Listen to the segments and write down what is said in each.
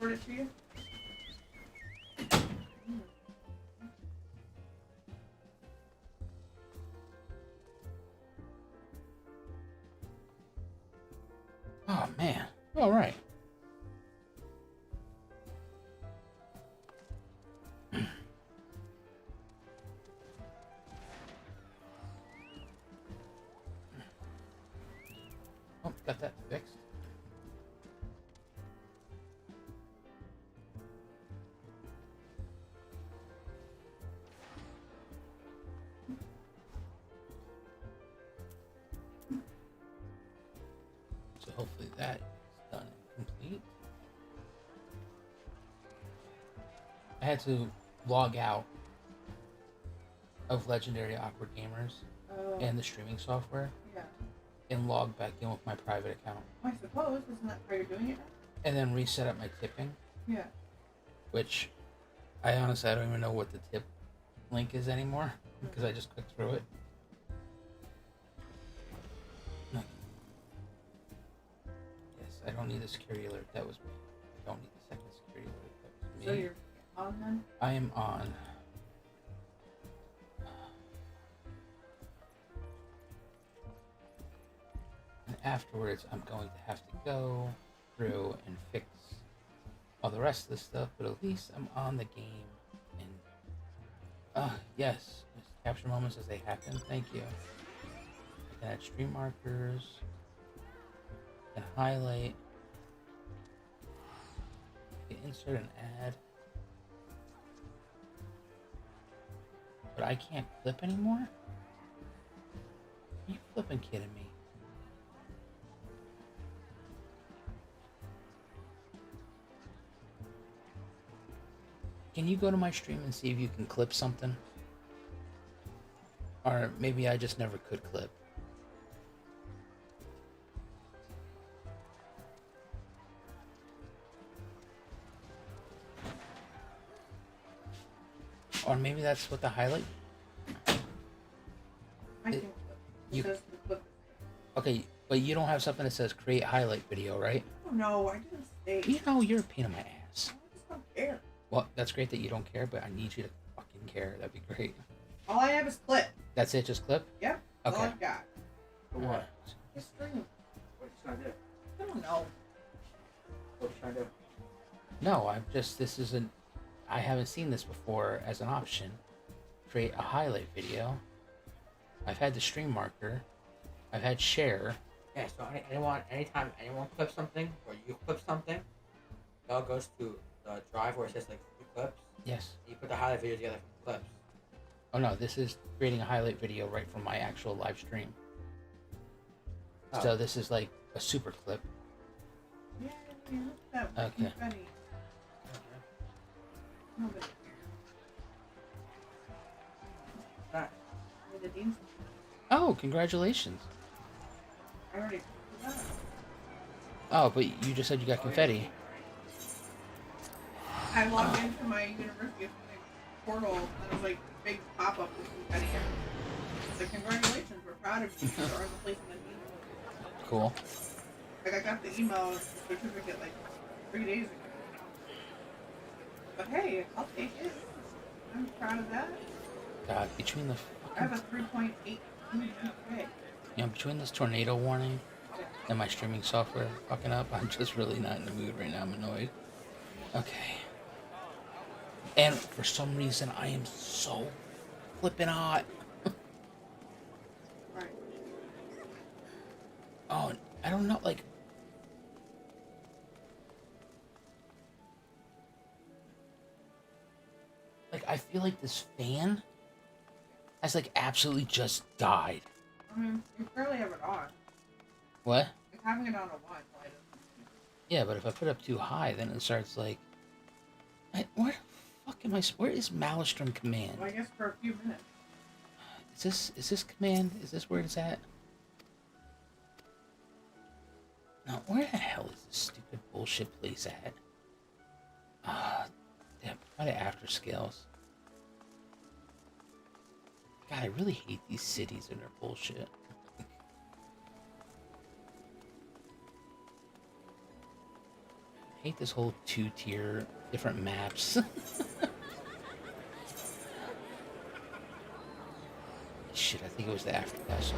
forward it to you? Oh man. All right. Oh, got that fixed. So hopefully that is done and complete. I had to log out of Legendary Awkward Gamers and the streaming software. Yeah. And log back in with my private account. I suppose, isn't that how you're doing it now? And then reset up my tipping. Yeah. Which, I honestly, I don't even know what the tip link is anymore. Because I just clicked through it. No. Yes, I don't need a security alert. That was me. I don't need the second security alert. That was me. So you're on then? I am on. And afterwards, I'm going to have to go through and fix all the rest of this stuff, but at least I'm on the game. And, yes, just capture moments as they happen. Thank you. I can add stream markers, and highlight, I can insert and add. But I can't clip anymore? Are you flipping kidding me? Can you go to my stream and see if you can clip something? Or maybe I just never could clip. Or maybe that's what the highlight... I can you- says the clip. Okay, but you don't have something that says create highlight video, right? Oh no, I didn't say. You know, you're a pain in my ass. I just don't care. Well, that's great that you don't care, but I need you to fucking care. That'd be great. All I have is clip. That's it, just clip? Yep. That's all Okay. I've got. For what? Just stream. What you trying to do? I don't know. What you trying to do? No, I'm just, this isn't, I haven't seen this before as an option. Create a highlight video. I've had the stream marker. I've had share. Yeah, so anytime anyone clips something, or you clip something, it all goes to the drive where it says like clips. Yes. You put the highlight video together from clips. Oh no, this is creating a highlight video right from my actual live stream. Oh. So this is like a super clip. Yeah, look at that Okay. confetti. Nobody cares. Right. With the Dean's. Oh, congratulations. I already put that. Oh, but you just said you got confetti. I logged into my University of Phoenix portal and it was like big pop up with confetti. It's like, congratulations, we're proud of you. You're on the place in the Dean's. Cool. Like I got the email certificate like 3 days ago. But hey, I'll take it. I'm proud of that. God, between the I have a fucking, 3.8 GPA. you know, between this tornado warning and my streaming software fucking up, I'm just really not in the mood right now. I'm annoyed. Okay. And for some reason, I am so flipping hot. Right. Oh, I don't know, like... Like, I feel like this fan has, like, absolutely just died. I mean, you barely have it on. What? Like having it on a one light. Yeah, but if I put it up too high, then it starts, like... Where the fuck am I... Where is Maelstrom Command? Well, I guess for a few minutes. Is this command? Is this where it's at? No, where the hell is this stupid bullshit place at? Damn, why the after scales? God, I really hate these cities and their bullshit. hate this whole two-tier, different maps. Shit, I think it was the Aftermath.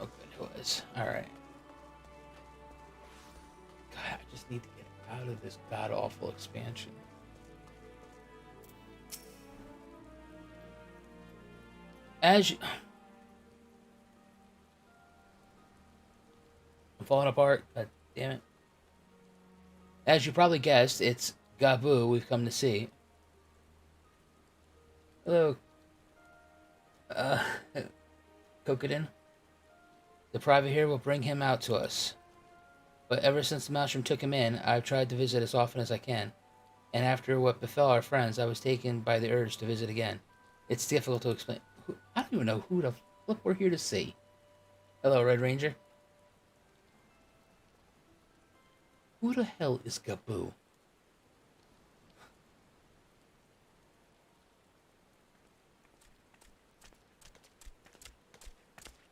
Oh, good, it was. Alright. God, I just need to get out of this god-awful expansion. As you... I'm falling apart. God damn it. As you probably guessed, it's Gabu we've come to see. Hello. Kokiden. The private here will bring him out to us. But ever since the Maelstrom took him in, I've tried to visit as often as I can. And after what befell our friends, I was taken by the urge to visit again. It's difficult to explain. I don't even know who the fuck we're here to see. Hello, Red Ranger. Who the hell is Gabu?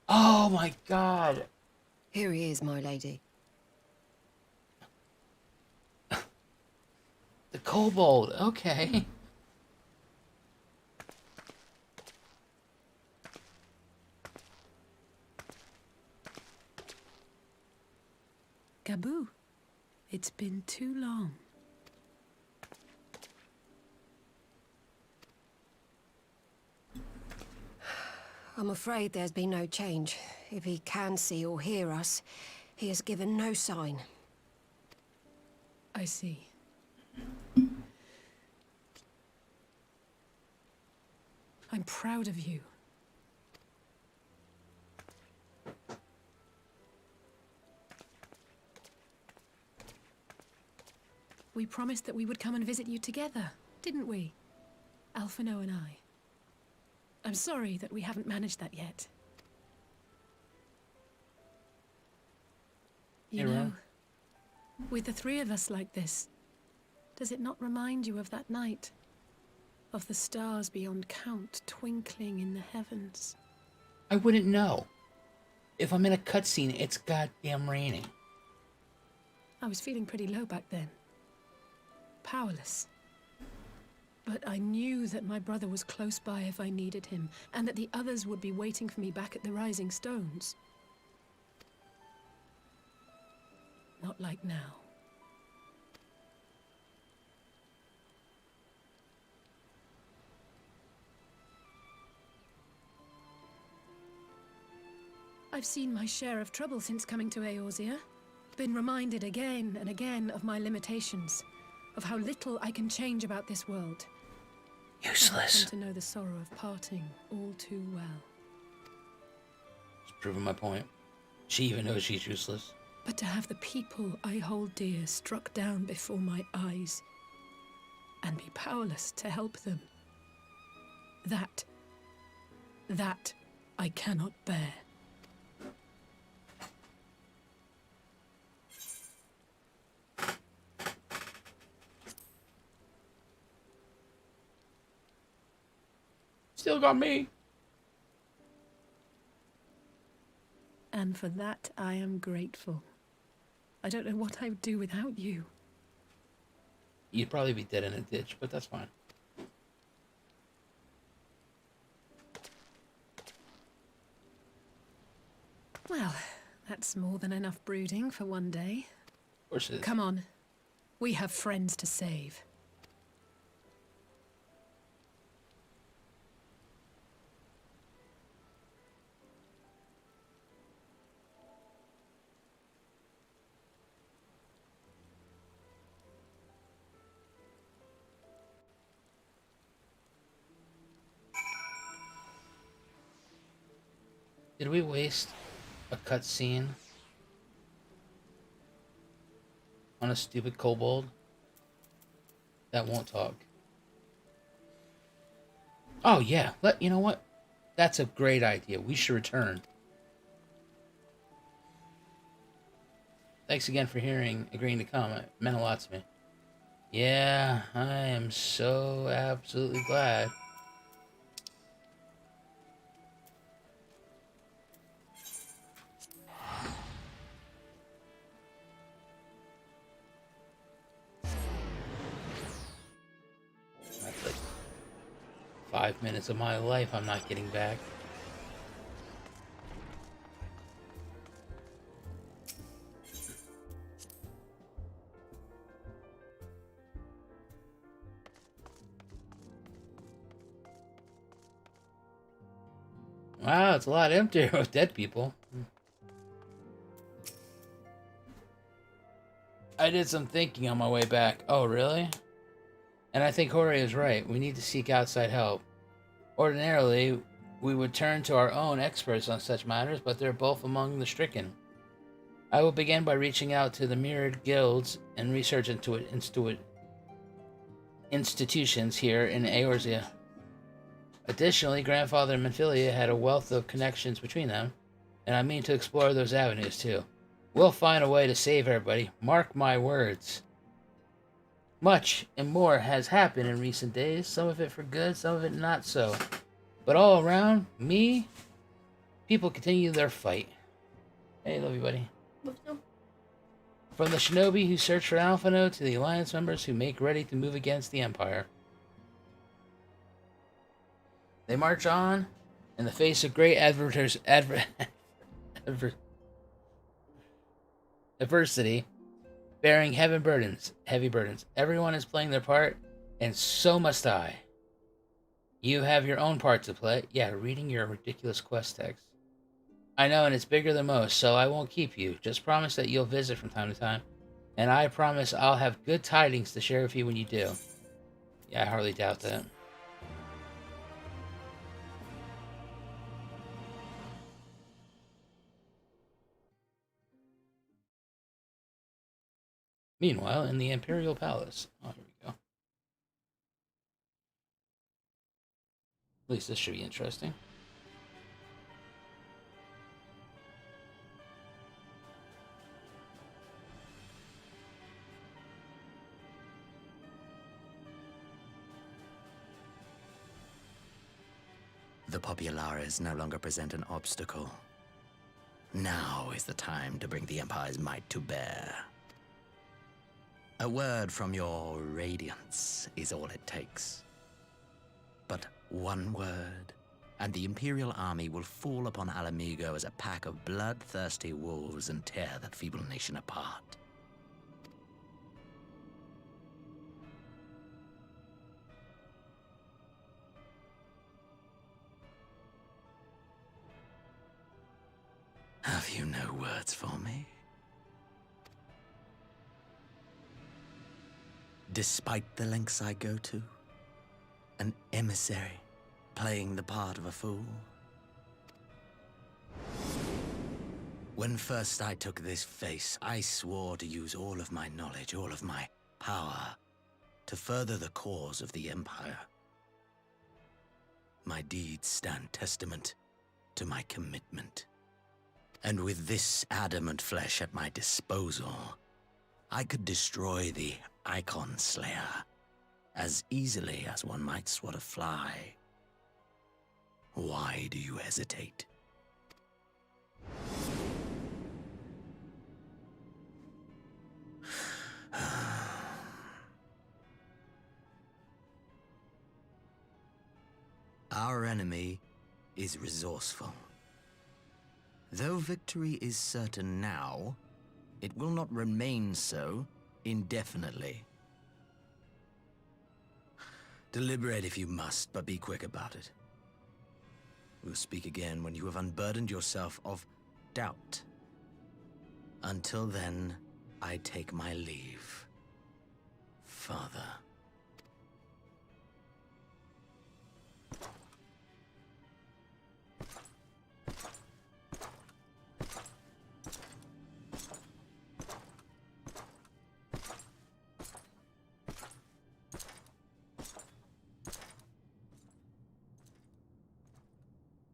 Oh my god! Here he is, my lady. The kobold, okay. Gabu, it's been too long. I'm afraid there's been no change. If he can see or hear us, he has given no sign. I see. I'm proud of you. We promised that we would come and visit you together, didn't we? Alphino and I. I'm sorry that we haven't managed that yet. You Hey, know, Ron. with the three of us like this, does it not remind you of that night? Of the stars beyond count twinkling in the heavens? I wouldn't know. If I'm in a cutscene, it's goddamn raining. I was feeling pretty low back then. Powerless. But I knew that my brother was close by if I needed him, and that the others would be waiting for me back at the Rising Stones. Not like now. I've seen my share of trouble since coming to Eorzea. Been reminded again and again of my limitations, of how little I can change about this world. Useless. I've come to know the sorrow of parting all too well. Just proving my point. She even knows she's useless. But to have the people I hold dear struck down before my eyes, and be powerless to help them, that I cannot bear. Still got me. And for that I am grateful. I don't know what I would do without you. You'd probably be dead in a ditch, but that's fine. Well, that's more than enough brooding for one day. Of course it is. Come on. We have friends to save. Did we waste a cutscene on a stupid kobold that won't talk? Oh yeah, you know what? That's a great idea. We should return. Thanks again for agreeing to come. It meant a lot to me. Yeah, I am so absolutely glad. 5 minutes of my life I'm not getting back. Wow, it's a lot emptier with dead people. I did some thinking on my way back. Oh, really? And I think Jorge is right. We need to seek outside help. Ordinarily, we would turn to our own experts on such matters, but they're both among the stricken. I will begin by reaching out to the mirrored guilds and research into institutions here in Eorzea. Additionally, Grandfather and Manfilia had a wealth of connections between them, and I mean to explore those avenues too. We'll find a way to save everybody, mark my words. Much and more has happened in recent days, some of it for good, some of it not so. But all around me, people continue their fight. Hey, love you, buddy. From the shinobi who search for Alphino to the Alliance members who make ready to move against the Empire. They march on in the face of great adversity, bearing heavy burdens. Everyone is playing their part, and so must I. You have your own part to play. Yeah, reading your ridiculous quest text. I know, and it's bigger than most, so I won't keep you. Just promise that you'll visit from time to time, and I promise I'll have good tidings to share with you when you do. Yeah, I hardly doubt that. Meanwhile, in the Imperial Palace. Oh, here we go. At least this should be interesting. The Populares no longer present an obstacle. Now is the time to bring the Empire's might to bear. A word from your Radiance is all it takes. But one word, and the Imperial army will fall upon Alamigo as a pack of bloodthirsty wolves and tear that feeble nation apart. Have you no words for me? Despite the lengths I go to, an emissary playing the part of a fool. When first I took this face, I swore to use all of my knowledge, all of my power, to further the cause of the Empire. My deeds stand testament to my commitment. And with this adamant flesh at my disposal, I could destroy the Icon Slayer as easily as one might swat a fly. Why do you hesitate? Our enemy is resourceful. Though victory is certain now, it will not remain so indefinitely. Deliberate if you must, but be quick about it. We'll speak again when you have unburdened yourself of doubt. Until then, I take my leave, Father.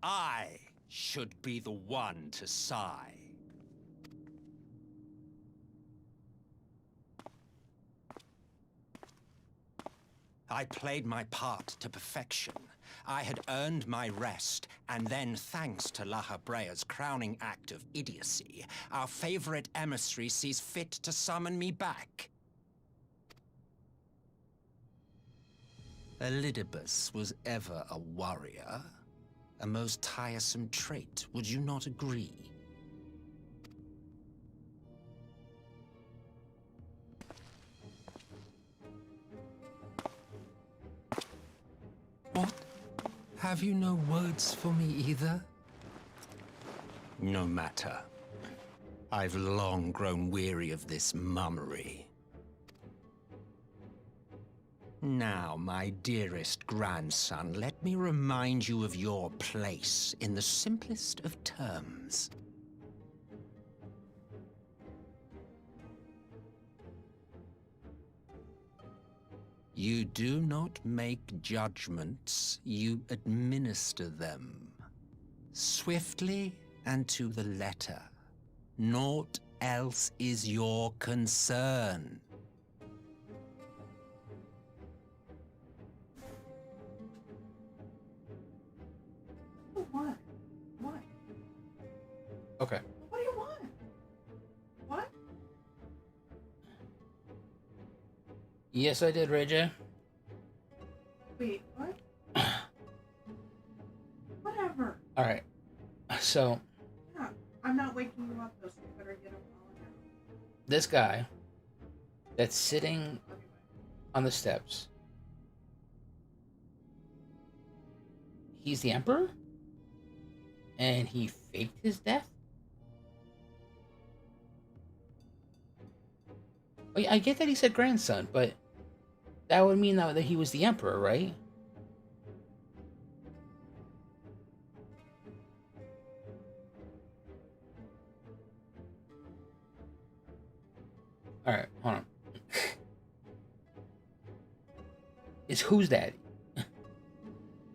I should be the one to sigh. I played my part to perfection. I had earned my rest, and then thanks to La Habrea's crowning act of idiocy, our favorite emissary sees fit to summon me back. Elidibus was ever a warrior. A most tiresome trait, would you not agree? What? Have you no words for me either? No matter. I've long grown weary of this mummery. Now, my dearest grandson, let me remind you of your place in the simplest of terms. You do not make judgments, you administer them. Swiftly and to the letter. Naught else is your concern. What? What? Okay. What do you want? What? Yes, I did, Ray J. Wait, what? Whatever. All right. So Yeah, I'm not waking you up though, so you better get up on it. this guy that's sitting Okay, bye. on the steps, he's the emperor, and he faked his death. Oh, yeah, I get that he said grandson, but that would mean that he was the emperor, right? All right, hold on. Is who's daddy?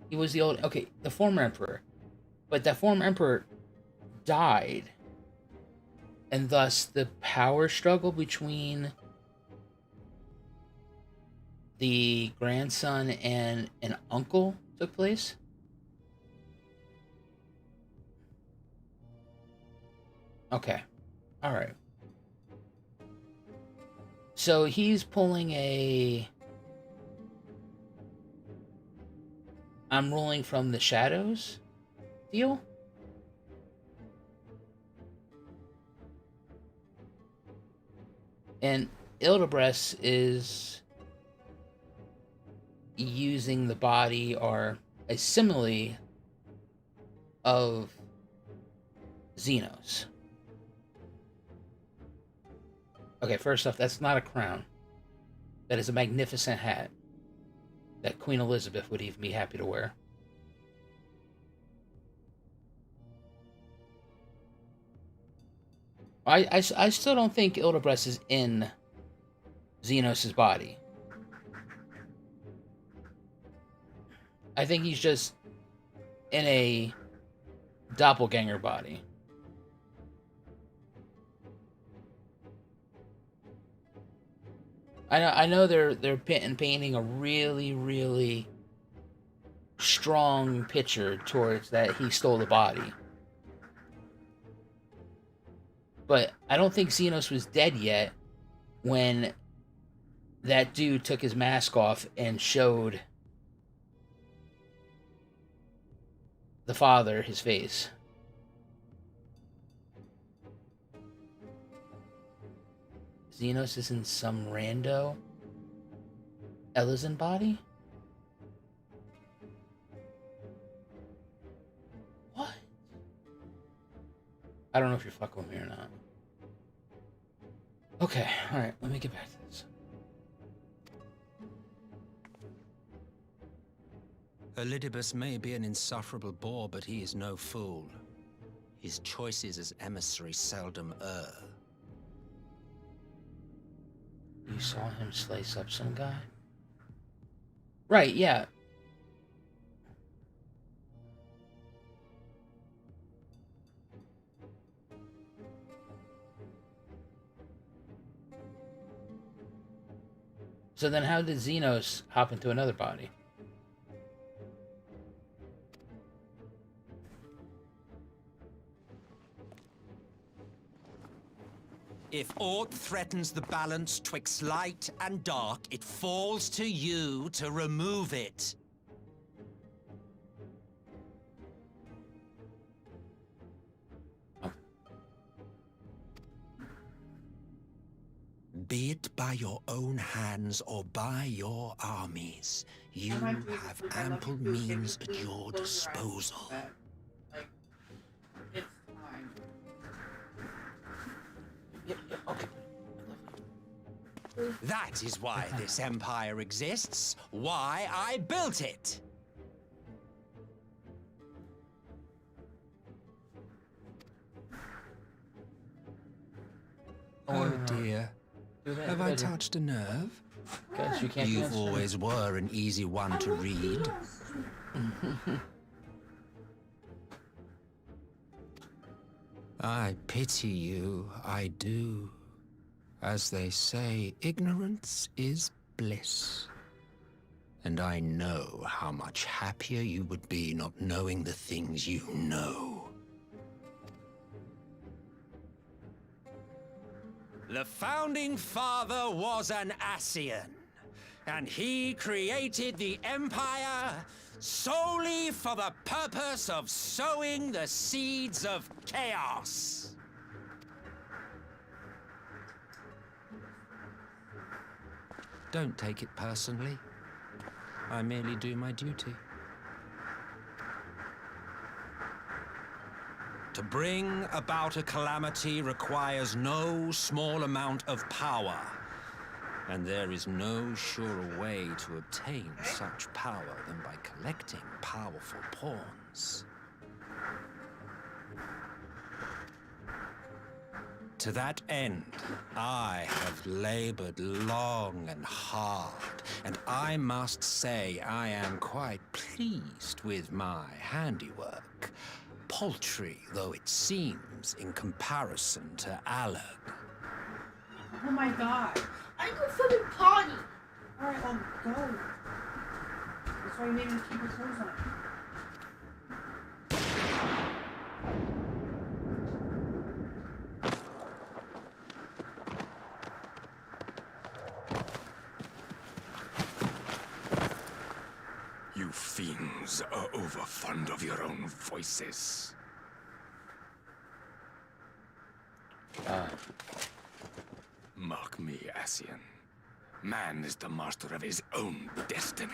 He was the old, okay, the former emperor, but that former emperor died, and thus the power struggle between the grandson and an uncle took place. Okay, all right. So he's pulling a I'm ruling from the shadows deal. And Ildebres is using the body or a simile of Xenos. Okay, first off, that's not a crown. That is a magnificent hat that Queen Elizabeth would even be happy to wear. I still don't think Ildebres is in Xenos' body. I think he's just in a doppelganger body. I know they're painting a really strong picture towards that he stole the body. But I don't think Xenos was dead yet when that dude took his mask off and showed the father his face. Xenos is in some rando Elysian body? What? I don't know if you're fucking with me or not. Okay, alright, let me get back to this. Elidibus may be an insufferable bore, but he is no fool. His choices as emissary seldom err. You saw him slice up some guy? Right, yeah. So then how did Xenos hop into another body? If aught threatens the balance twixt light and dark, it falls to you to remove it. Be it by your own hands or by your armies, you have ample means at your disposal. Like, it's time. Yep, okay. That is why this empire exists, why I built it. Oh dear. Have I touched a nerve? Guess you can't You answer. always were an easy one to read. I pity you, I do. As they say, ignorance is bliss. And I know how much happier you would be not knowing the things you know. The founding father was an Ascian, and he created the Empire solely for the purpose of sowing the seeds of chaos. Don't take it personally. I merely do my duty. To bring about a calamity requires no small amount of power, and there is no surer way to obtain such power than by collecting powerful pawns. To that end, I have labored long and hard, and I must say I am quite pleased with my handiwork. Paltry though it seems in comparison to Alan. Oh my god. I go fucking potty. Alright, I'll go. That's why you made me keep your clothes on. You fiends are overfond of your own voices. Mark me, Ascian. Man is the master of his own destiny.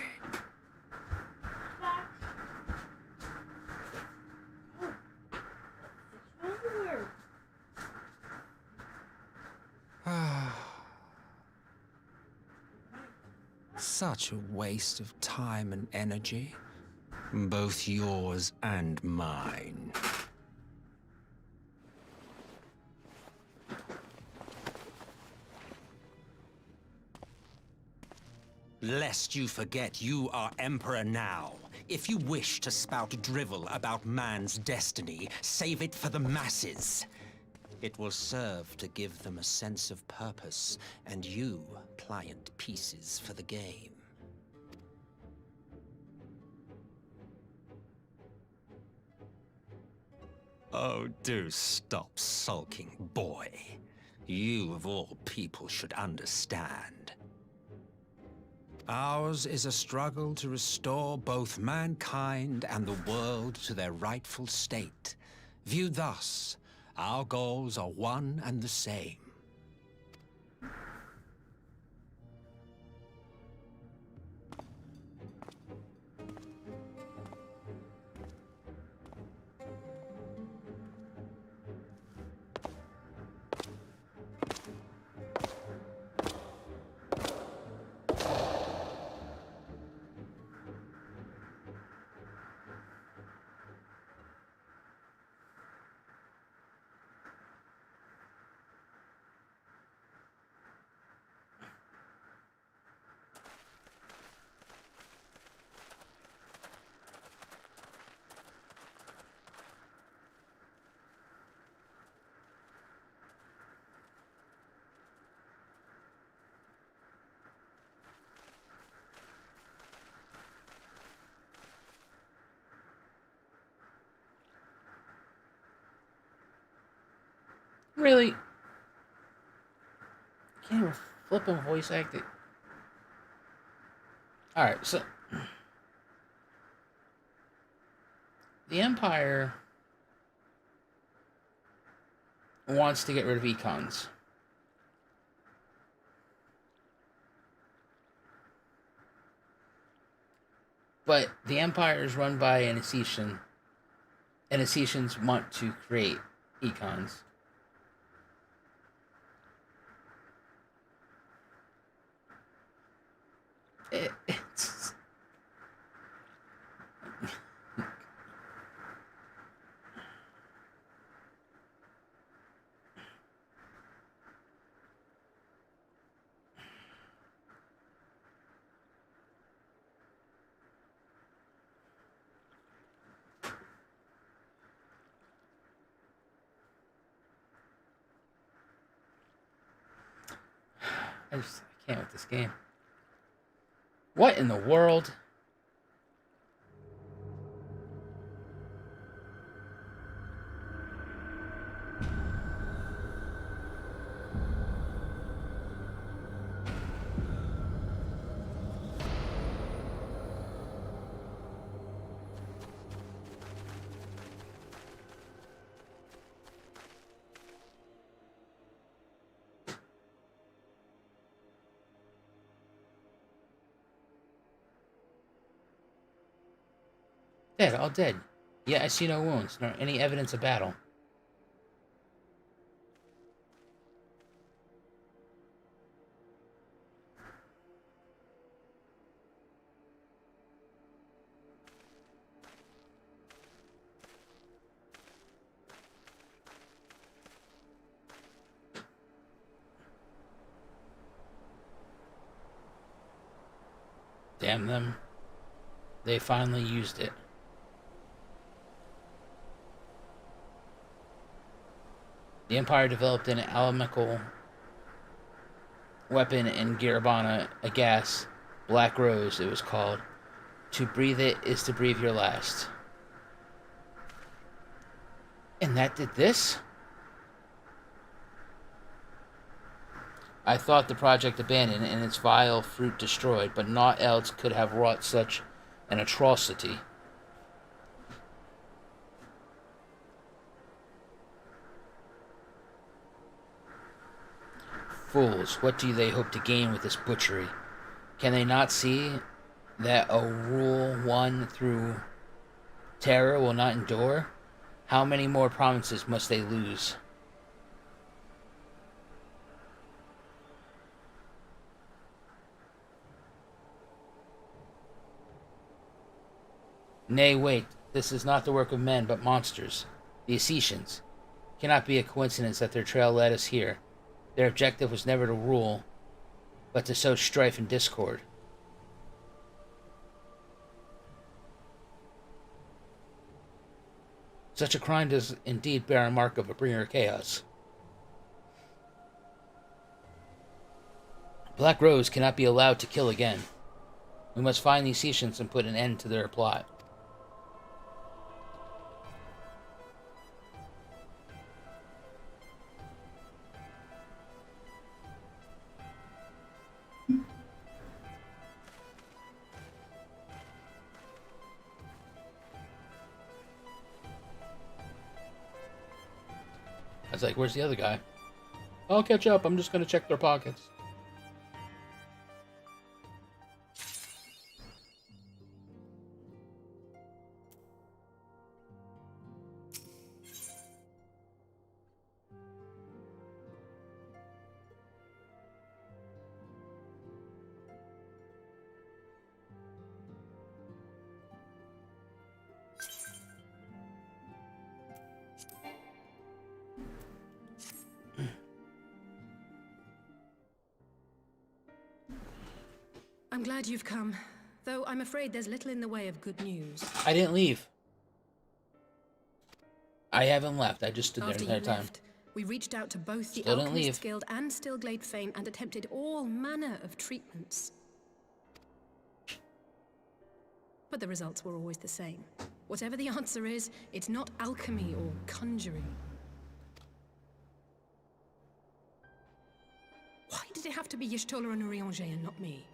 Such a waste of time and energy. Both yours and mine. Lest you forget you are Emperor now. If you wish to spout drivel about man's destiny, save it for the masses. It will serve to give them a sense of purpose, and you pliant pieces for the game. Oh, do stop sulking, boy. You, of all people, should understand. Ours is a struggle to restore both mankind and the world to their rightful state. Viewed thus, our goals are one and the same. Really? flipping voice acting. Alright, so the Empire wants to get rid of econs. But the Empire is run by an Ascension, and Ascensions want to create econs. It's... I can't with this game. What in the world? Dead, all dead. Yeah, I see no wounds, nor any evidence of battle. Damn them. They finally used it. The Empire developed an alchemical weapon in Garabana, a gas, Black Rose it was called. To breathe it is to breathe your last. And that did this? I thought the project abandoned and its vile fruit destroyed, but naught else could have wrought such an atrocity. Fools, what do they hope to gain with this butchery? Can they not see that a rule won through terror will not endure? How many more provinces must they lose? Nay, wait, this is not the work of men, but monsters. The Ascensions. Cannot be a coincidence that their trail led us here. Their objective was never to rule, but to sow strife and discord. Such a crime does indeed bear a mark of a bringer of chaos. Black Rose cannot be allowed to kill again. We must find these Ascensions and put an end to their plot. I was like, where's the other guy? I'll catch up. I'm just going to check their pockets. I'm glad you've come, though I'm afraid there's little in the way of good news. I didn't leave. I haven't left. I just stood there the entire time. We reached out to both the Still Alchemist Guild and Stillglade Fane and attempted all manner of treatments. But the results were always the same. Whatever the answer is, it's not alchemy or conjuring. Why did it have to be Y'shtola and Eorzea, not me.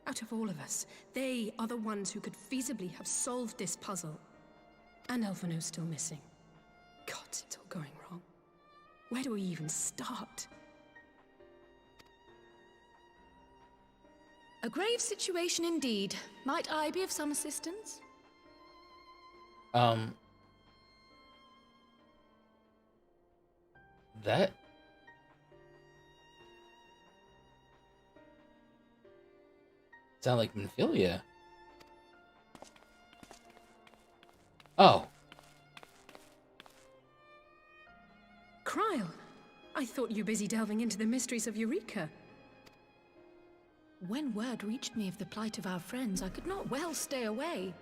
Out of all of us, they are the ones who could feasibly have solved this puzzle. And Alphino's still missing. God, it's all going wrong. Where do we even start? A grave situation indeed. Might I be of some assistance? That... sound like Minfilia. Oh. Kryl, I thought you were busy delving into the mysteries of Eureka. When word reached me of the plight of our friends, I could not well stay away.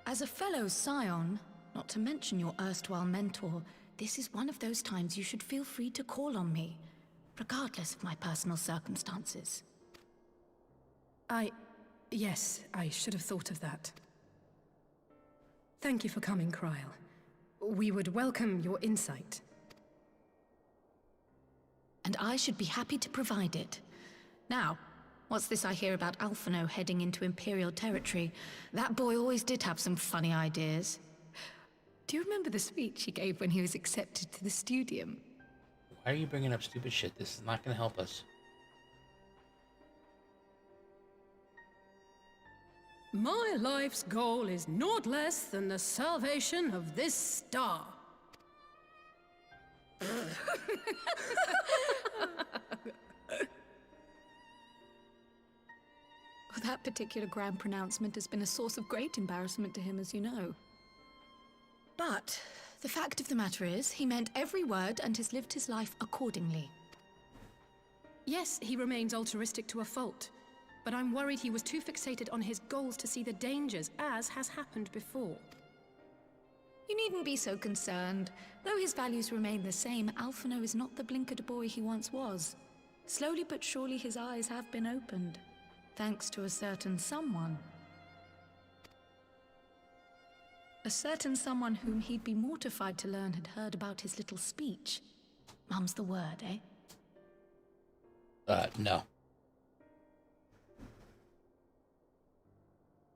As a fellow scion, not to mention your erstwhile mentor, this is one of those times you should feel free to call on me, regardless of my personal circumstances. Yes, I should have thought of that. Thank you for coming, Kryl. We would welcome your insight. And I should be happy to provide it. Now, what's this I hear about Alphino heading into Imperial territory? That boy always did have some funny ideas. Do you remember the speech he gave when he was accepted to the Studium? Why are you bringing up stupid shit? This is not going to help us. My life's goal is naught less than the salvation of this star. That particular grand pronouncement has been a source of great embarrassment to him, as you know. But the fact of the matter is, he meant every word and has lived his life accordingly. Yes, he remains altruistic to a fault. But I'm worried he was too fixated on his goals to see the dangers, as has happened before. You needn't be so concerned. Though his values remain the same, Alphino is not the blinkered boy he once was. Slowly but surely his eyes have been opened, thanks to a certain someone. A certain someone whom he'd be mortified to learn had heard about his little speech. Mum's the word, eh? No.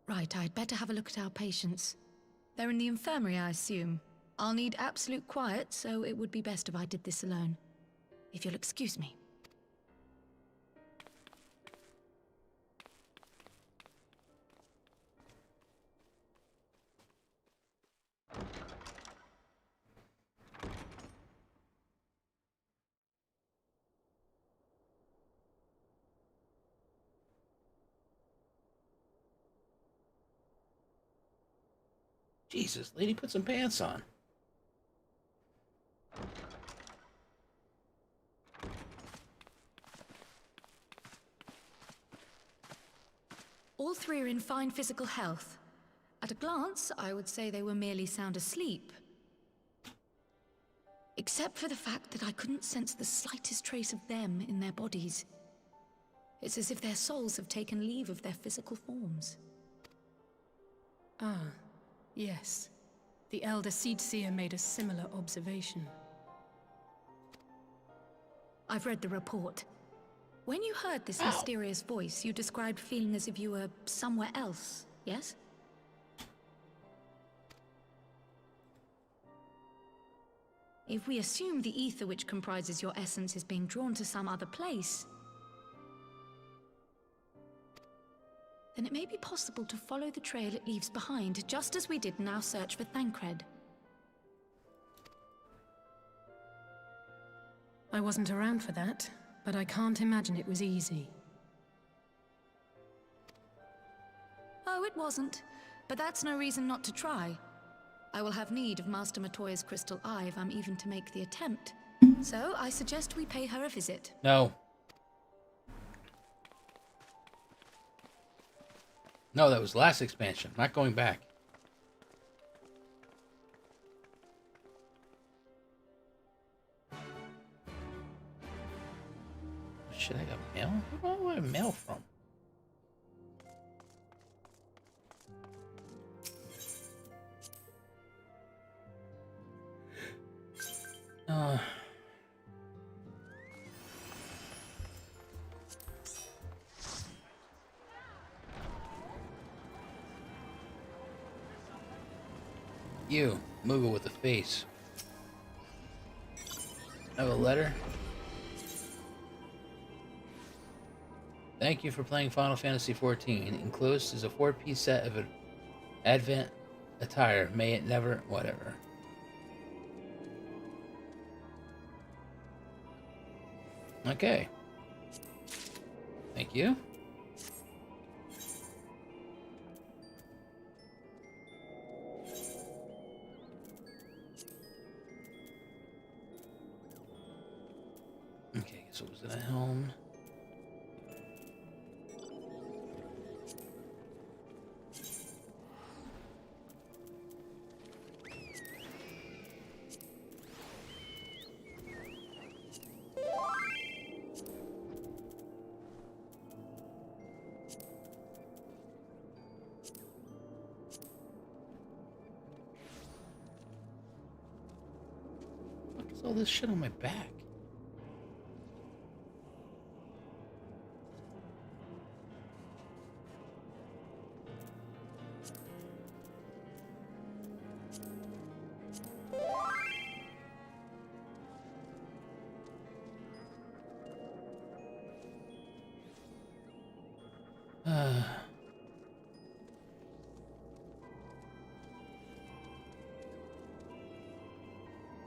Right, I'd better have a look at our patients. They're in the infirmary, I assume. I'll need absolute quiet, so it would be best if I did this alone. If you'll excuse me. Jesus, lady, put some pants on. All three are in fine physical health. At a glance, I would say they were merely sound asleep. Except for the fact that I couldn't sense the slightest trace of them in their bodies. It's as if their souls have taken leave of their physical forms. Ah, yes. The Elder Seedseer made a similar observation. I've read the report. When you heard this mysterious voice, you described feeling as if you were somewhere else, yes? If we assume the ether which comprises your essence is being drawn to some other place, then it may be possible to follow the trail it leaves behind, just as we did in our search for Thancred. I wasn't around for that, but I can't imagine it was easy. Oh, it wasn't. But that's no reason not to try. I will have need of Master Matoya's crystal eye if I'm even to make the attempt. So, I suggest we pay her a visit. No. No, that was last expansion. Not going back. Shit, I got mail? Where do I have mail from? You, Moogle with the face. I have a letter. Thank you for playing Final Fantasy XIV. Enclosed is a 4-piece set of Advent attire. May it never... whatever. Okay. Thank you. Okay, so was it a helm? What is all this shit on my back?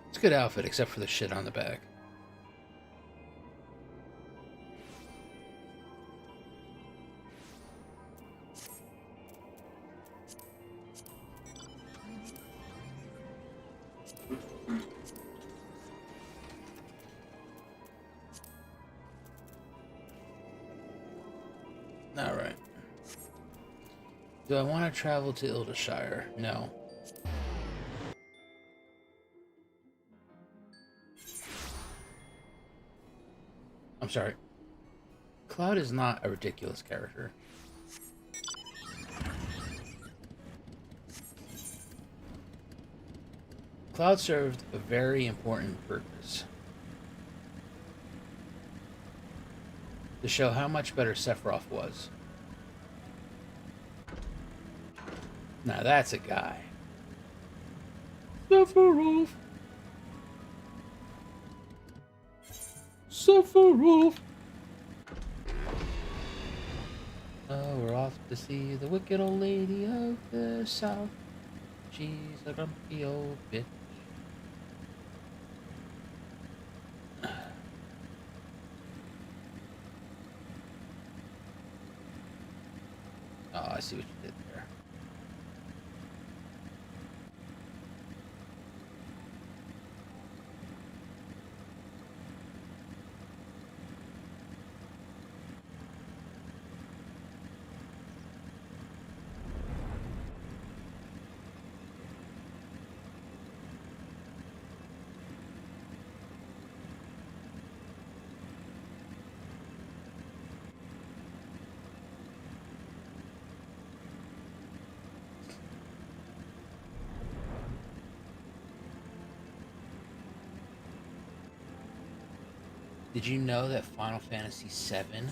It's a good outfit, except for the shit on the back. Alright. Do I want to travel to Ildeshire? No. I'm sorry. Cloud is not a ridiculous character. Cloud served a very important purpose. To show how much better Sephiroth was. Now that's a guy. Sephiroth! Sephiroth! Oh, we're off to see the wicked old lady of the south. She's a grumpy old bitch. Oh, I see what you did there. Did you know that Final Fantasy VII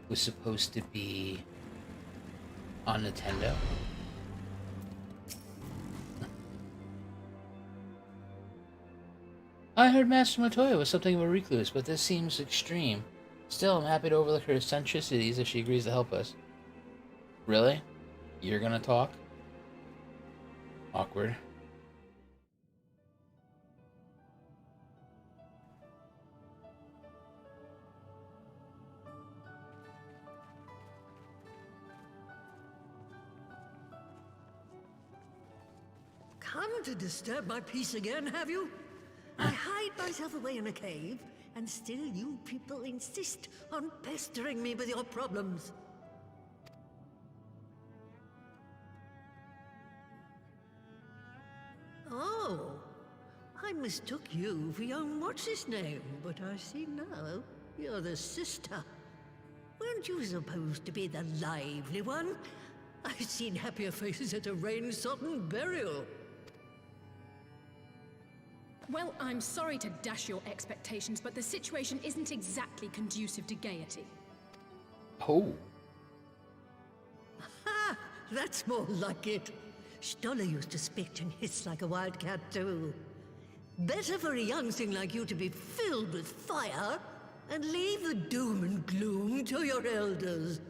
was supposed to be on Nintendo? I heard Master Matoya was something of a recluse, but this seems extreme. Still, I'm happy to overlook her eccentricities if she agrees to help us. Really? You're gonna talk? Awkward. Come to disturb my peace again, have you? I hide myself away in a cave, and still you people insist on pestering me with your problems. Oh, I mistook you for young what's-his-name, but I see now you're the sister. Weren't you supposed to be the lively one? I've seen happier faces at a rain-sodden burial. Well, I'm sorry to dash your expectations, but the situation isn't exactly conducive to gaiety. Oh. Ha! That's more like it. Stoller used to spit and hiss like a wildcat too. Better for a young thing like you to be filled with fire and leave the doom and gloom to your elders.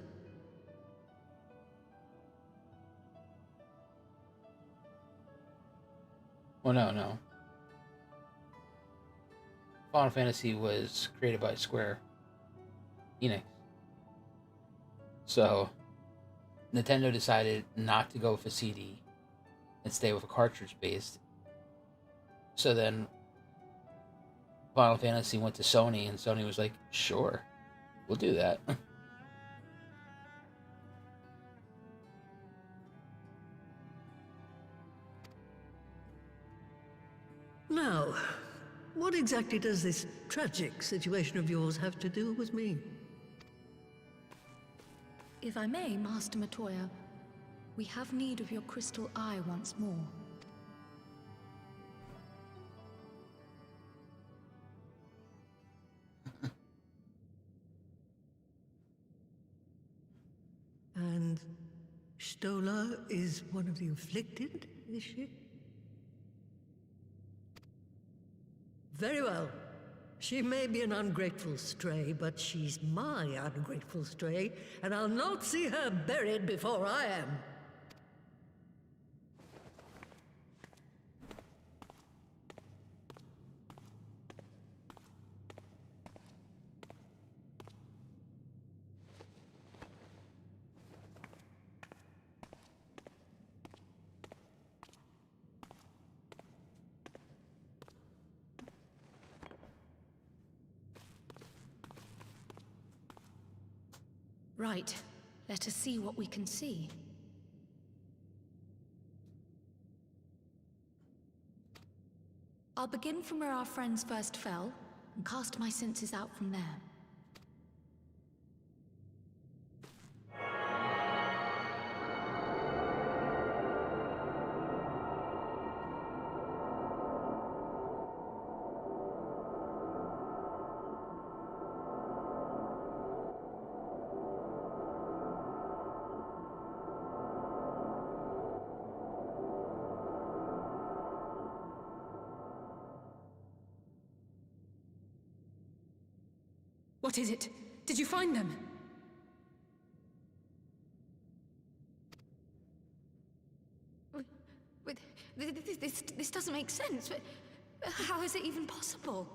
Well, no. Final Fantasy was created by Square Enix. So, Nintendo decided not to go with a CD and stay with a cartridge based. So then, Final Fantasy went to Sony, and Sony was like, sure, we'll do that. Now, what exactly does this tragic situation of yours have to do with me? If I may, Master Matoya, we have need of your crystal eye once more. And Stoller is one of the afflicted, is she? Very well. She may be an ungrateful stray, but she's my ungrateful stray, and I'll not see her buried before I am. Right. Let us see what we can see. I'll begin from where our friends first fell, and cast my senses out from there. What is it? Did you find them? This doesn't make sense. How is it even possible?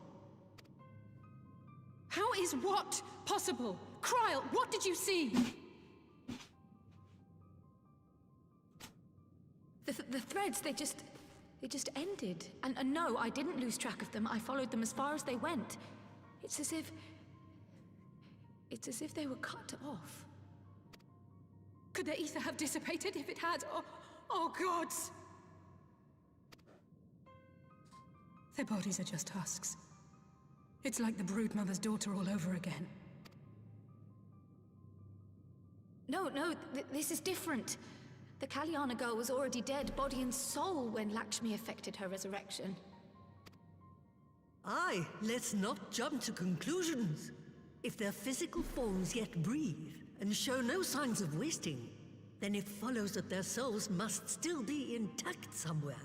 How is what possible? Kryl, what did you see? The threads, they just ended. And no, I didn't lose track of them. I followed them as far as they went. It's as if they were cut off. Could their ether have dissipated if it had? Oh gods! Their bodies are just husks. It's like the Broodmother's daughter all over again. No, this is different. The Kalyana girl was already dead, body and soul, when Lakshmi effected her resurrection. Aye, let's not jump to conclusions. If their physical forms yet breathe, and show no signs of wasting, then it follows that their souls must still be intact somewhere.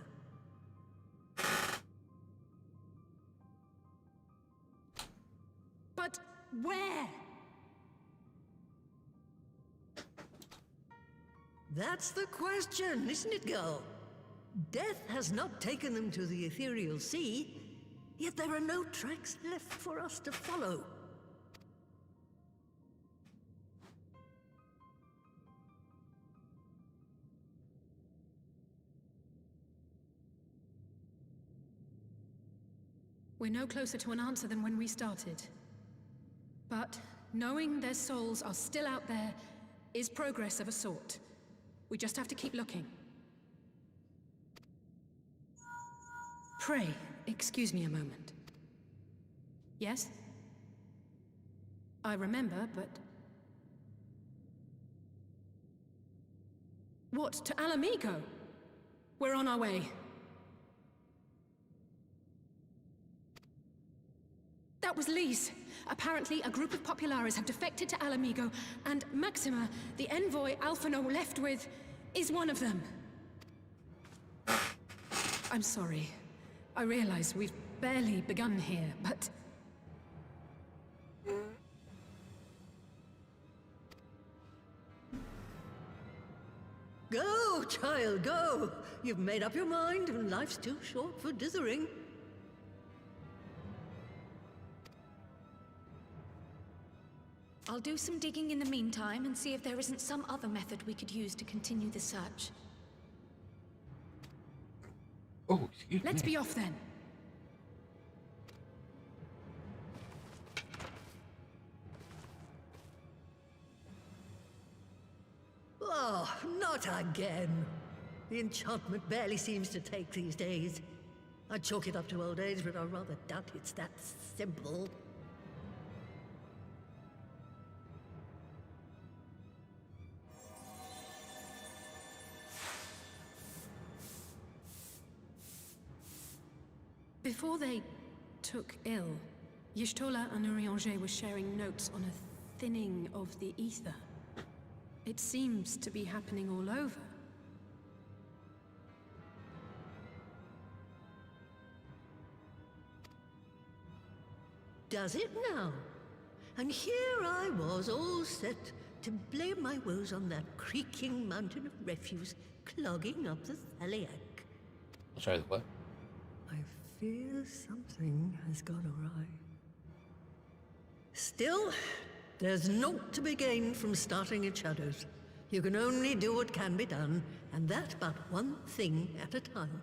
But where? That's the question, isn't it, girl? Death has not taken them to the ethereal sea, yet there are no tracks left for us to follow. We're no closer to an answer than when we started. But knowing their souls are still out there is progress of a sort. We just have to keep looking. Pray, excuse me a moment. Yes? I remember, but... What, to Alamigo? We're on our way. That was Lise. Apparently, a group of Populares have defected to Alamigo, and Maxima, the envoy Alphino left with, is one of them. I'm sorry. I realize we've barely begun here, but... Go, child, go! You've made up your mind, and life's too short for dithering. I'll do some digging in the meantime and see if there isn't some other method we could use to continue the search. Oh, excuse me. Let's be off then. Oh, not again. The enchantment barely seems to take these days. I'd chalk it up to old age, but I rather doubt it's that simple. Before they took ill, Y'shtola and Eorzea were sharing notes on a thinning of the ether. It seems to be happening all over. Does it now? And here I was, all set to blame my woes on that creaking mountain of refuse clogging up the Thaliac. Sorry, what? I fear something has gone awry. Still, there's naught to be gained from starting in shadows. You can only do what can be done, and that but one thing at a time.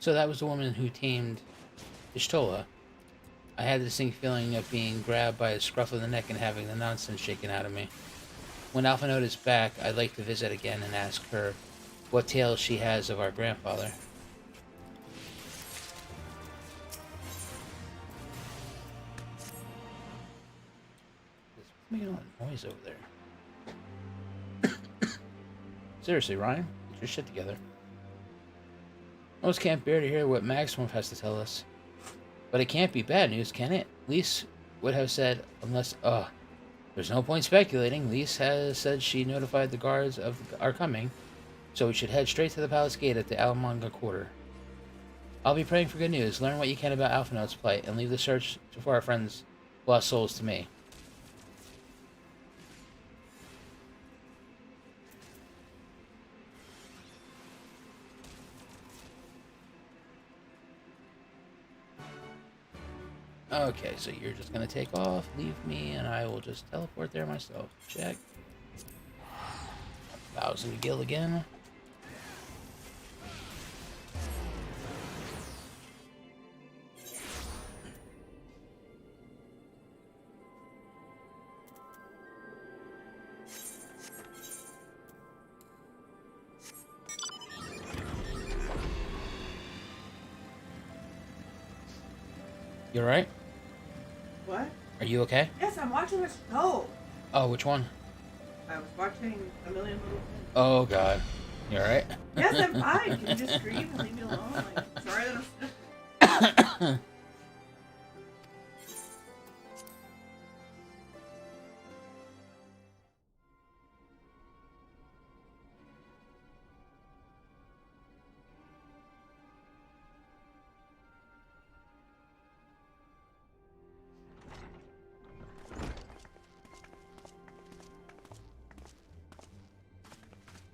So that was the woman who tamed Y'shtola. I had the distinct feeling of being grabbed by a scruff of the neck and having the nonsense shaken out of me. When Alphinaud is back, I'd like to visit again and ask her what tales she has of our grandfather. It's making a lot of noise over there. Seriously, Ryan, get your shit together. Most can't bear to hear what Maximum has to tell us. But it can't be bad news, can it? Lise would have said, unless... there's no point speculating. Lise has said she notified the guards of our coming, so we should head straight to the palace gate at the Alamanga Quarter. I'll be praying for good news. Learn what you can about Alphinaud's plight, and leave the search for our friends' lost souls to me. Okay, so you're just gonna take off, leave me, and I will just teleport there myself. Check. 1,000 gil again. You alright? What? Are you okay? Yes, I'm watching a show. Oh, which one? I was watching A Million Little Things. Oh, God. You alright? Yes, I'm fine. Can you just scream and leave me alone? Like, sorry that I'm sniffling.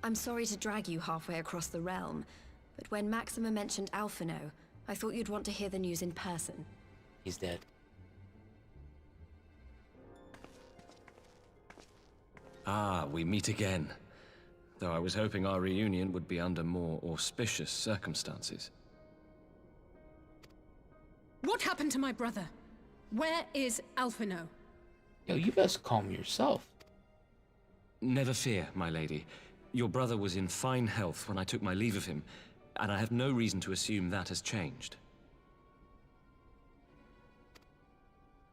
I'm sorry to drag you halfway across the realm, but when Maxima mentioned Alphinaud, I thought you'd want to hear the news in person. He's dead. Ah, we meet again. Though I was hoping our reunion would be under more auspicious circumstances. What happened to my brother? Where is Alphinaud? Yo, you best calm yourself. Never fear, my lady. Your brother was in fine health when I took my leave of him, and I have no reason to assume that has changed.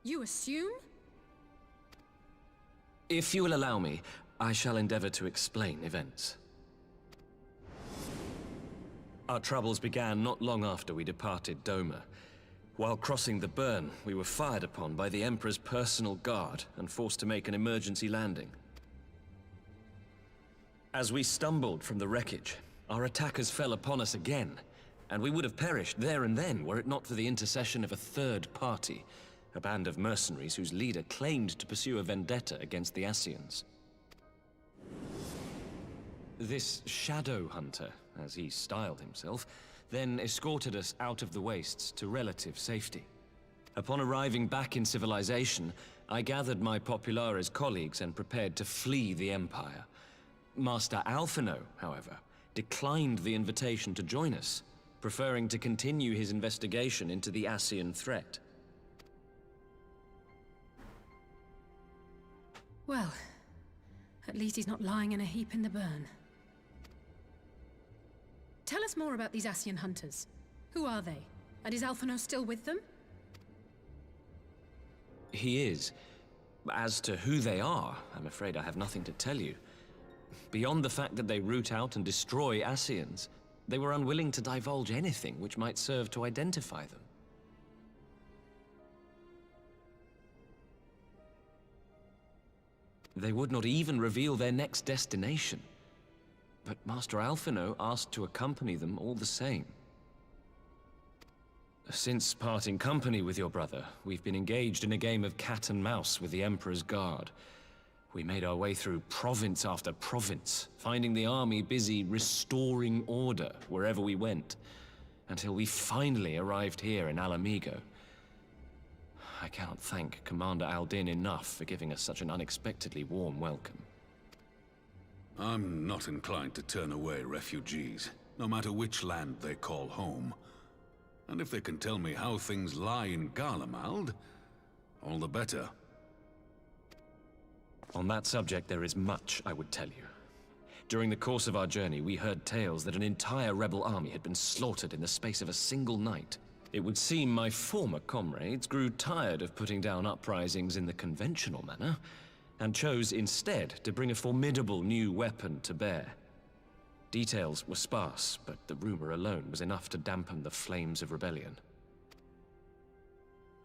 You assume? If you will allow me, I shall endeavor to explain events. Our troubles began not long after we departed Doma. While crossing the burn, we were fired upon by the Emperor's personal guard and forced to make an emergency landing. As we stumbled from the wreckage, our attackers fell upon us again, and we would have perished there and then were it not for the intercession of a third party, a band of mercenaries whose leader claimed to pursue a vendetta against the Ascians. This Shadow Hunter, as he styled himself, then escorted us out of the wastes to relative safety. Upon arriving back in civilization, I gathered my Populares colleagues and prepared to flee the Empire. Master Alphino, however, declined the invitation to join us, preferring to continue his investigation into the Ascian threat. Well, at least he's not lying in a heap in the burn. Tell us more about these Ascian hunters. Who are they? And is Alphino still with them? He is. As to who they are, I'm afraid I have nothing to tell you. Beyond the fact that they root out and destroy Ascians, they were unwilling to divulge anything which might serve to identify them. They would not even reveal their next destination. But Master Alphino asked to accompany them all the same. Since parting company with your brother, we've been engaged in a game of cat and mouse with the Emperor's guard. We made our way through province after province, finding the army busy restoring order wherever we went, until we finally arrived here in Alamigo. I cannot thank Commander Aldin enough for giving us such an unexpectedly warm welcome. I'm not inclined to turn away refugees, no matter which land they call home. And if they can tell me how things lie in Garlemald, all the better. On that subject, there is much I would tell you. During the course of our journey, we heard tales that an entire rebel army had been slaughtered in the space of a single night. It would seem my former comrades grew tired of putting down uprisings in the conventional manner, and chose instead to bring a formidable new weapon to bear. Details were sparse, but the rumor alone was enough to dampen the flames of rebellion.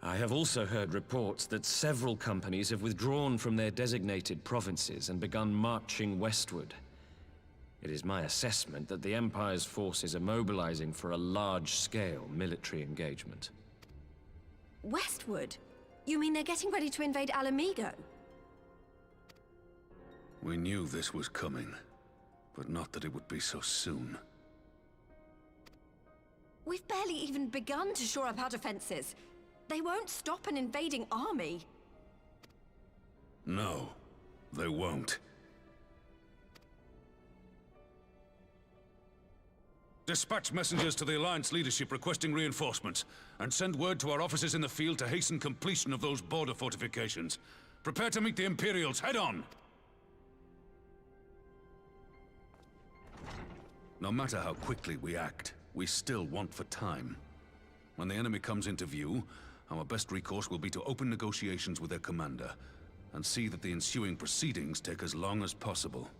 I have also heard reports that several companies have withdrawn from their designated provinces and begun marching westward. It is my assessment that the Empire's forces are mobilizing for a large-scale military engagement. Westward? You mean they're getting ready to invade Alamigo? We knew this was coming, but not that it would be so soon. We've barely even begun to shore up our defenses. They won't stop an invading army. No, they won't. Dispatch messengers to the Alliance leadership requesting reinforcements, and send word to our officers in the field to hasten completion of those border fortifications. Prepare to meet the Imperials head on! No matter how quickly we act, we still want for time. When the enemy comes into view, our best recourse will be to open negotiations with their commander, and see that the ensuing proceedings take as long as possible.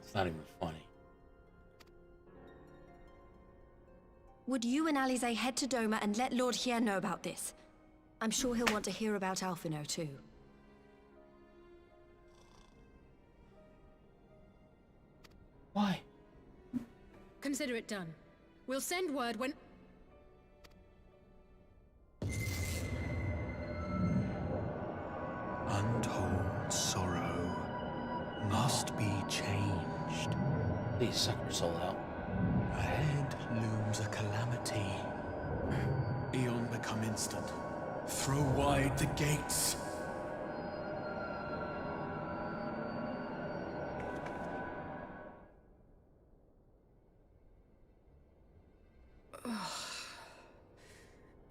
It's not even funny. Would you and Alize head to Doma and let Lord Hier know about this? I'm sure he'll want to hear about Alphino too. Why? Consider it done. We'll send word when... Untold sorrow must be changed. Please suck your soul out. Ahead looms a calamity. Eon become instant. Throw wide the gates.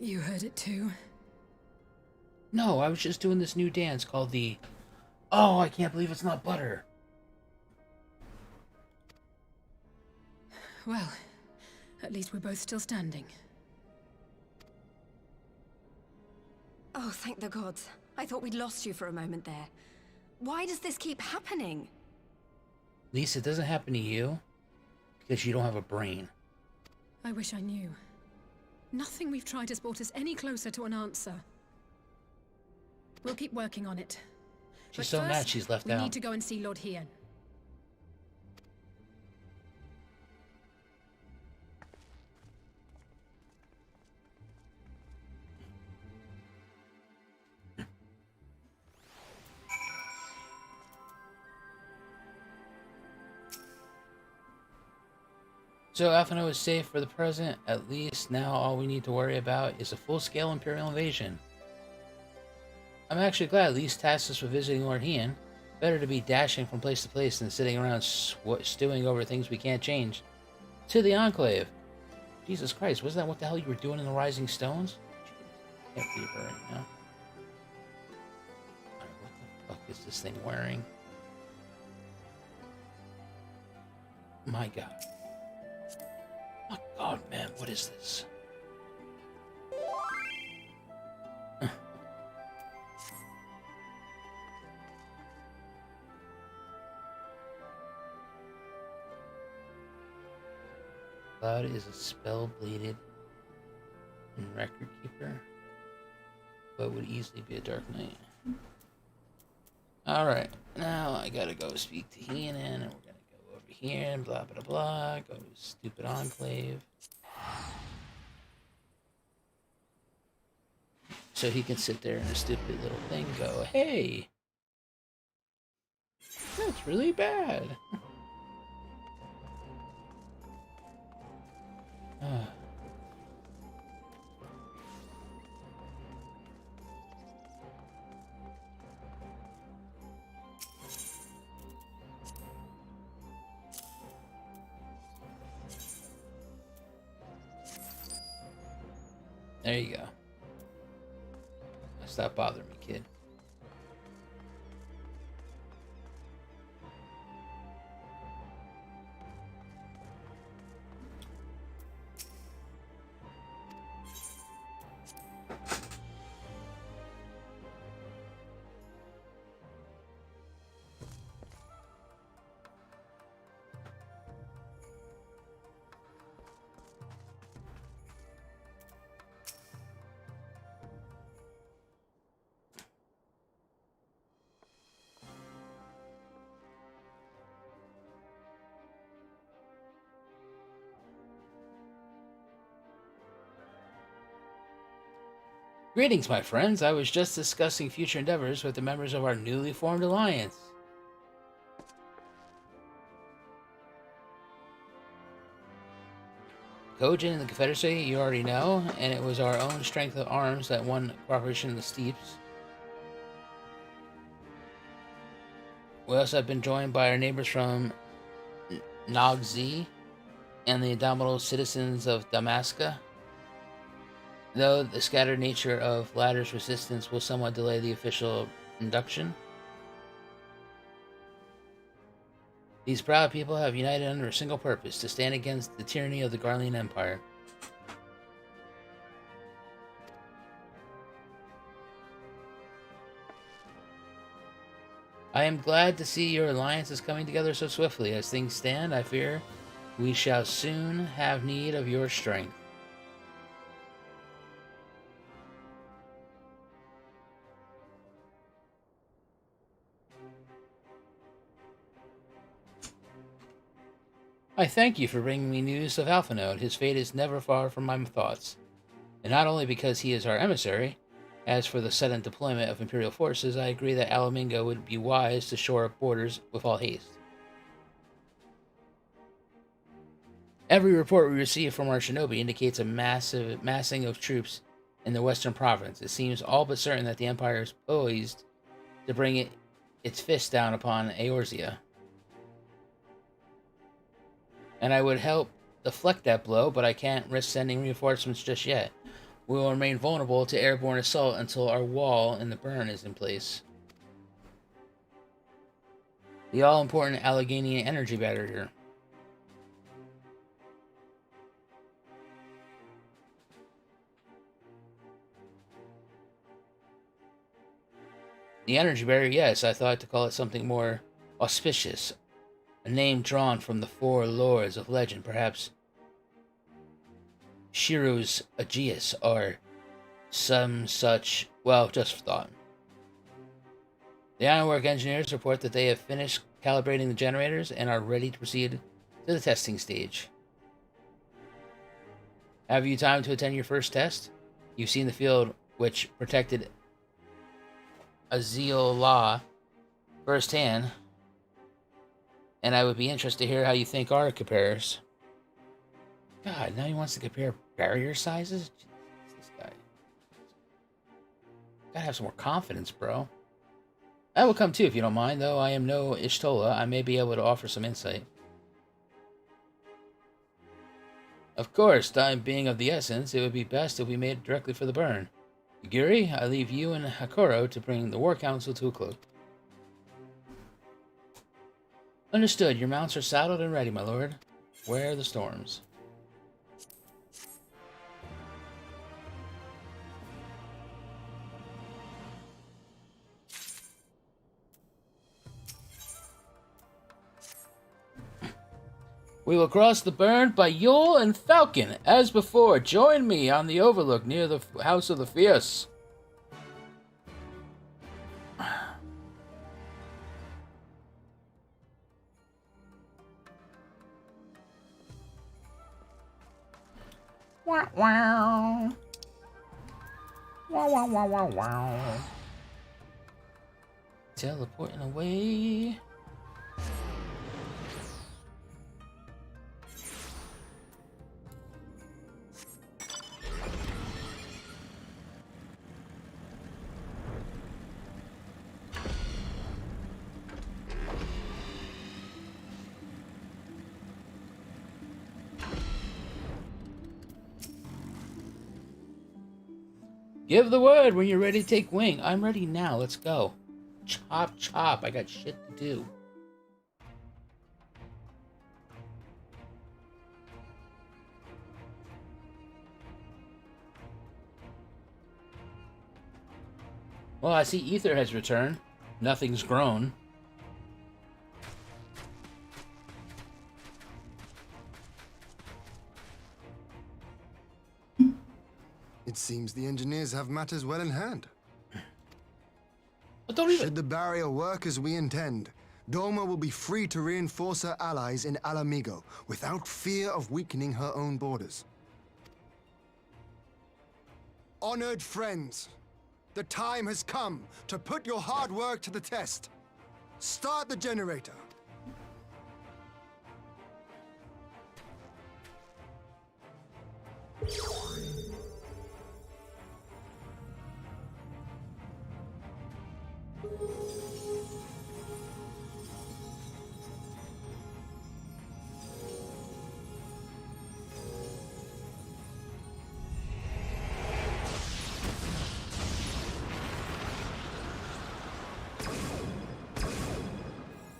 You heard it too? No, I was just doing this new dance called the... Oh, I can't believe it's not butter. Well, at least we're both still standing. Oh, thank the gods. I thought we'd lost you for a moment there. Why does this keep happening? At least it doesn't happen to you. Because you don't have a brain. I wish I knew. Nothing we've tried has brought us any closer to an answer. We'll keep working on it. She's so mad she's left out. We need to go and see Lord Hien. So Alphino is safe for the present. At least now all we need to worry about is a full-scale Imperial invasion. I'm actually glad Lee's tasked us with visiting Lord Hien. Better to be dashing from place to place than sitting around stewing over things we can't change. To the Enclave. Jesus Christ, wasn't that what the hell you were doing in the Rising Stones? I can't believe her right now. What the fuck is this thing wearing? My God. Oh God, man, what is this? Cloud is a spell-bladed record keeper, but would easily be a Dark Knight. Alright, now I gotta go speak to Hien, and we're gonna go over here and blah blah blah, go to stupid Enclave. So he can sit there in a stupid little thing go, hey! That's really bad. There you go. Stop bothering me, kid. Greetings, my friends. I was just discussing future endeavors with the members of our newly formed alliance. Kojin and the Confederacy, you already know, and it was our own strength of arms that won cooperation in the steeps. We also have been joined by our neighbors from Nogzi and the indomitable citizens of Damaska. Though the scattered nature of Ladder's resistance will somewhat delay the official induction, these proud people have united under a single purpose: to stand against the tyranny of the Garlean Empire. I am glad to see your alliance is coming together so swiftly. As things stand, I fear we shall soon have need of your strength. I thank you for bringing me news of Alphino. His fate is never far from my thoughts. And not only because he is our emissary. As for the sudden deployment of Imperial forces, I agree that Alamingo would be wise to shore up borders with all haste. Every report we receive from our shinobi indicates a massive massing of troops in the western province. It seems all but certain that the Empire is poised to bring its fist down upon Eorzea. And I would help deflect that blow, but I can't risk sending reinforcements just yet. We will remain vulnerable to airborne assault until our wall in the burn is in place. The all-important Allegheny energy barrier. The energy barrier, yes, I thought to call it something more auspicious. A name drawn from the four lords of legend, perhaps Shiru's Aegeus, or some such, well, just thought. The Ironwork engineers report that they have finished calibrating the generators and are ready to proceed to the testing stage. Have you time to attend your first test? You've seen the field which protected Eorzea firsthand, and I would be interested to hear how you think ours compares. God, now he wants to compare barrier sizes? Jesus, this guy. Gotta have some more confidence, bro. I will come too if you don't mind, though I am no Ishtola. I may be able to offer some insight. Of course, time being of the essence, it would be best if we made it directly for the burn. Yugiri, I leave you and Hakuro to bring the War Council to a close. Understood. Your mounts are saddled and ready, my lord. Where are the storms? We will cross the burn by Yule and Falcon. As before, join me on the overlook near the House of the Fierce. Wow, wow. Wow, wow, wow, wow, wow. Teleporting away. Give the word when you're ready to take wing. I'm ready now. Let's go. Chop, chop. I got shit to do. Well, I see Ether has returned. Nothing's grown. It seems the engineers have matters well in hand. But don't even... Should the barrier work as we intend, Doma will be free to reinforce her allies in Alamigo without fear of weakening her own borders. Honored friends, the time has come to put your hard work to the test. Start the generator.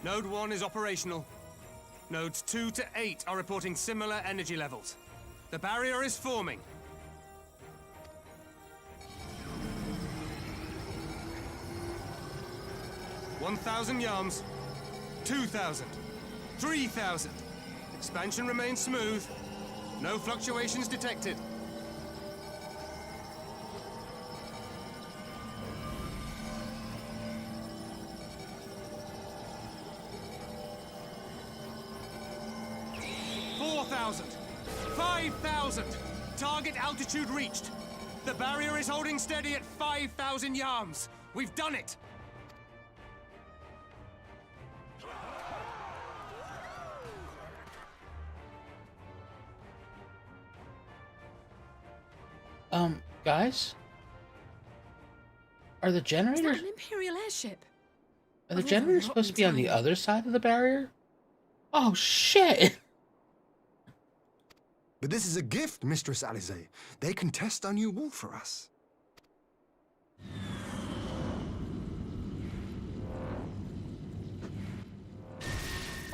Node 1 is operational. Nodes 2 to 8 are reporting similar energy levels. The barrier is forming. $1,000 yards, 2,000, 3,000. Expansion remains smooth. No fluctuations detected. Target altitude reached. The barrier is holding steady at 5,000 yards. We've done it. Guys? Are the generators... Is that an Imperial airship? Are the generators supposed to be on the other side of the barrier? Oh, shit! But this is a gift, Mistress Alize. They can test our new wall for us.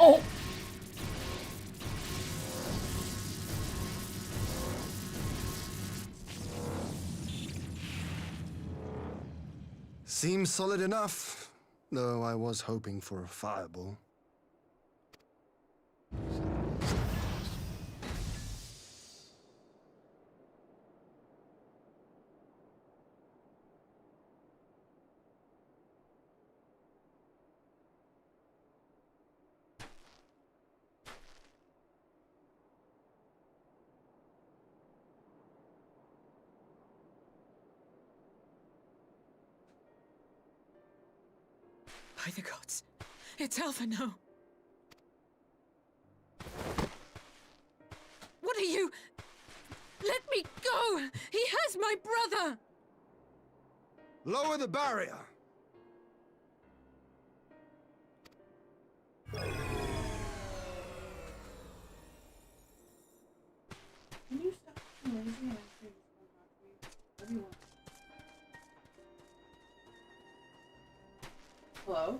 Oh! Seems solid enough, though I was hoping for a fireball. By the gods, it's Alphino. What are you? Let me go! He has my brother! Lower the barrier! Can you stop being lazy and actually just go back to Hello?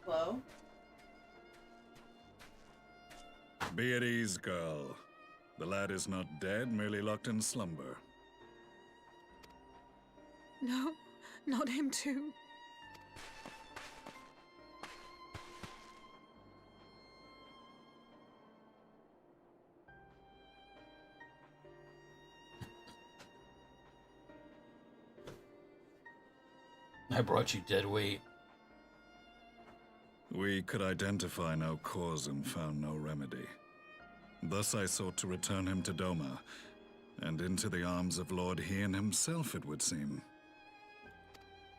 Hello? Be at ease, girl. The lad is not dead, merely locked in slumber. No, not him too. I brought you dead weight. We could identify no cause and found no remedy. Thus I sought to return him to Doma, and into the arms of Lord Hien himself, it would seem.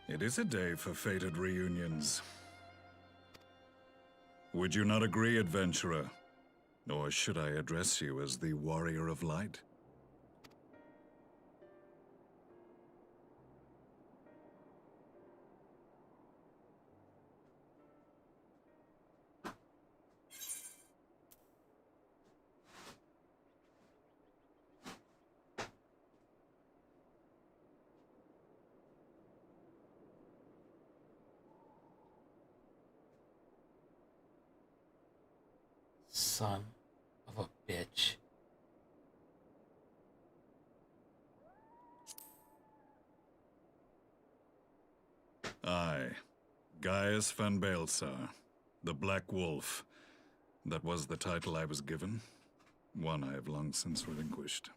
It is a day for fated reunions. Would you not agree, adventurer? Or should I address you as the Warrior of Light? Son of a bitch. I, Gaius van Baelsar, the Black Wolf. That was the title I was given. One I have long since relinquished.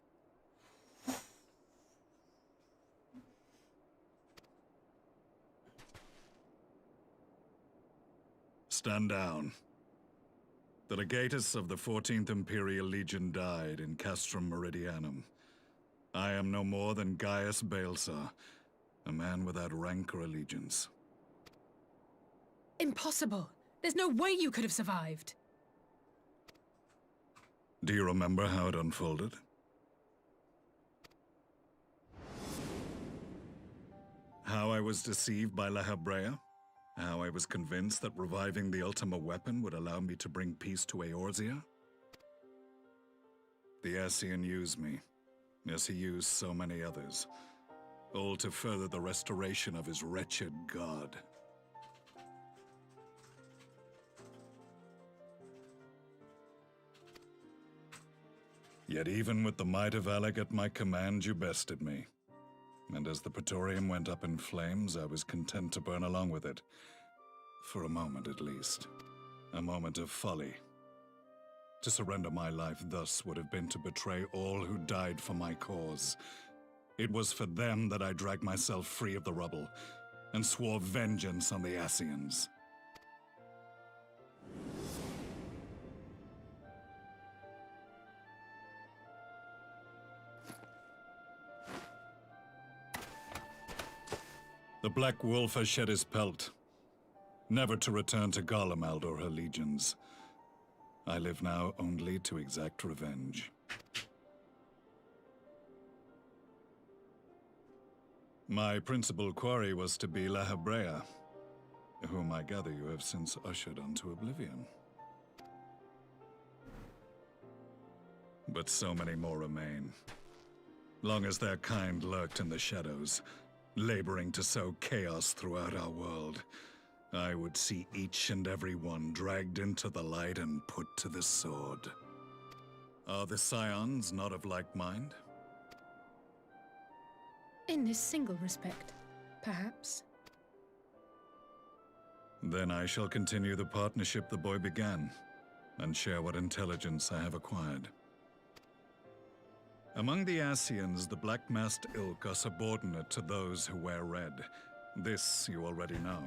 Stand down. The legatus of the 14th Imperial Legion died in Castrum Meridianum. I am no more than Gaius Baelsar, a man without rank or allegiance. Impossible. There's no way you could have survived. Do you remember how it unfolded? How I was deceived by La Habrea? How I was convinced that reviving the Ultima weapon would allow me to bring peace to Eorzea? The Ascian used me, as he used so many others, all to further the restoration of his wretched god. Yet even with the might of Alec at my command, you bested me. And as the Praetorium went up in flames, I was content to burn along with it. For a moment, at least. A moment of folly. To surrender my life thus would have been to betray all who died for my cause. It was for them that I dragged myself free of the rubble, and swore vengeance on the Ascians. The Black Wolf has shed his pelt, never to return to Garlemald or her legions. I live now only to exact revenge. My principal quarry was to be La Habrea, whom I gather you have since ushered onto oblivion. But so many more remain. Long as their kind lurked in the shadows, laboring to sow chaos throughout our world, I would see each and every one dragged into the light and put to the sword. Are the Scions not of like mind? In this single respect, perhaps. Then I shall continue the partnership the boy began, and share what intelligence I have acquired. Among the Ascians, the Black-Masked Ilk are subordinate to those who wear red. This you already know.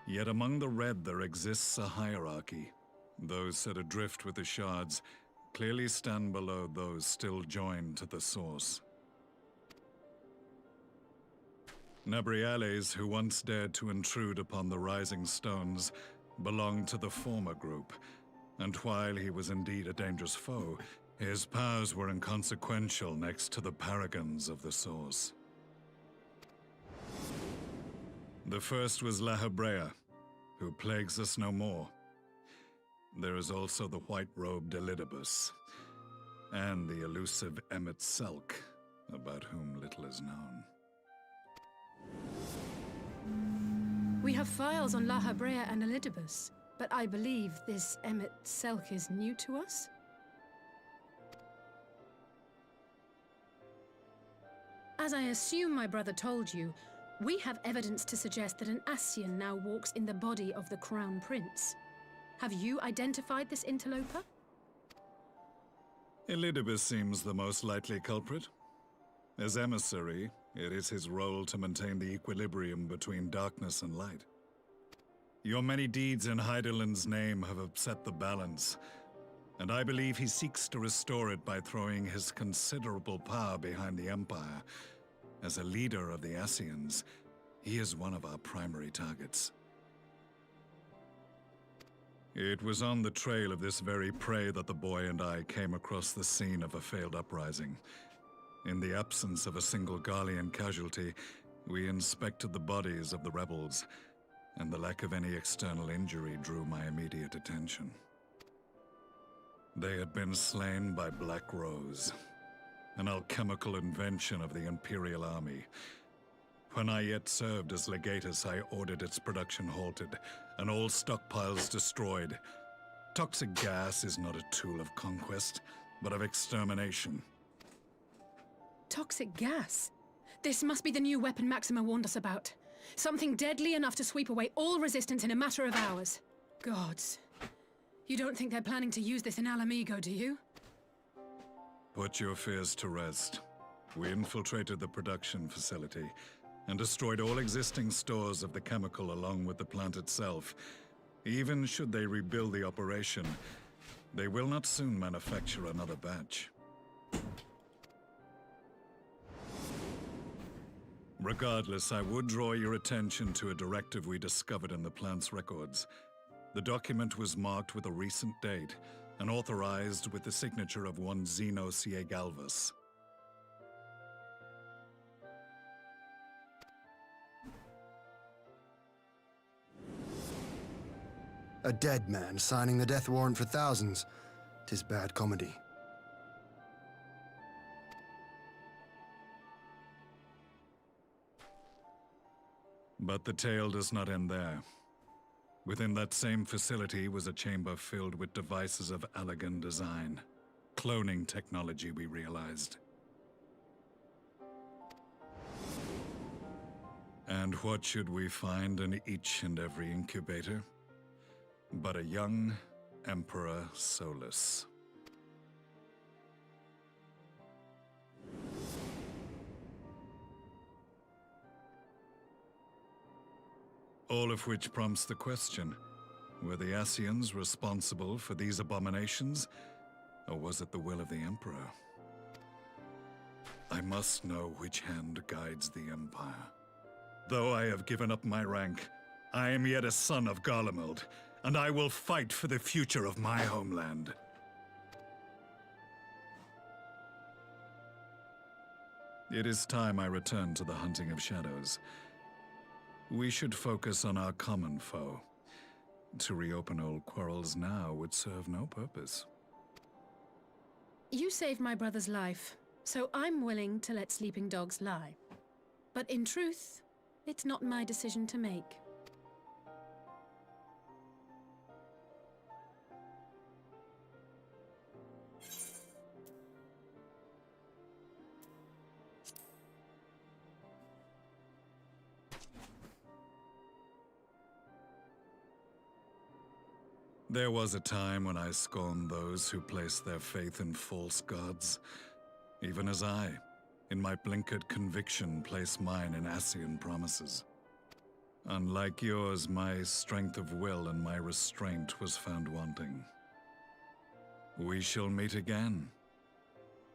Yet among the Red there exists a hierarchy. Those set adrift with the shards clearly stand below those still joined to the source. Nabriales, who once dared to intrude upon the Rising Stones, belonged to the former group, and while he was indeed a dangerous foe, his powers were inconsequential next to the paragons of the Source. The first was Lahabrea, who plagues us no more. There is also the white-robed Elidibus, and the elusive Emmet Selk, about whom little is known. We have files on Lahabrea and Elidibus, but I believe this Emmet Selk is new to us? As I assume my brother told you, we have evidence to suggest that an Ascian now walks in the body of the Crown Prince. Have you identified this interloper? Elidibus seems the most likely culprit. As emissary, it is his role to maintain the equilibrium between darkness and light. Your many deeds in Hydaelyn's name have upset the balance, and I believe he seeks to restore it by throwing his considerable power behind the Empire. As a leader of the Ascians, he is one of our primary targets. It was on the trail of this very prey that the boy and I came across the scene of a failed uprising. In the absence of a single Garlean casualty, we inspected the bodies of the rebels, and the lack of any external injury drew my immediate attention. They had been slain by Black Rose, an alchemical invention of the Imperial Army. When I yet served as legatus, I ordered its production halted, and all stockpiles destroyed. Toxic gas is not a tool of conquest, but of extermination. Toxic gas? This must be the new weapon Maxima warned us about. Something deadly enough to sweep away all resistance in a matter of hours. Gods. You don't think they're planning to use this in Alamigo, do you? Put your fears to rest. We infiltrated the production facility and destroyed all existing stores of the chemical along with the plant itself. Even should they rebuild the operation, they will not soon manufacture another batch. Regardless, I would draw your attention to a directive we discovered in the plant's records. The document was marked with a recent date and authorized with the signature of one Zeno Galvas. A dead man signing the death warrant for thousands. 'Tis bad comedy. But the tale does not end there. Within that same facility was a chamber filled with devices of elegant design. Cloning technology, we realized. And what should we find in each and every incubator? But a young Emperor Solus. All of which prompts the question, were the Ascians responsible for these abominations, or was it the will of the Emperor? I must know which hand guides the Empire. Though I have given up my rank, I am yet a son of Garlemald, and I will fight for the future of my homeland. It is time I return to the hunting of shadows. We should focus on our common foe. To reopen old quarrels now would serve no purpose. You saved my brother's life, so I'm willing to let sleeping dogs lie. But in truth, it's not my decision to make. There was a time when I scorned those who placed their faith in false gods, even as I, in my blinkered conviction, place mine in Ascian promises. Unlike yours, my strength of will and my restraint was found wanting. We shall meet again,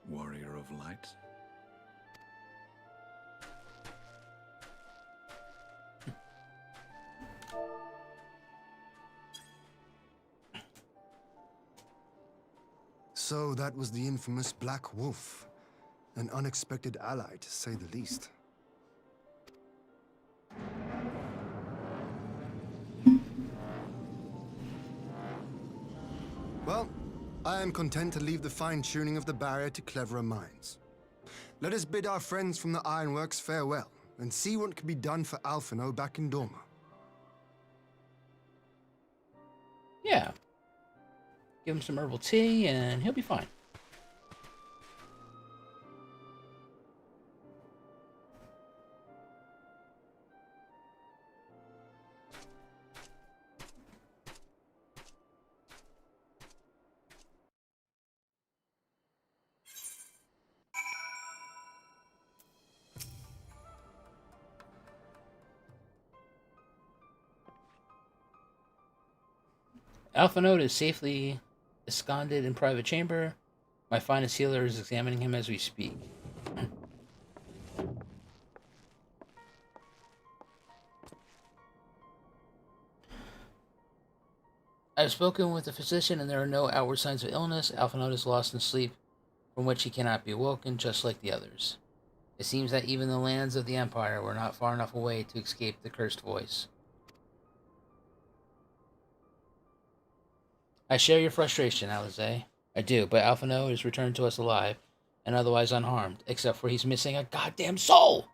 warrior of light. So that was the infamous Black Wolf. An unexpected ally, to say the least. Well, I am content to leave the fine-tuning of the barrier to cleverer minds. Let us bid our friends from the Ironworks farewell, and see what can be done for Alphino back in Dorma. Yeah. Give him some herbal tea, and he'll be fine. Alphino is safely ensconced in private chamber. My finest healer is examining him as we speak. I've spoken with the physician and there are no outward signs of illness. Alphino is lost in sleep from which he cannot be awoken, just like the others. It seems that even the lands of the Empire were not far enough away to escape the cursed voice. I share your frustration, Eorzea. I do, but Alphino is returned to us alive and otherwise unharmed, except for he's missing a goddamn soul!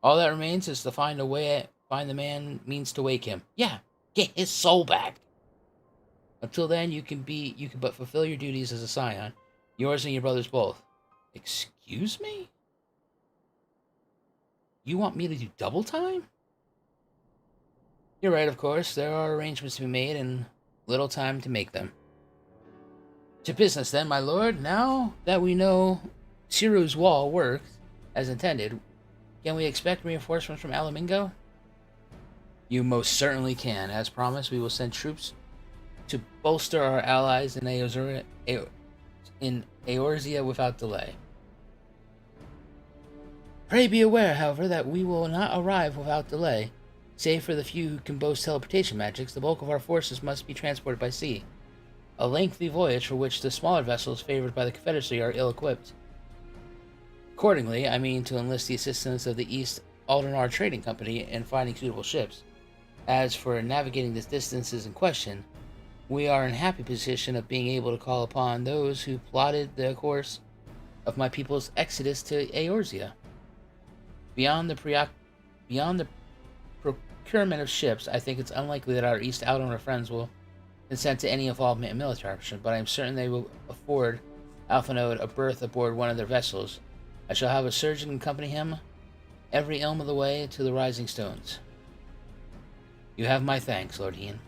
All that remains is to find the man means to wake him. Yeah, get his soul back! Until then, you can but fulfill your duties as a scion, yours and your brother's both. Excuse me? You want me to do double time? You're right, of course. There are arrangements to be made and little time to make them. To business then, my lord. Now that we know Siru's wall worked as intended, can we expect reinforcements from Alamingo? You most certainly can. As promised, we will send troops to bolster our allies in Eorzea without delay. Pray be aware, however, that we will not arrive without delay. Save for the few who can boast teleportation magics, the bulk of our forces must be transported by sea. A lengthy voyage for which the smaller vessels favored by the Confederacy are ill-equipped. Accordingly, I mean to enlist the assistance of the East Aldernar Trading Company in finding suitable ships. As for navigating the distances in question, we are in happy position of being able to call upon those who plotted the course of my people's exodus to Eorzea. Beyond the procurement of ships, I think it's unlikely that our East Aldernar friends will consent to any involvement in military action, but I am certain they will afford Alphino a berth aboard one of their vessels. I shall have a surgeon accompany him every elm of the way to the Rising Stones. You have my thanks, Lord Hien.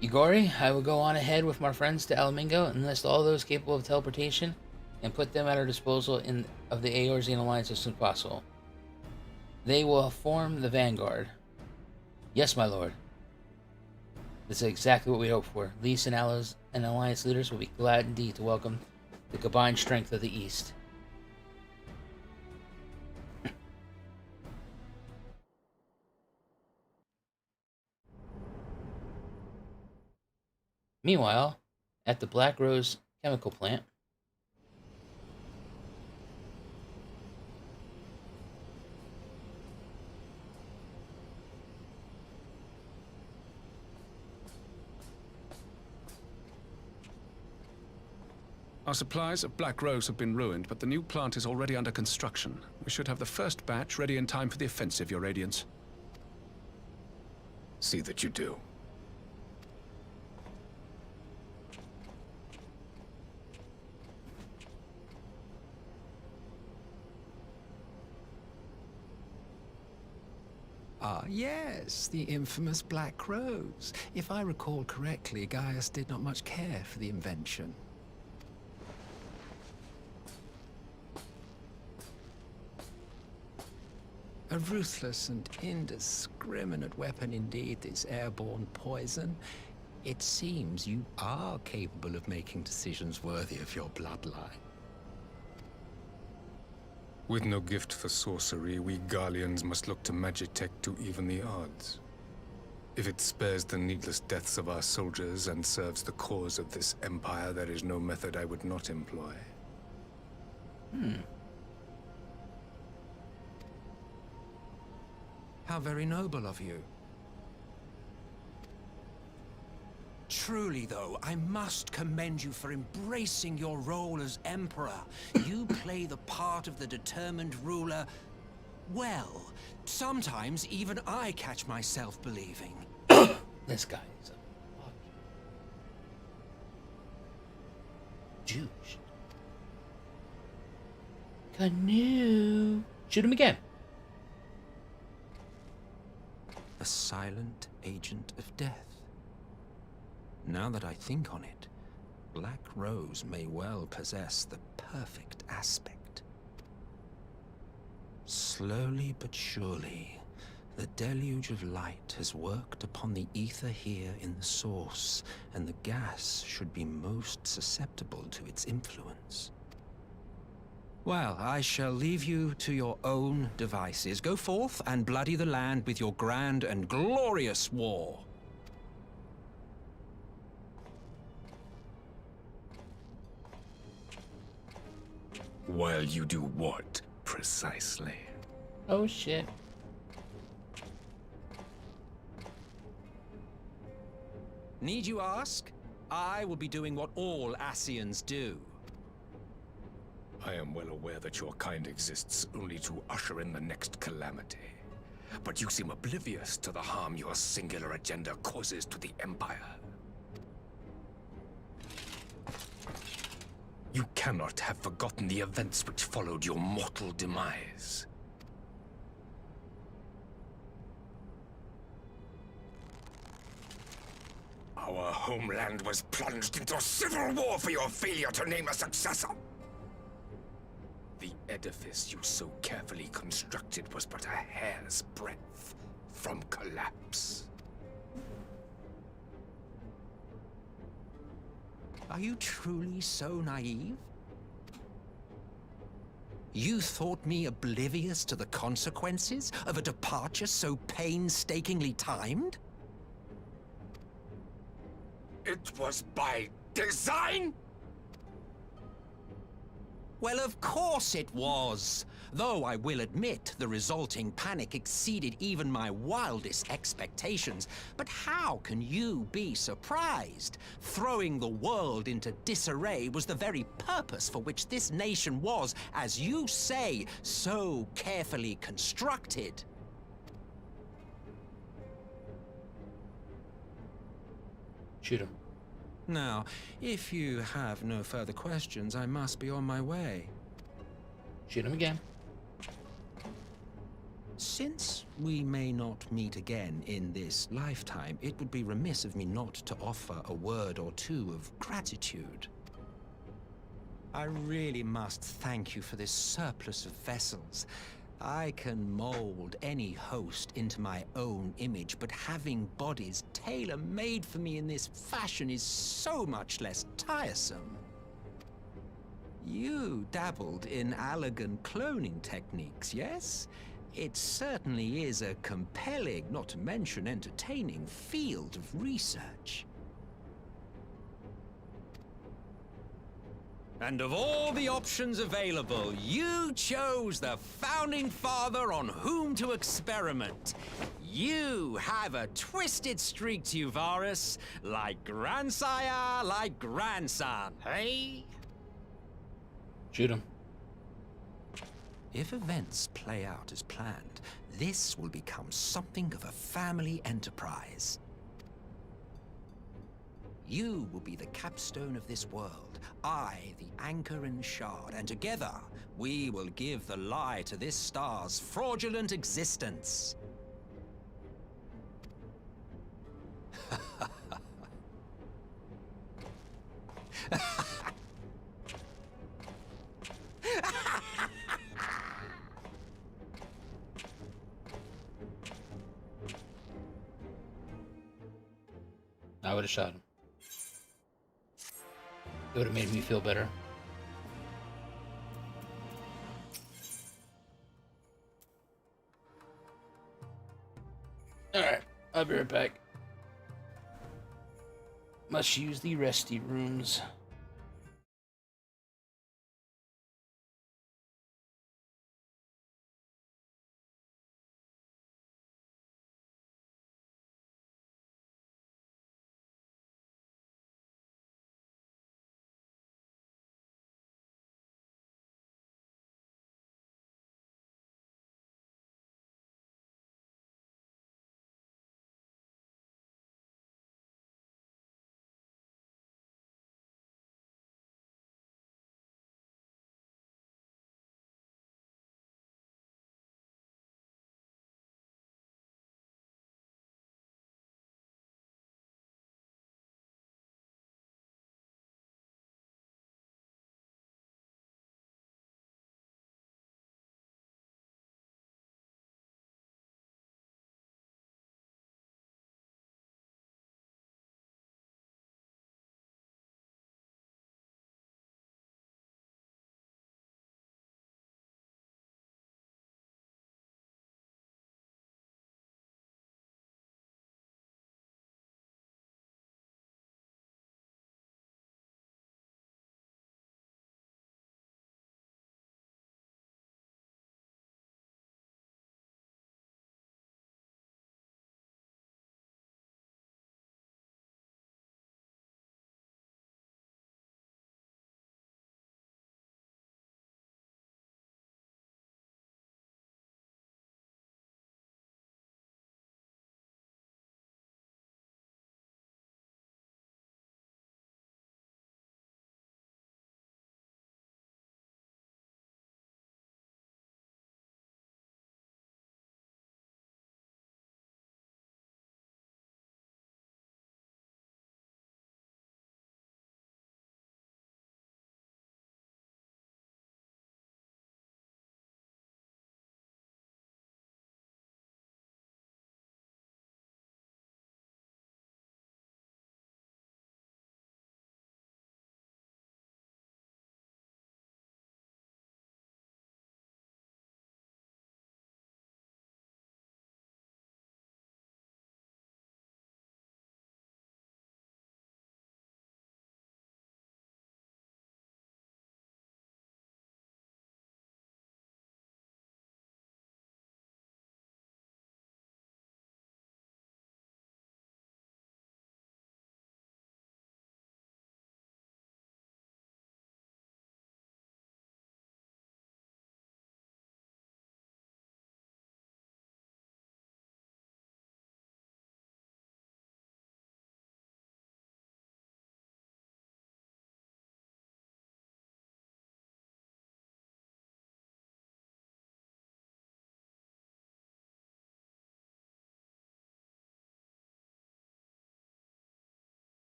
Igori, I will go on ahead with my friends to Alamingo, enlist all those capable of teleportation, and put them at our disposal of the Eorzean Alliance as soon as possible. They will form the vanguard. Yes, my lord. This is exactly what we hoped for. Lys and Alliance leaders will be glad indeed to welcome the combined strength of the East. Meanwhile, at the Black Rose chemical plant, our supplies of Black Rose have been ruined, but the new plant is already under construction. We should have the first batch ready in time for the offensive, Your Radiance. See that you do. Ah, yes, the infamous Black Rose. If I recall correctly, Gaius did not much care for the invention. A ruthless and indiscriminate weapon indeed, this airborne poison. It seems you are capable of making decisions worthy of your bloodline. With no gift for sorcery, we Garleans must look to Magitech to even the odds. If it spares the needless deaths of our soldiers and serves the cause of this empire, there is no method I would not employ. How very noble of you. Truly, though, I must commend you for embracing your role as Emperor. You play the part of the determined ruler well. Sometimes even I catch myself believing. This guy is a fucking douche. Canoe. Shoot him again. A silent agent of death. Now that I think on it, Black Rose may well possess the perfect aspect. Slowly but surely, the deluge of light has worked upon the ether here in the source, and the gas should be most susceptible to its influence. Well, I shall leave you to your own devices. Go forth and bloody the land with your grand and glorious war. While you do what, precisely? Oh shit. Need you ask? I will be doing what all Ascians do. I am well aware that your kind exists only to usher in the next calamity. But you seem oblivious to the harm your singular agenda causes to the Empire. You cannot have forgotten the events which followed your mortal demise. Our homeland was plunged into civil war for your failure to name a successor. The edifice you so carefully constructed was but a hair's breadth from collapse. Are you truly so naive? You thought me oblivious to the consequences of a departure so painstakingly timed? It was by design? Well, of course it was. Though I will admit the resulting panic exceeded even my wildest expectations. But how can you be surprised? Throwing the world into disarray was the very purpose for which this nation was, as you say, so carefully constructed. Shoot him. Now, if you have no further questions, I must be on my way. Shoot him again. Since we may not meet again in this lifetime, it would be remiss of me not to offer a word or two of gratitude. I really must thank you for this surplus of vessels. I can mold any host into my own image, but having bodies tailor-made for me in this fashion is so much less tiresome. You dabbled in Allagan cloning techniques, yes? It certainly is a compelling, not to mention entertaining, field of research. And of all the options available, you chose the Founding Father on whom to experiment. You have a twisted streak to you, Varus, like grandsire, like grandson, hey? Shoot him. If events play out as planned, this will become something of a family enterprise. You will be the capstone of this world, I the anchor and shard, and together we will give the lie to this star's fraudulent existence. I would have shot him. It would have made me feel better. Alright, I'll be right back. Must use the resty rooms.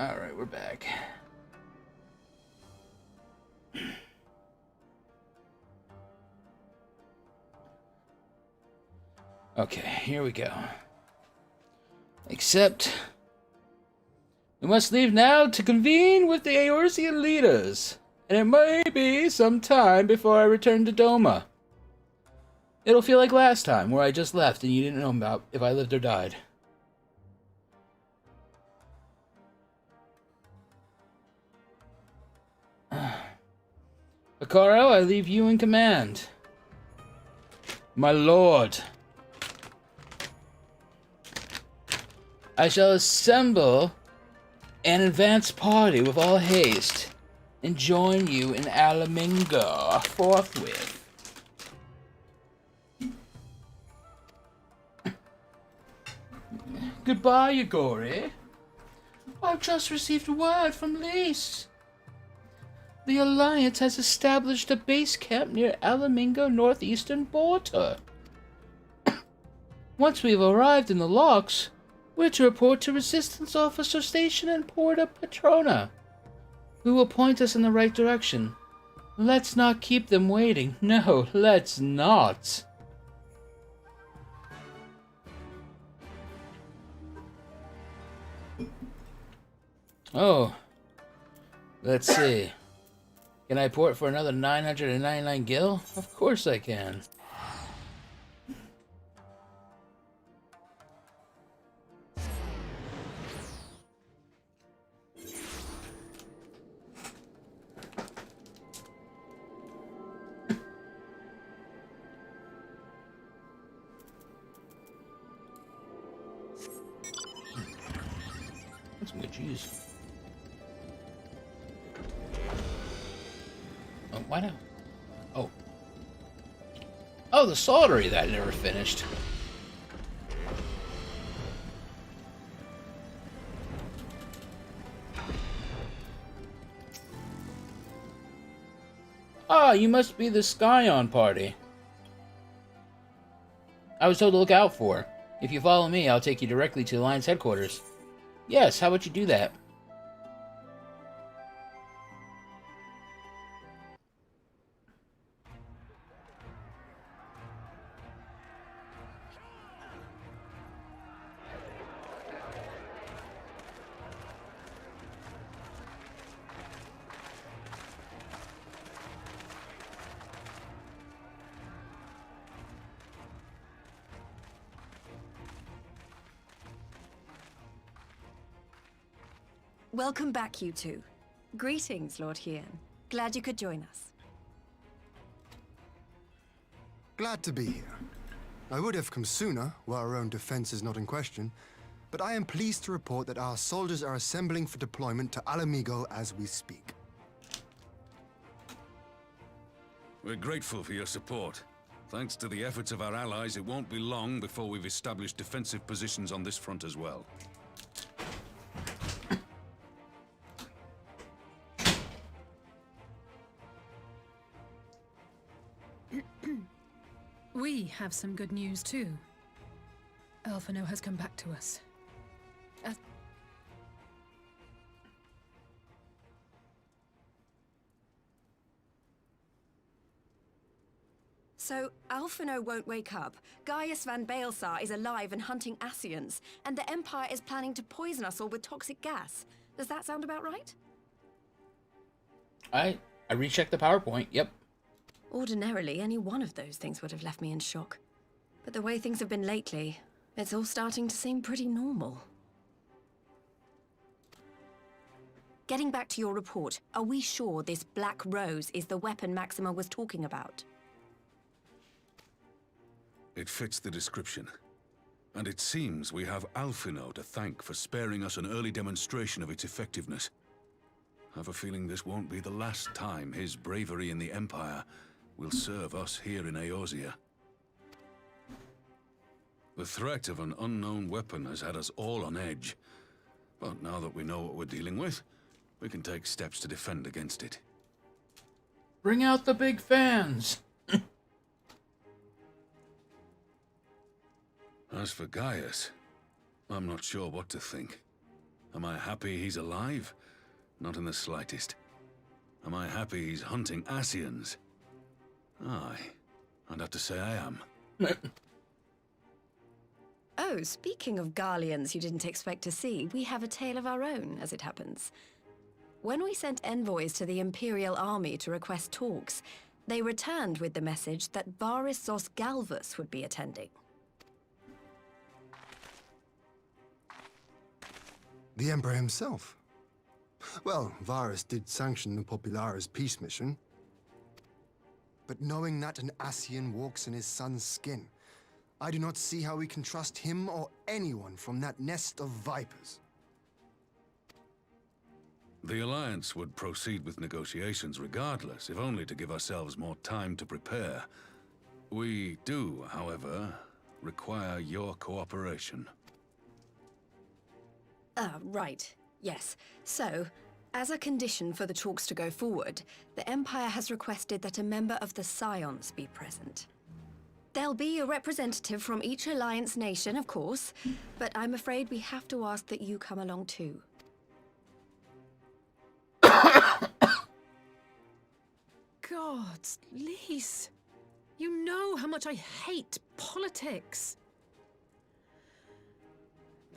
Alright, we're back. Okay, here we go. Except, we must leave now to convene with the Eorzean leaders, and it may be some time before I return to Doma. It'll feel like last time, where I just left and you didn't know about if I lived or died. Akaro, I leave you in command. My lord. I shall assemble an advance party with all haste and join you in Alaminga forthwith. Goodbye, Yagori. I've just received word from Lys. The Alliance has established a base camp near Alamingo northeastern border. Once we've arrived in the locks, we're to report to Resistance Officer Station in Porta Patrona, who will point us in the right direction. Let's not keep them waiting. No, let's not. Oh, let's see. Can I port for another 999 gil? Of course I can. That's some good cheese. Oh, why not? Oh. Oh, the soldery that I never finished. Ah, you must be the Scion party. I was told to look out for. If you follow me, I'll take you directly to the Alliance headquarters. Yes, how about you do that? Welcome back, you two. Greetings, Lord Hien. Glad you could join us. Glad to be here. I would have come sooner, where our own defense is not in question, but I am pleased to report that our soldiers are assembling for deployment to Alamigo as we speak. We're grateful for your support. Thanks to the efforts of our allies, it won't be long before we've established defensive positions on this front as well. We have some good news too. Alphino has come back to us. So, Alphino won't wake up. Gaius van Baelsar is alive and hunting Ascians, and the Empire is planning to poison us all with toxic gas. Does that sound about right? I rechecked the PowerPoint, yep. Ordinarily, any one of those things would have left me in shock. But the way things have been lately, it's all starting to seem pretty normal. Getting back to your report, are we sure this Black Rose is the weapon Maxima was talking about? It fits the description. And it seems we have Alphino to thank for sparing us an early demonstration of its effectiveness. I have a feeling this won't be the last time his bravery in the Empire will serve us here in Eorzea. The threat of an unknown weapon has had us all on edge. But now that we know what we're dealing with, we can take steps to defend against it. Bring out the big fans! As for Gaius, I'm not sure what to think. Am I happy he's alive? Not in the slightest. Am I happy he's hunting Ascians? Aye, I'd have to say I am. Oh, speaking of Garleans you didn't expect to see, we have a tale of our own, as it happens. When we sent envoys to the Imperial Army to request talks, they returned with the message that Varys Zos Galvus would be attending. The Emperor himself. Well, Varys did sanction the Popularis peace mission. But knowing that an Ascian walks in his son's skin, I do not see how we can trust him or anyone from that nest of vipers. The Alliance would proceed with negotiations regardless, if only to give ourselves more time to prepare. We do, however, require your cooperation. Right. Yes. So, as a condition for the talks to go forward, the Empire has requested that a member of the Scions be present. There'll be a representative from each Alliance nation, of course, but I'm afraid we have to ask that you come along too. Gods, Lise, you know how much I hate politics.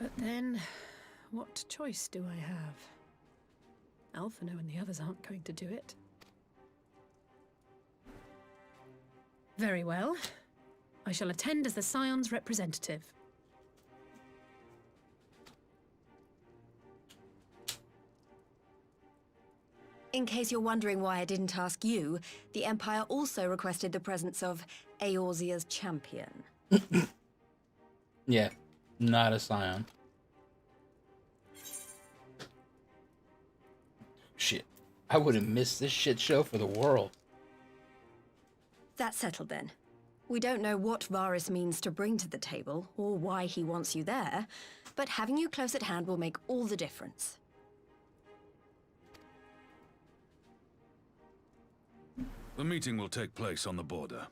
But then, what choice do I have? Alphino and the others aren't going to do it. Very well. I shall attend as the Scion's representative. In case you're wondering why I didn't ask you, the Empire also requested the presence of Eorzea's champion. Yeah, not a Scion. Shit, I wouldn't miss this shit show for the world. That's settled then. We don't know what Varys means to bring to the table, or why he wants you there, but having you close at hand will make all the difference. The meeting will take place on the border.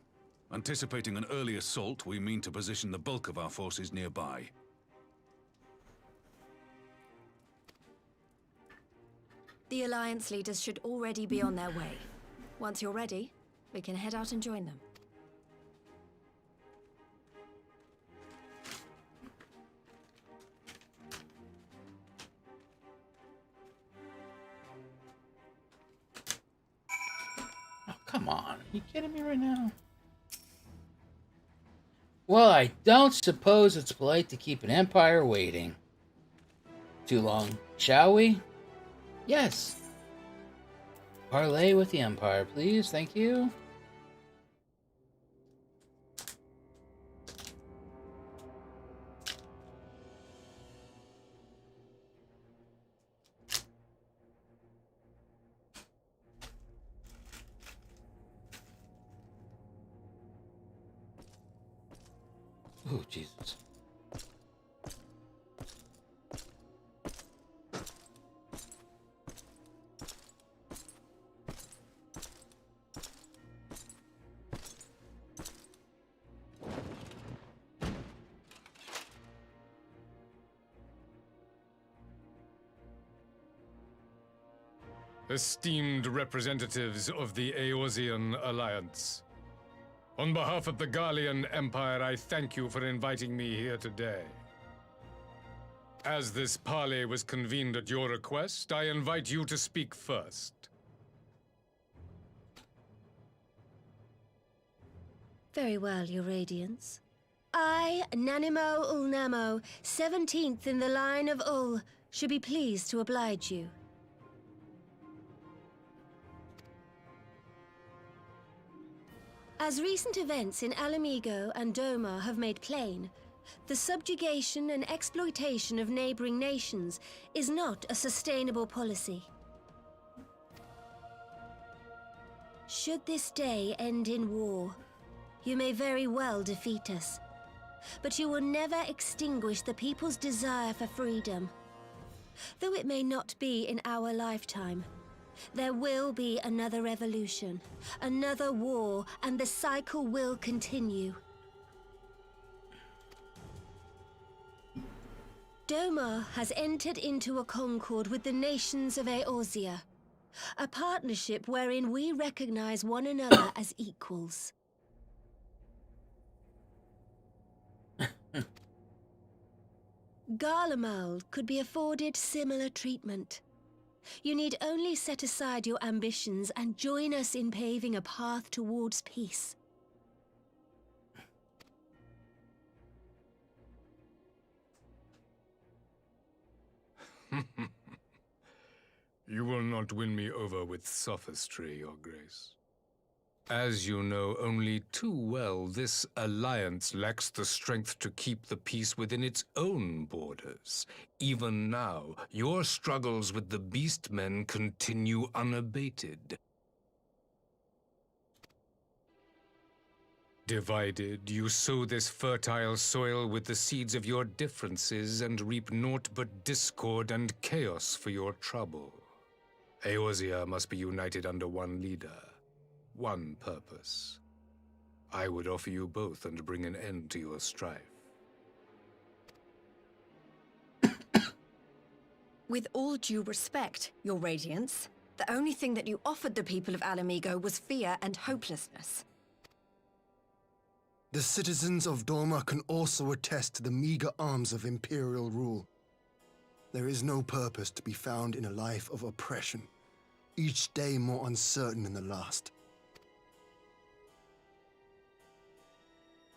Anticipating an early assault, we mean to position the bulk of our forces nearby. The Alliance leaders should already be on their way. Once you're ready, we can head out and join them. Oh, come on. Are you kidding me right now? Well, I don't suppose it's polite to keep an empire waiting too long, shall we? Yes. Parley with the Empire, please. Thank you. Oh, Jesus. Esteemed representatives of the Eorzean Alliance, on behalf of the Garlean Empire, I thank you for inviting me here today. As this parley was convened at your request, I invite you to speak first. Very well, Your Radiance. I, Nanimo Ulnamo, 17th in the line of Ul, should be pleased to oblige you. As recent events in Alamigo and Doma have made plain, the subjugation and exploitation of neighboring nations is not a sustainable policy. Should this day end in war, you may very well defeat us, but you will never extinguish the people's desire for freedom. Though it may not be in our lifetime, there will be another revolution, another war, and the cycle will continue. Doma has entered into a concord with the nations of Eorzea, a partnership wherein we recognize one another as equals. Garlemald could be afforded similar treatment. You need only set aside your ambitions and join us in paving a path towards peace. You will not win me over with sophistry, Your Grace. As you know only too well, this alliance lacks the strength to keep the peace within its own borders. Even now, your struggles with the Beastmen continue unabated. Divided, you sow this fertile soil with the seeds of your differences and reap naught but discord and chaos for your trouble. Eorzea must be united under one leader, one purpose. I would offer you both and bring an end to your strife. With all due respect, Your Radiance, the only thing that you offered the people of Alamigo was fear and hopelessness. The citizens of Dorma can also attest to the meager arms of Imperial rule. There is no purpose to be found in a life of oppression, each day more uncertain than the last.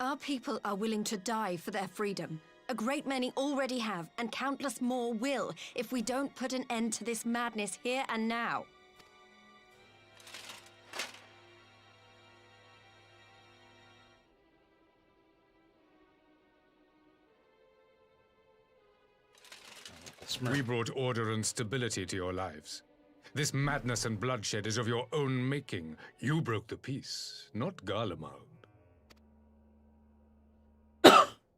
Our people are willing to die for their freedom. A great many already have, and countless more will, if we don't put an end to this madness here and now. We brought order and stability to your lives. This madness and bloodshed is of your own making. You broke the peace, not Garlemald.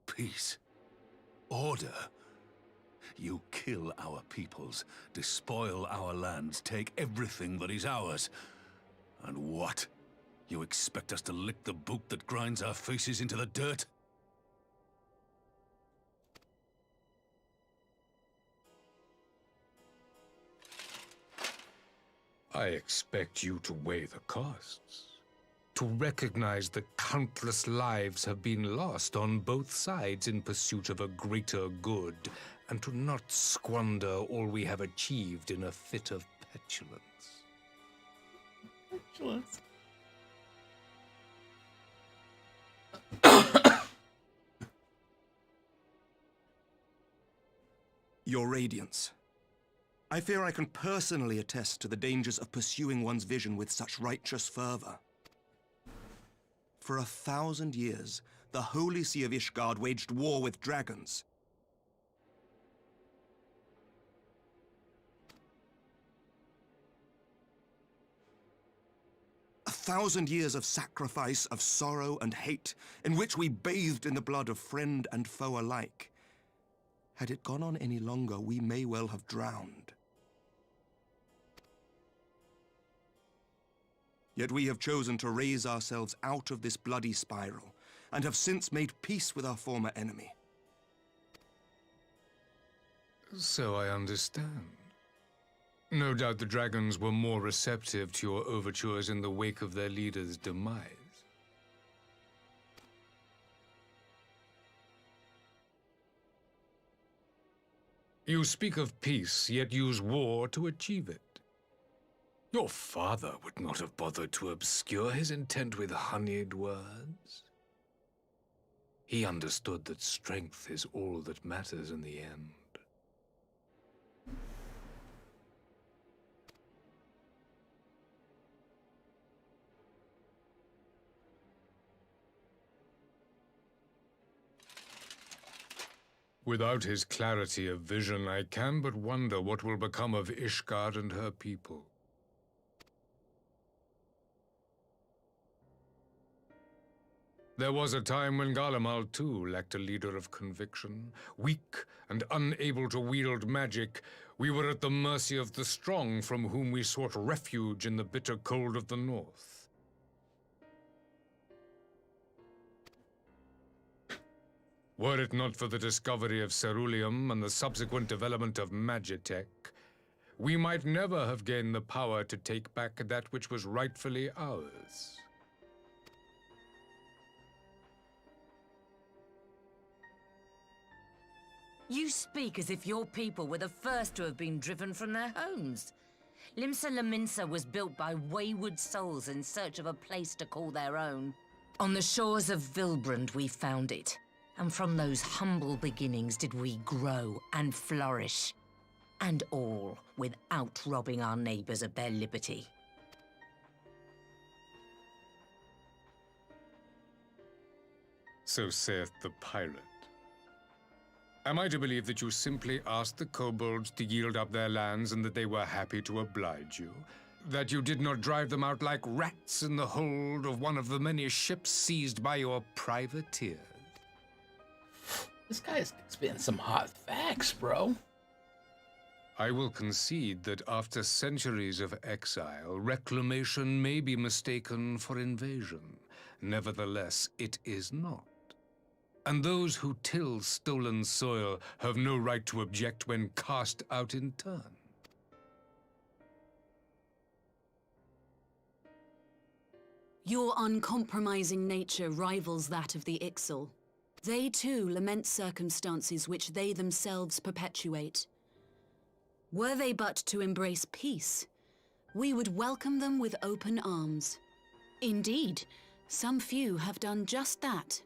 Peace. Order. You kill our peoples, despoil our lands, take everything that is ours. And what? You expect us to lick the boot that grinds our faces into the dirt? I expect you to weigh the costs. To recognize that countless lives have been lost on both sides in pursuit of a greater good, and to not squander all we have achieved in a fit of petulance. Petulance. Your Radiance. I fear I can personally attest to the dangers of pursuing one's vision with such righteous fervor. For 1,000 years, the Holy See of Ishgard waged war with dragons. A 1,000 years of sacrifice, of sorrow and hate, in which we bathed in the blood of friend and foe alike. Had it gone on any longer, we may well have drowned. Yet we have chosen to raise ourselves out of this bloody spiral, and have since made peace with our former enemy. So I understand. No doubt the dragons were more receptive to your overtures in the wake of their leader's demise. You speak of peace, yet use war to achieve it. Your father would not have bothered to obscure his intent with honeyed words. He understood that strength is all that matters in the end. Without his clarity of vision, I can but wonder what will become of Ishgard and her people. There was a time when Garlemald, too, lacked a leader of conviction. Weak and unable to wield magic, we were at the mercy of the strong from whom we sought refuge in the bitter cold of the north. Were it not for the discovery of ceruleum and the subsequent development of magitech, we might never have gained the power to take back that which was rightfully ours. You speak as if your people were the first to have been driven from their homes. Limsa Lominsa was built by wayward souls in search of a place to call their own. On the shores of Vilbrand we found it, and from those humble beginnings did we grow and flourish. And all without robbing our neighbors of their liberty. So saith the pirate. Am I to believe that you simply asked the kobolds to yield up their lands and that they were happy to oblige you? That you did not drive them out like rats in the hold of one of the many ships seized by your privateers? This guy's spitting some hot facts, bro. I will concede that after centuries of exile, reclamation may be mistaken for invasion. Nevertheless, it is not. And those who till stolen soil have no right to object when cast out in turn. Your uncompromising nature rivals that of the Ixal. They too lament circumstances which they themselves perpetuate. Were they but to embrace peace, we would welcome them with open arms. Indeed, some few have done just that,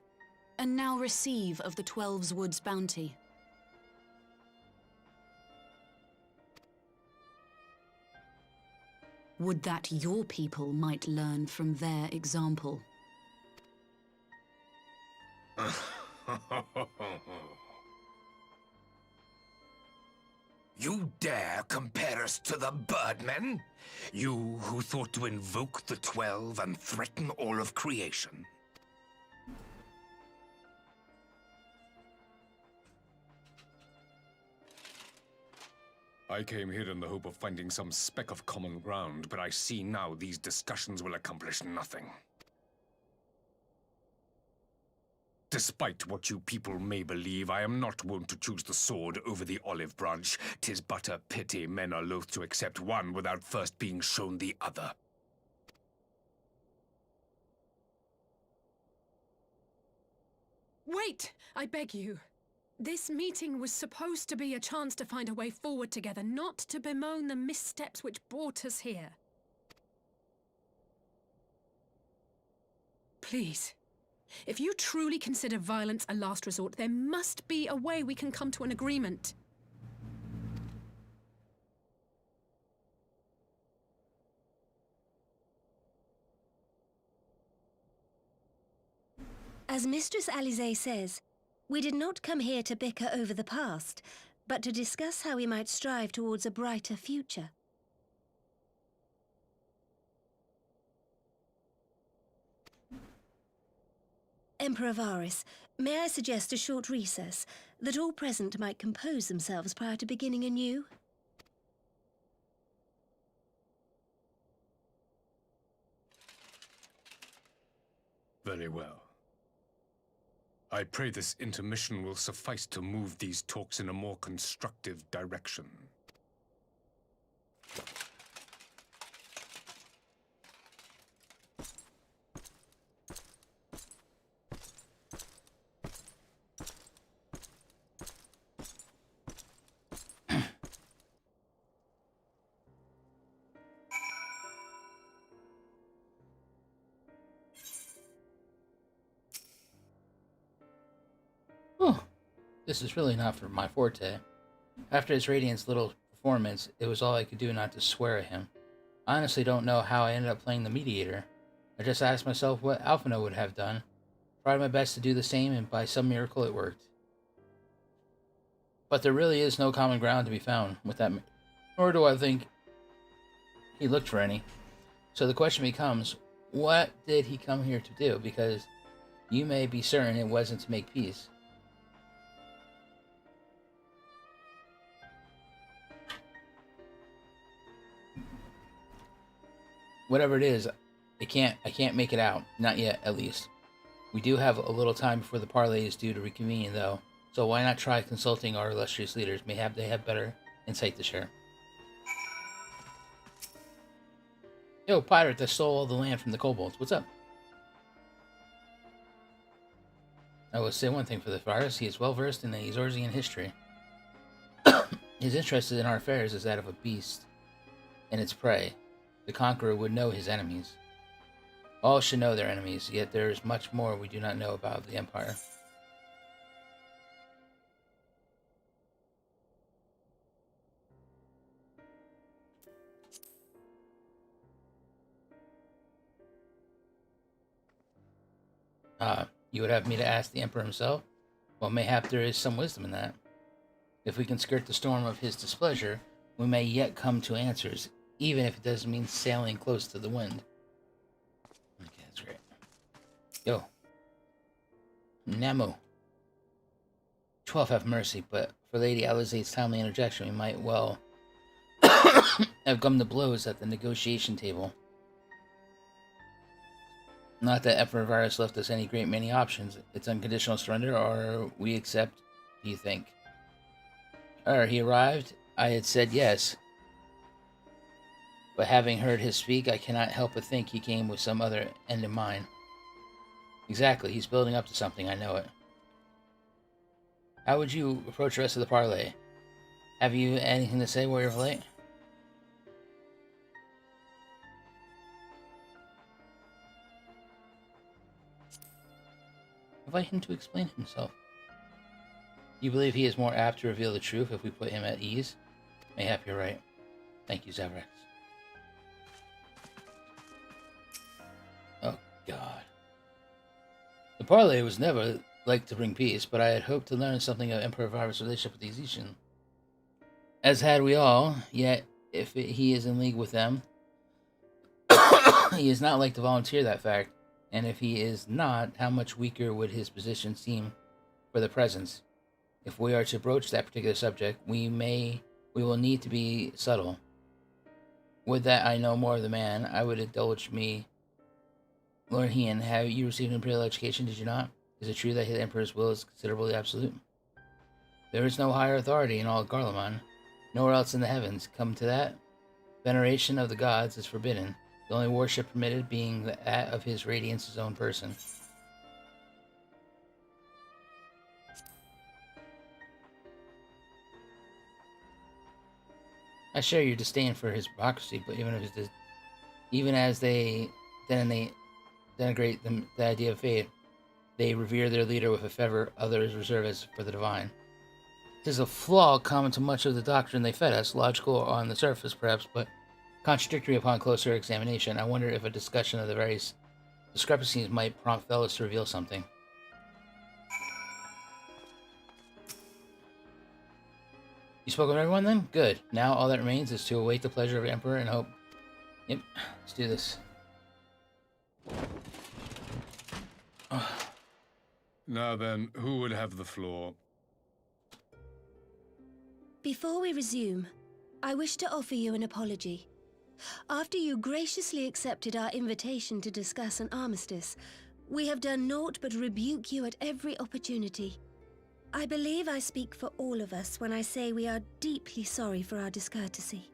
and now receive of the Twelve's Wood's bounty. Would that your people might learn from their example. You dare compare us to the Birdmen? You who thought to invoke the 12 and threaten all of creation? I came here in the hope of finding some speck of common ground, but I see now these discussions will accomplish nothing. Despite what you people may believe, I am not wont to choose the sword over the olive branch. 'Tis but a pity men are loath to accept one without first being shown the other. Wait, I beg you. This meeting was supposed to be a chance to find a way forward together, not to bemoan the missteps which brought us here. Please. If you truly consider violence a last resort, there must be a way we can come to an agreement. As Mistress Alize says, we did not come here to bicker over the past, but to discuss how we might strive towards a brighter future. Emperor Varys, may I suggest a short recess, that all present might compose themselves prior to beginning anew? Very well. I pray this intermission will suffice to move these talks in a more constructive direction. This is really not for my forte. After his Radiant's little performance, it was all I could do not to swear at him. I honestly don't know how I ended up playing the mediator. I just asked myself what Alphino would have done. Tried my best to do the same, and by some miracle it worked. But there really is no common ground to be found with that, nor do I think he looked for any. So the question becomes, what did he come here to do? Because you may be certain it wasn't to make peace. Whatever it is, I can't make it out. Not yet, at least. We do have a little time before the parley is due to reconvene, though. So why not try consulting our illustrious leaders? Mayhap they have better insight to share. Yo, pirate that stole all the land from the kobolds. What's up? I will say one thing for the virus. He is well versed in the Eorzean history. His interest in our affairs is that of a beast and its prey. The conqueror would know his enemies. All should know their enemies, yet there is much more we do not know about the Empire. You would have me to ask the Emperor himself? Well, mayhap there is some wisdom in that. If we can skirt the storm of his displeasure, we may yet come to answers, even if it doesn't mean sailing close to the wind. Okay, that's great. Yo. Namu. 12 have mercy, but for Lady Alizade's timely interjection, we might well have come to blows at the negotiation table. Not that Emperor Virus left us any great many options. It's unconditional surrender, or we accept, do you think? He arrived. I had said yes. But having heard his speak, I cannot help but think he came with some other end in mind. Exactly, he's building up to something, I know it. How would you approach the rest of the parley? Have you anything to say, Warrior of Light? Invite him to explain himself. You believe he is more apt to reveal the truth if we put him at ease? Mayhap you're right. Thank you, Zavrex. Oh, God. The parley was never like to bring peace, but I had hoped to learn something of Emperor Virus' relationship with the Ezetian. As had we all, yet if he is in league with them, he is not like to volunteer that fact. And if he is not, how much weaker would his position seem for the presence? If we are to broach that particular subject, we will need to be subtle. Would that I know more of the man, I would indulge me. Lord Hien, have you received an imperial education, did you not? Is it true that the Emperor's will is considerably absolute? There is no higher authority in all Garlemald, nowhere else in the heavens. Come to that, veneration of the gods is forbidden. The only worship permitted being that of his radiance's own person. I share your disdain for his hypocrisy, but even as they denigrate the idea of faith, they revere their leader with a fervor others reserve as for the divine. It is a flaw common to much of the doctrine they fed us, logical on the surface perhaps, but contradictory upon closer examination. I wonder if a discussion of the various discrepancies might prompt fellows to reveal something. You spoke with everyone then? Good. Now all that remains is to await the pleasure of the Emperor and hope. Yep, let's do this. Now then, who would have the floor? Before we resume, I wish to offer you an apology. After you graciously accepted our invitation to discuss an armistice, we have done naught but rebuke you at every opportunity. I believe I speak for all of us when I say we are deeply sorry for our discourtesy.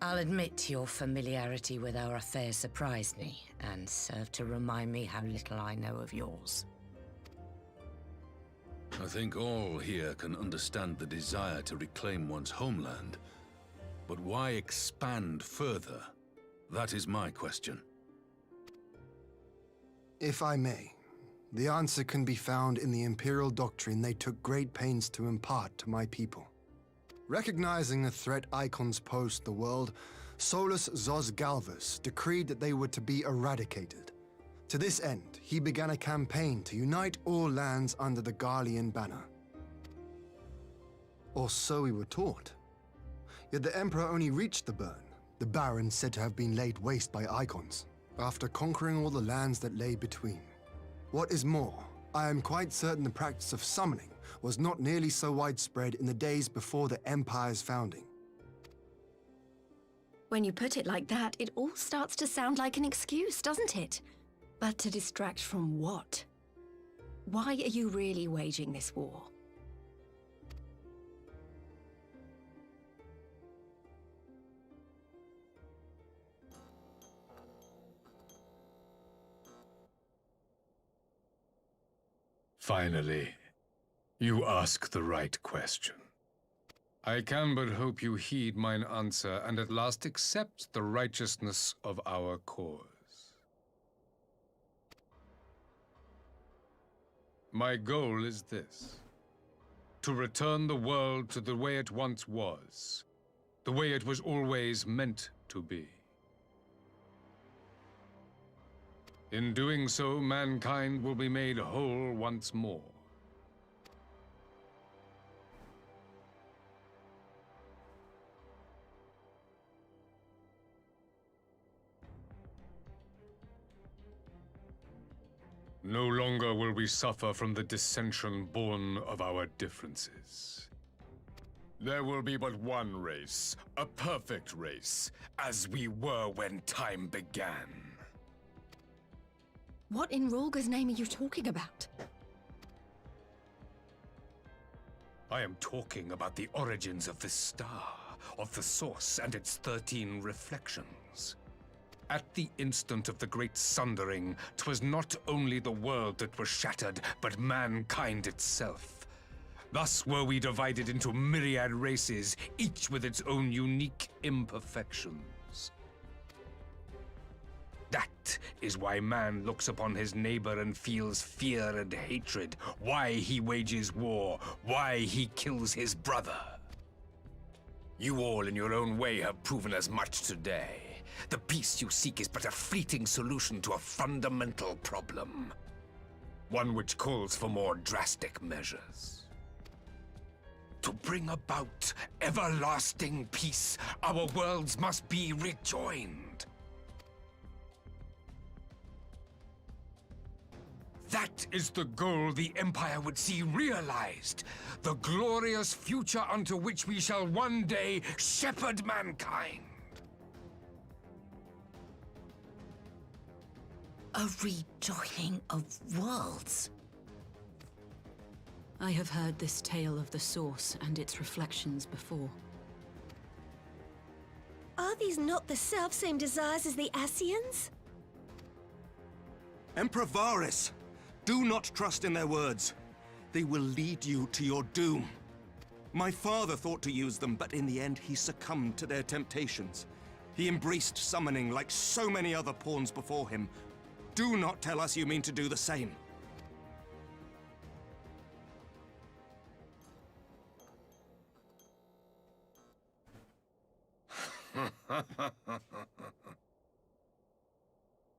I'll admit your familiarity with our affairs surprised me, and served to remind me how little I know of yours. I think all here can understand the desire to reclaim one's homeland. But why expand further? That is my question. If I may, the answer can be found in the Imperial doctrine they took great pains to impart to my people. Recognizing the threat icons pose to the world, Solus Zos Galvus decreed that they were to be eradicated. To this end, he began a campaign to unite all lands under the Garlean banner. Or so we were taught. Yet the Emperor only reached the burn, the Baron said to have been laid waste by icons, after conquering all the lands that lay between. What is more, I am quite certain the practice of summoning was not nearly so widespread in the days before the Empire's founding. When you put it like that, it all starts to sound like an excuse, doesn't it? But to distract from what? Why are you really waging this war? Finally, you ask the right question. I can but hope you heed mine answer and at last accept the righteousness of our cause. My goal is this: to return the world to the way it once was, the way it was always meant to be. In doing so, mankind will be made whole once more. No longer will we suffer from the dissension born of our differences. There will be but one race, a perfect race, as we were when time began. What in Rolga's name are you talking about? I am talking about the origins of this star, of the source and its 13 reflections. At the instant of the great sundering, 'twas not only the world that was shattered, but mankind itself. Thus were we divided into myriad races, each with its own unique imperfections. That is why man looks upon his neighbor and feels fear and hatred, why he wages war, why he kills his brother. You all in your own way have proven as much today. The peace you seek is but a fleeting solution to a fundamental problem. One which calls for more drastic measures. To bring about everlasting peace, our worlds must be rejoined. That is the goal the Empire would see realized. The glorious future unto which we shall one day shepherd mankind. A rejoining of worlds. I have heard this tale of the Source and its reflections before. Are these not the self-same desires as the Ascians? Emperor Varys, do not trust in their words. They will lead you to your doom. My father thought to use them, but in the end he succumbed to their temptations. He embraced summoning like so many other pawns before him. Do not tell us you mean to do the same.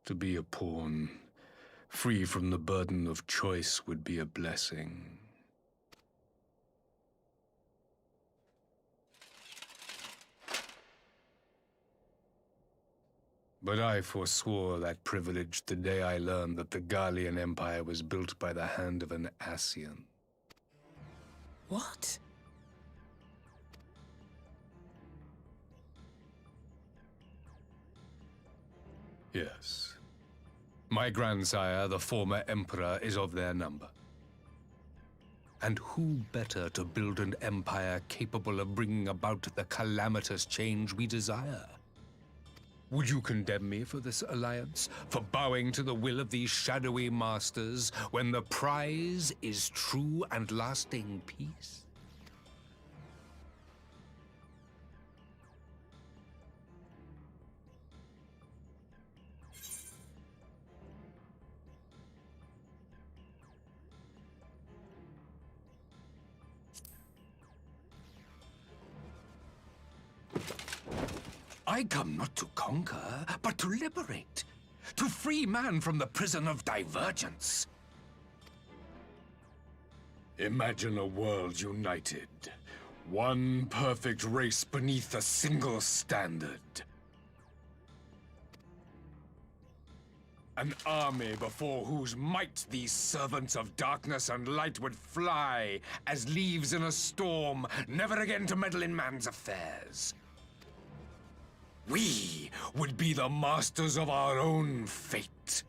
To be a pawn, free from the burden of choice, would be a blessing. But I forswore that privilege the day I learned that the Garlean Empire was built by the hand of an Ascian. What? Yes. My grandsire, the former emperor, is of their number. And who better to build an empire capable of bringing about the calamitous change we desire? Would you condemn me for this alliance? For bowing to the will of these shadowy masters, when the prize is true and lasting peace? I come not to conquer, but to liberate. To free man from the prison of divergence. Imagine a world united. One perfect race beneath a single standard. An army before whose might these servants of darkness and light would fly as leaves in a storm, never again to meddle in man's affairs. We would be the masters of our own fate.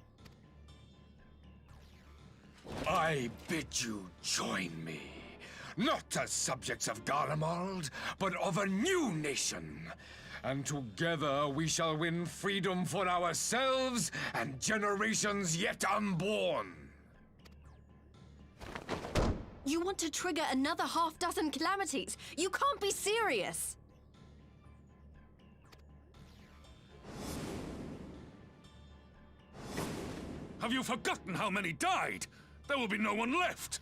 I bid you join me, not as subjects of Garlemald, but of a new nation. And together we shall win freedom for ourselves and generations yet unborn. You want to trigger another half-dozen calamities? You can't be serious! Have you forgotten how many died? There will be no one left!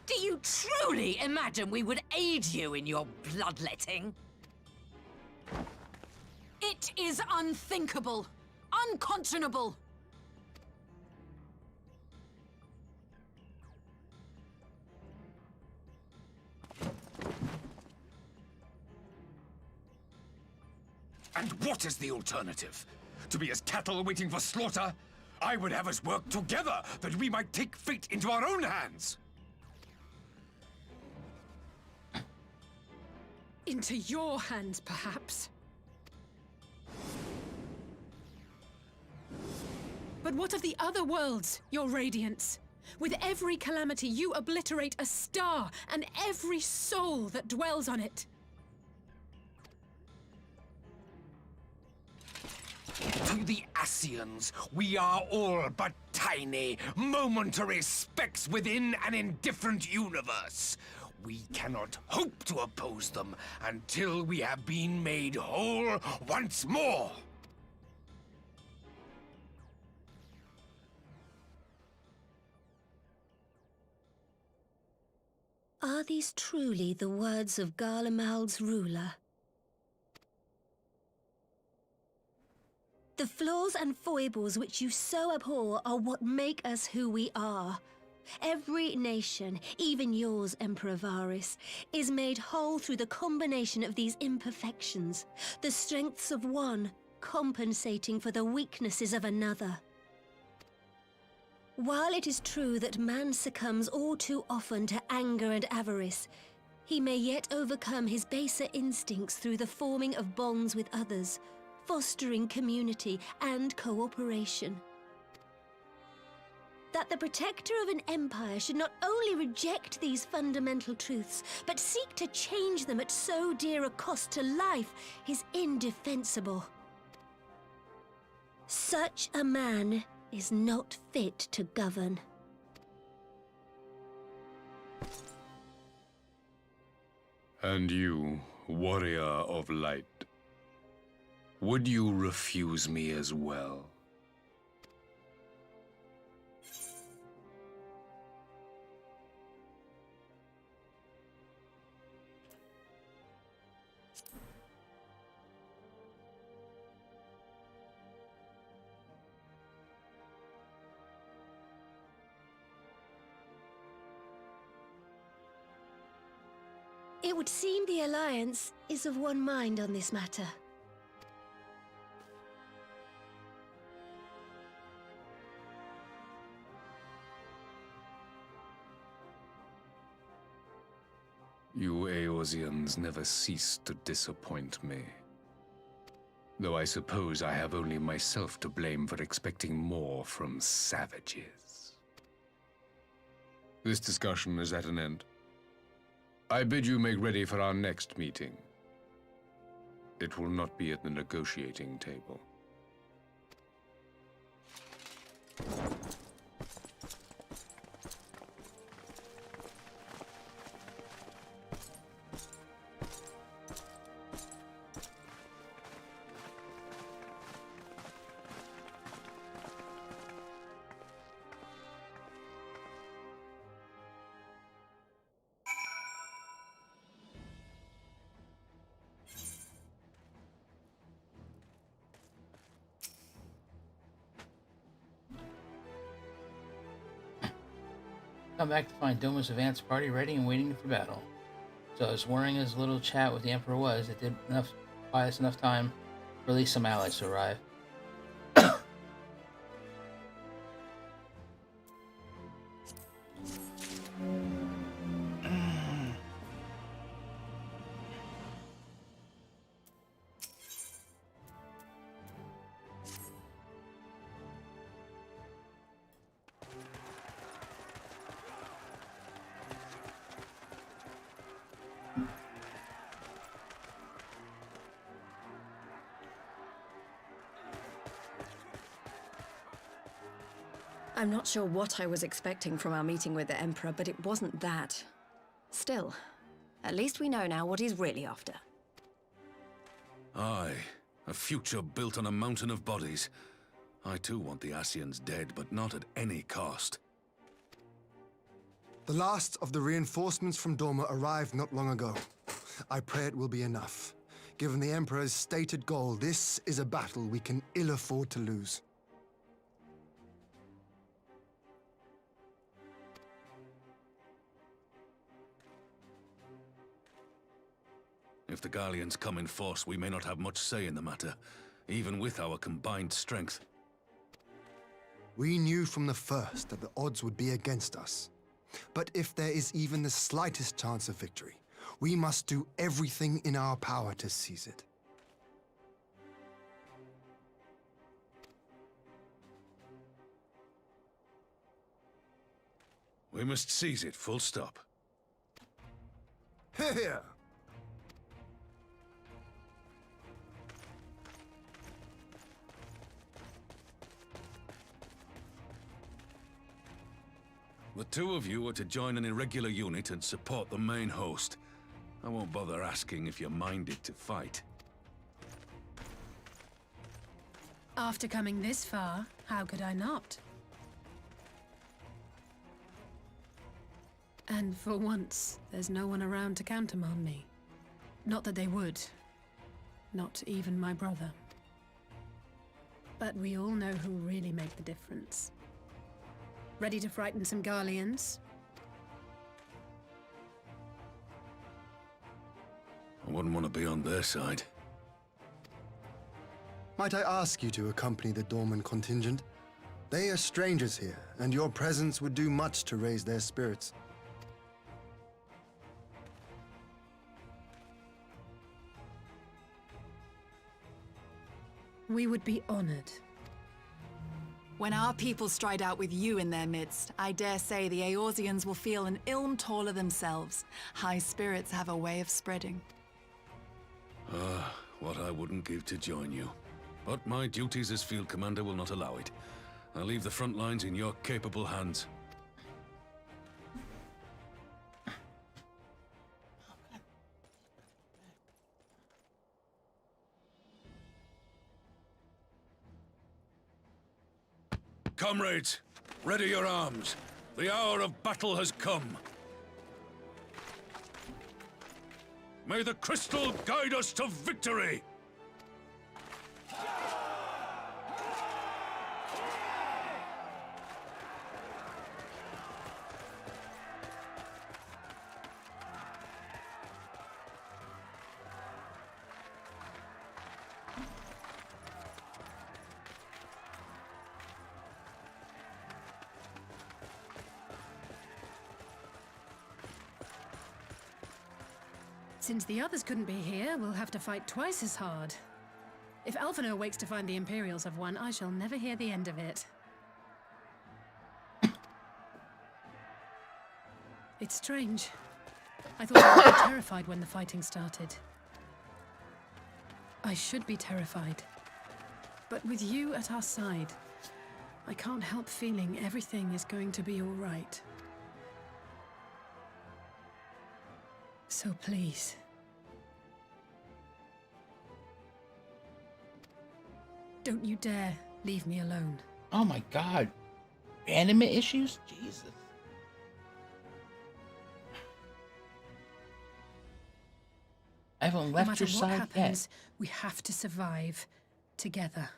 Do you truly imagine we would aid you in your bloodletting? It is unthinkable! Unconscionable! And what is the alternative? To be as cattle waiting for slaughter? I would have us work together, that we might take fate into our own hands! Into your hands, perhaps. But what of the other worlds, your radiance? With every calamity, you obliterate a star and every soul that dwells on it. To the Ascians, we are all but tiny, momentary specks within an indifferent universe. We cannot hope to oppose them until we have been made whole once more. Are these truly the words of Garlemald's ruler? The flaws and foibles which you so abhor are what make us who we are. Every nation, even yours, Emperor Varys, is made whole through the combination of these imperfections, the strengths of one compensating for the weaknesses of another. While it is true that man succumbs all too often to anger and avarice, he may yet overcome his baser instincts through the forming of bonds with others, fostering community and cooperation. That the protector of an empire should not only reject these fundamental truths, but seek to change them at so dear a cost to life is indefensible. Such a man is not fit to govern. And you, warrior of light, would you refuse me as well? It would seem the Alliance is of one mind on this matter. You Eorzeans never cease to disappoint me. Though I suppose I have only myself to blame for expecting more from savages. This discussion is at an end. I bid you make ready for our next meeting. It will not be at the negotiating table. Come back to find Doma's advance party ready and waiting for battle. So as worrying as little chat with the Emperor was, it did buy us enough time for at least some allies to arrive. I'm not sure what I was expecting from our meeting with the Emperor, but it wasn't that. Still, at least we know now what he's really after. Aye, a future built on a mountain of bodies. I too want the Ascians dead, but not at any cost. The last of the reinforcements from Dorma arrived not long ago. I pray it will be enough. Given the Emperor's stated goal, this is a battle we can ill afford to lose. If the Garleans come in force, we may not have much say in the matter, even with our combined strength. We knew from the first that the odds would be against us. But if there is even the slightest chance of victory, we must do everything in our power to seize it. We must seize it, full stop. Here! The two of you are to join an irregular unit and support the main host. I won't bother asking if you're minded to fight. After coming this far, how could I not? And for once, there's no one around to countermand me. Not that they would. Not even my brother. But we all know who really make the difference. Ready to frighten some Garleans? I wouldn't want to be on their side. Might I ask you to accompany the Dorman contingent? They are strangers here, and your presence would do much to raise their spirits. We would be honored. When our people stride out with you in their midst, I dare say the Eorzeans will feel an ilm taller themselves. High spirits have a way of spreading. Ah, what I wouldn't give to join you. But my duties as field commander will not allow it. I'll leave the front lines in your capable hands. Comrades, ready your arms. The hour of battle has come. May the crystal guide us to victory! Since the others couldn't be here, we'll have to fight twice as hard. If Alphinaud wakes to find the Imperials have won, I shall never hear the end of it. It's strange. I thought I would be terrified when the fighting started. I should be terrified. But with you at our side, I can't help feeling everything is going to be all right. So please. Don't you dare leave me alone. Oh my god. Anime issues? Jesus. I haven't left your No matter side what happens, yet. we have to survive together.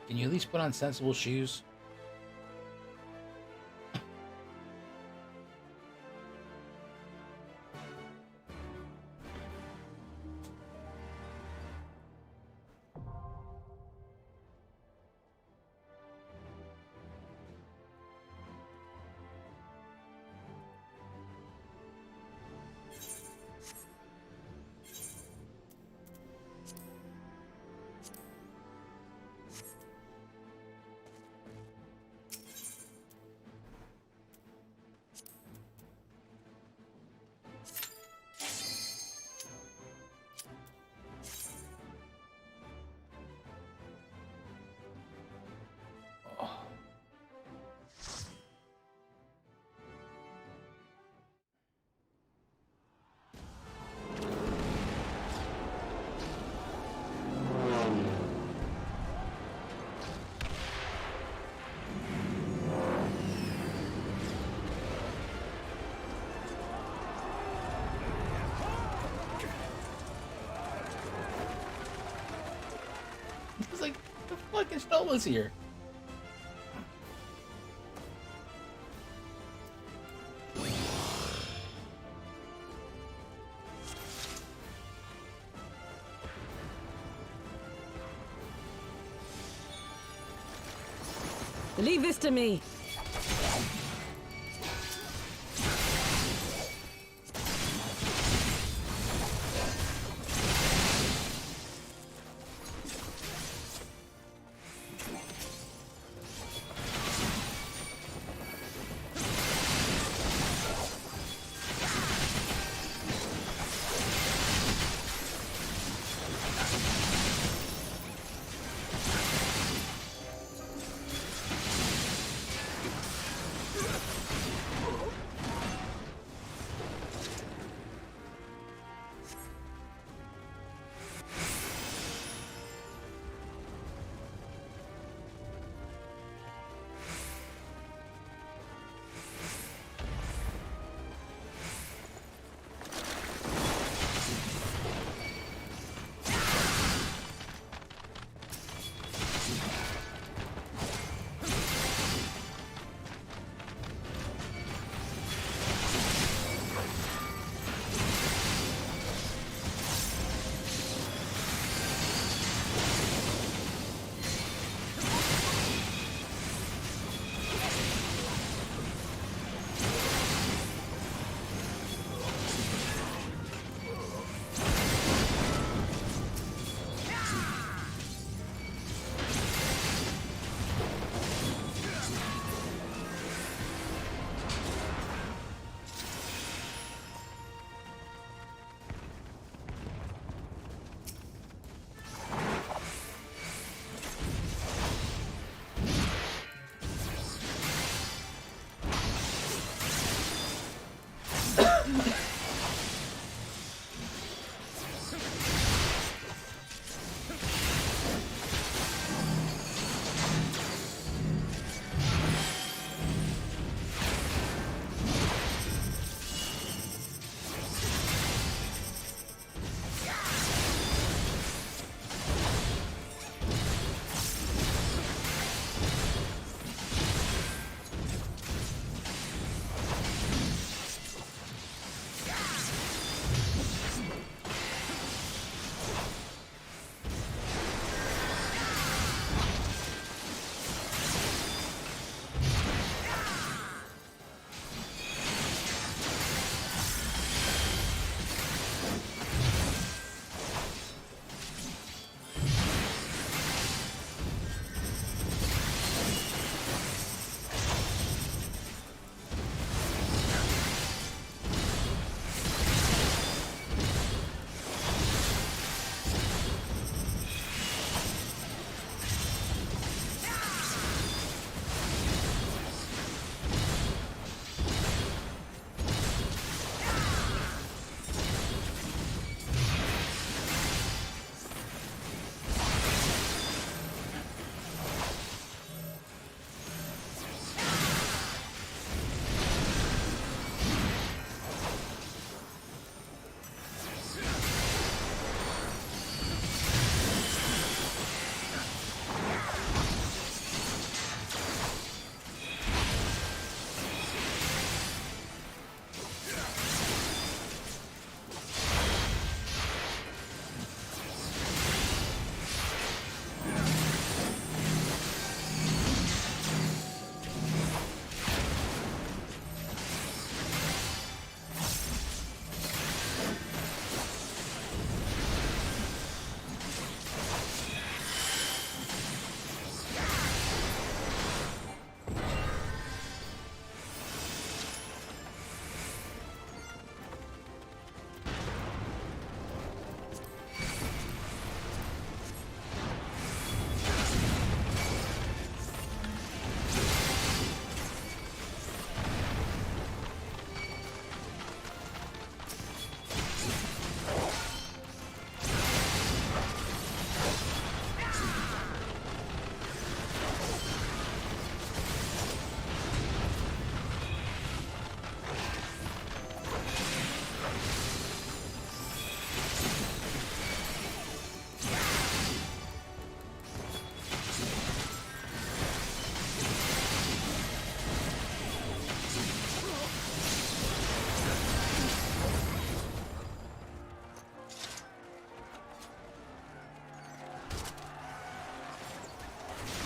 Can you at least put on sensible shoes? fucking Stola's here. Leave this to me.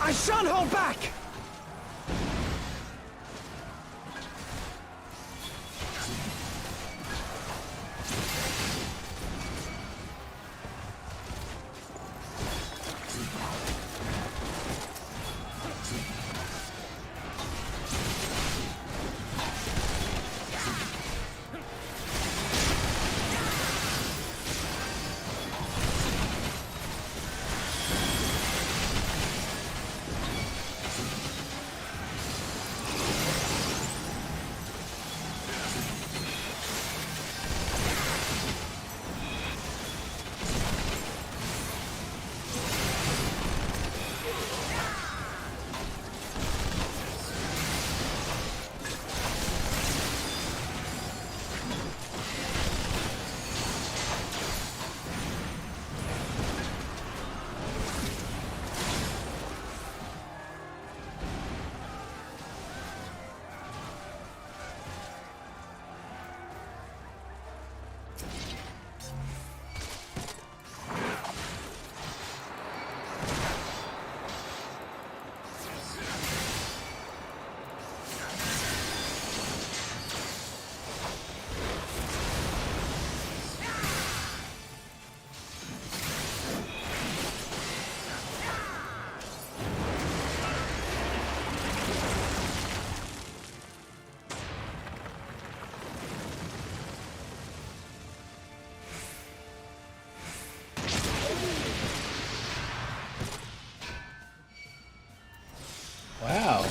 I shan't hold back! Wow.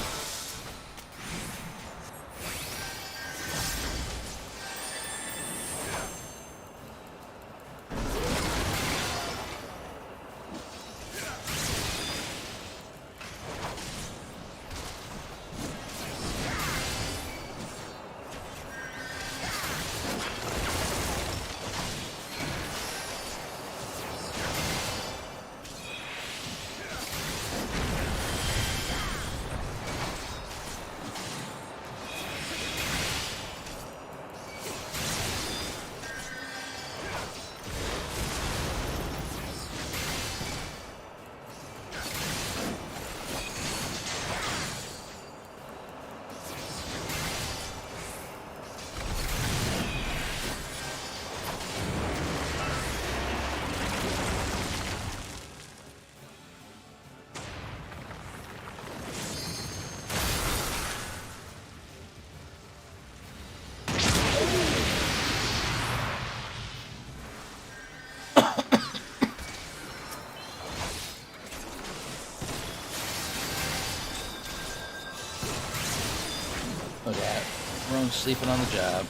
Look at that. Roan's sleeping on the job.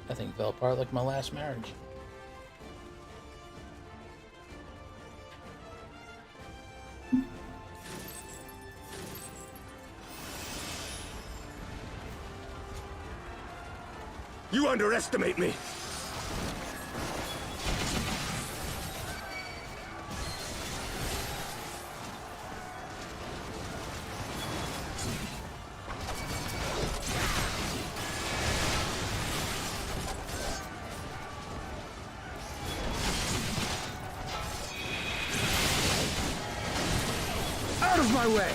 I think fell apart like my last marriage. You underestimate me! Out of my way!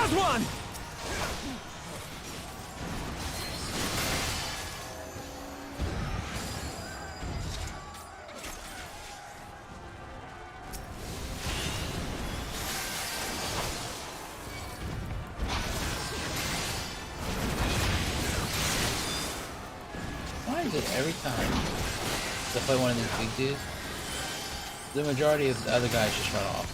There's one! Why is it every time I play one of these big dudes, the majority of the other guys just run off?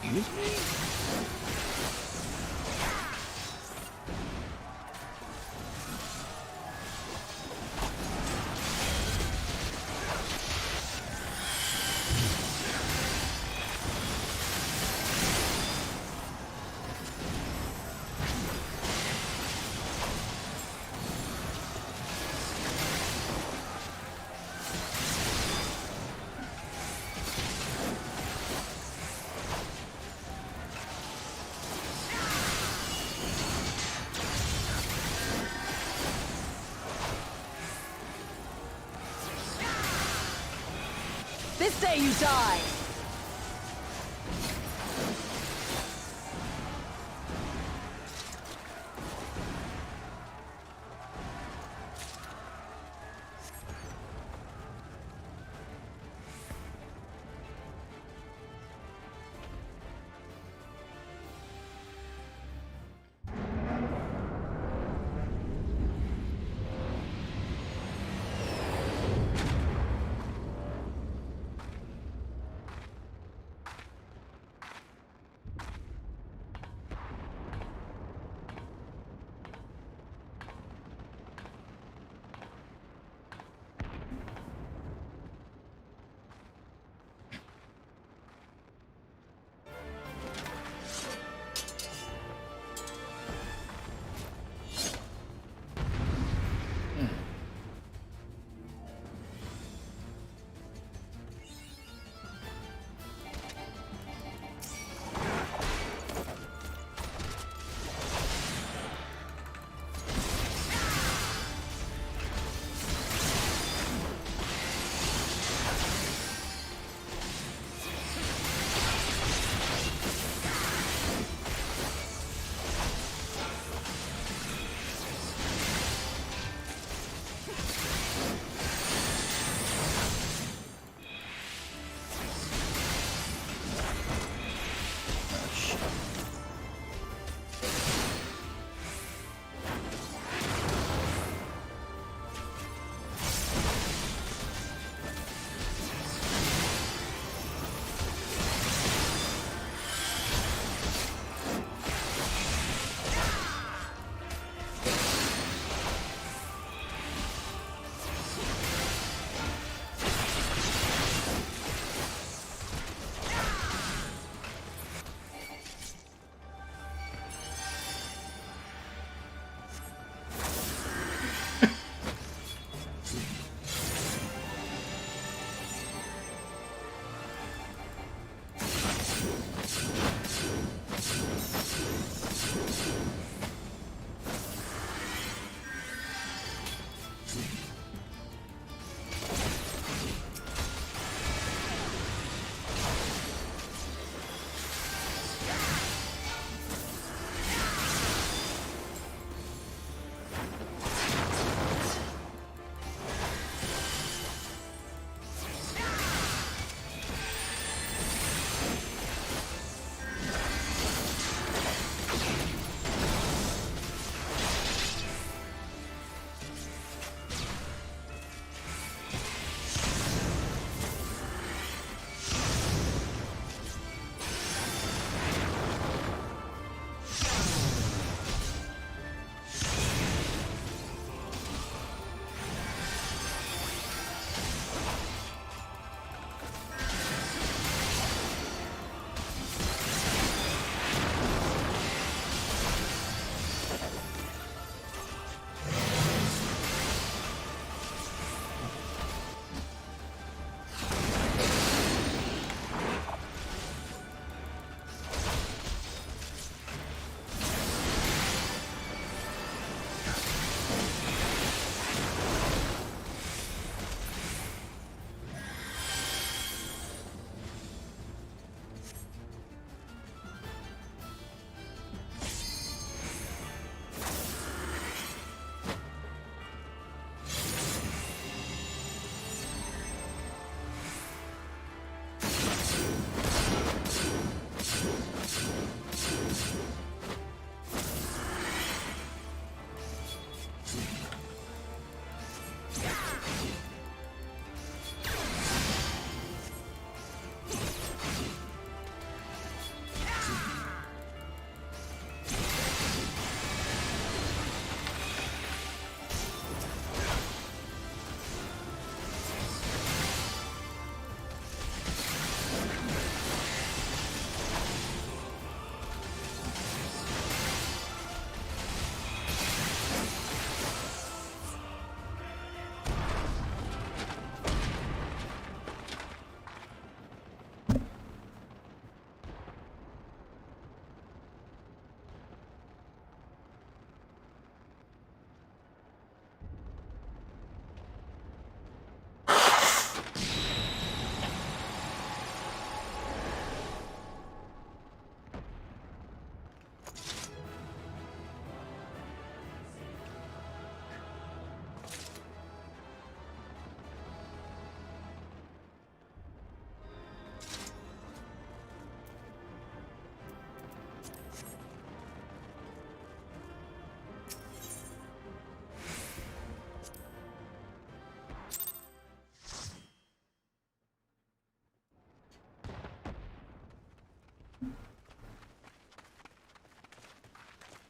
Excuse me? This day you die!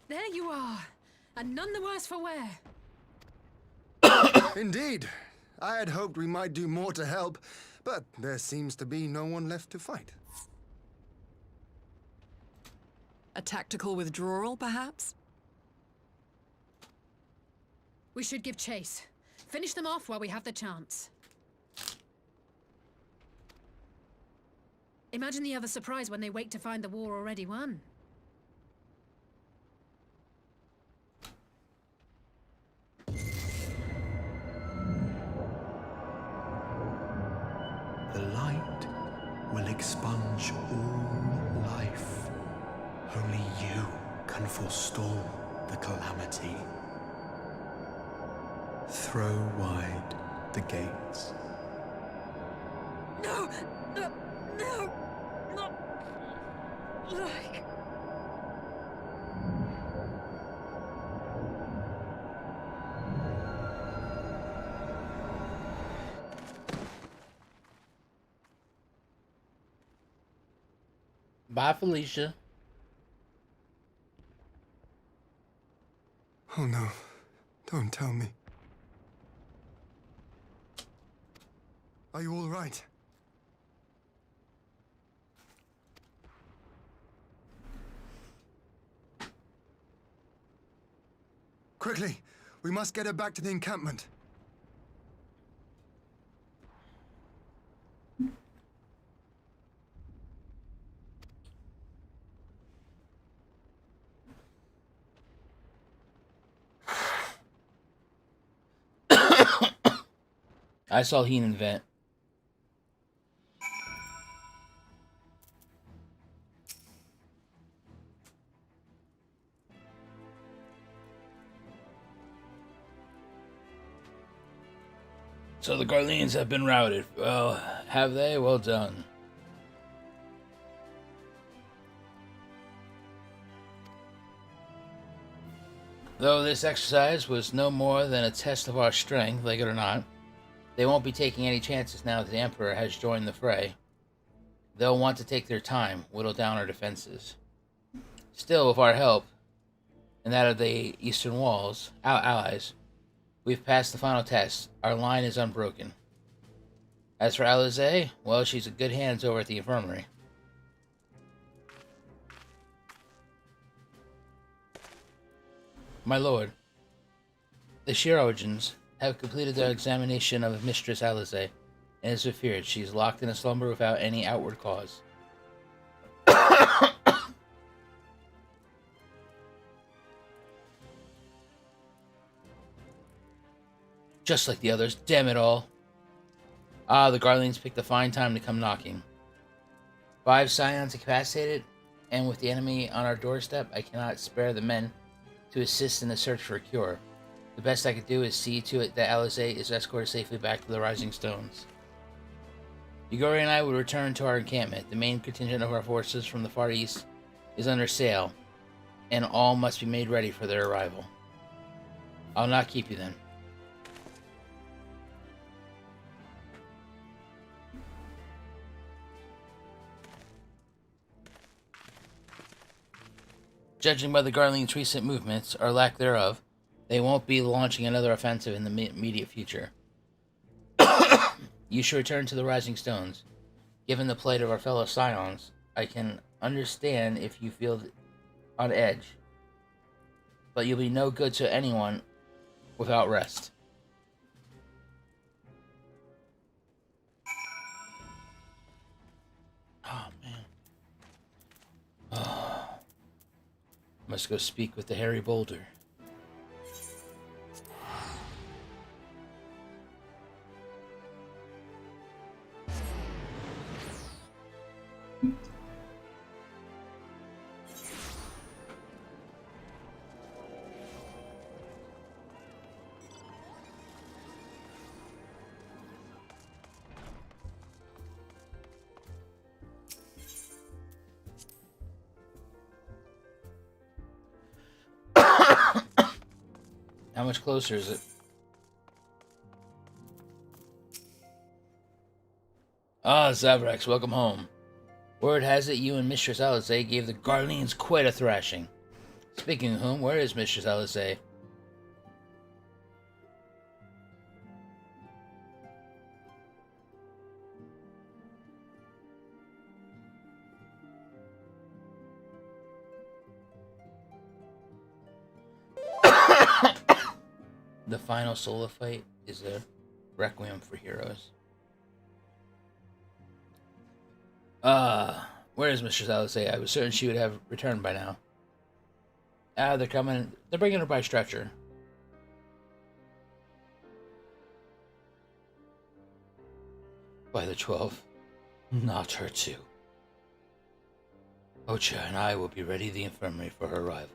There you are, and none the worse for wear. Indeed. I had hoped we might do more to help, but there seems to be no one left to fight. A tactical withdrawal, perhaps? We should give chase. Finish them off while we have the chance. Imagine the other surprise when they wake to find the war already won. The light will expunge all life. Only you can forestall the calamity. Throw wide the gates. No! No! No! Not like... Bye, Felicia. Oh no, don't tell me. Are you all right? Quickly, we must get her back to the encampment. I saw Heenan vent. So the Garleans have been routed. Well, have they? Well done. Though this exercise was no more than a test of our strength, like it or not, they won't be taking any chances now that the Emperor has joined the fray. They'll want to take their time, whittle down our defenses. Still, with our help, and that of the Eastern Walls, our allies, we've passed the final test. Our line is unbroken. As for Eorzea, well, she's in good hands over at the infirmary. My lord, the Shearogans have completed their examination of Mistress Eorzea, and as we feared, she is locked in a slumber without any outward cause. Just like the others, damn it all. Ah, the Garleans picked a fine time to come knocking. 5 scions incapacitated, and with the enemy on our doorstep, I cannot spare the men to assist in the search for a cure. The best I could do is see to it that Eorzea is escorted safely back to the Rising Stones. Yugori and I will return to our encampment. The main contingent of our forces from the Far East is under sail, and all must be made ready for their arrival. I'll not keep you then. Judging by the Garleans' recent movements, or lack thereof, they won't be launching another offensive in the immediate future. You should return to the Rising Stones. Given the plight of our fellow scions, I can understand if you feel on edge. But you'll be no good to anyone without rest. Oh, man. Oh. Must go speak with the hairy boulder. How much closer is it? Ah, Zavrax, welcome home. Word has it you and Mistress Alizé gave the Garleans quite a thrashing. Speaking of whom, where is Mistress Alizé? The final solo fight is a requiem for heroes. Where is Mistress Alizé? I was certain she would have returned by now. They're coming. They're bringing her by stretcher. By the 12. Not her too. Ocha and I will be ready at the infirmary for her arrival.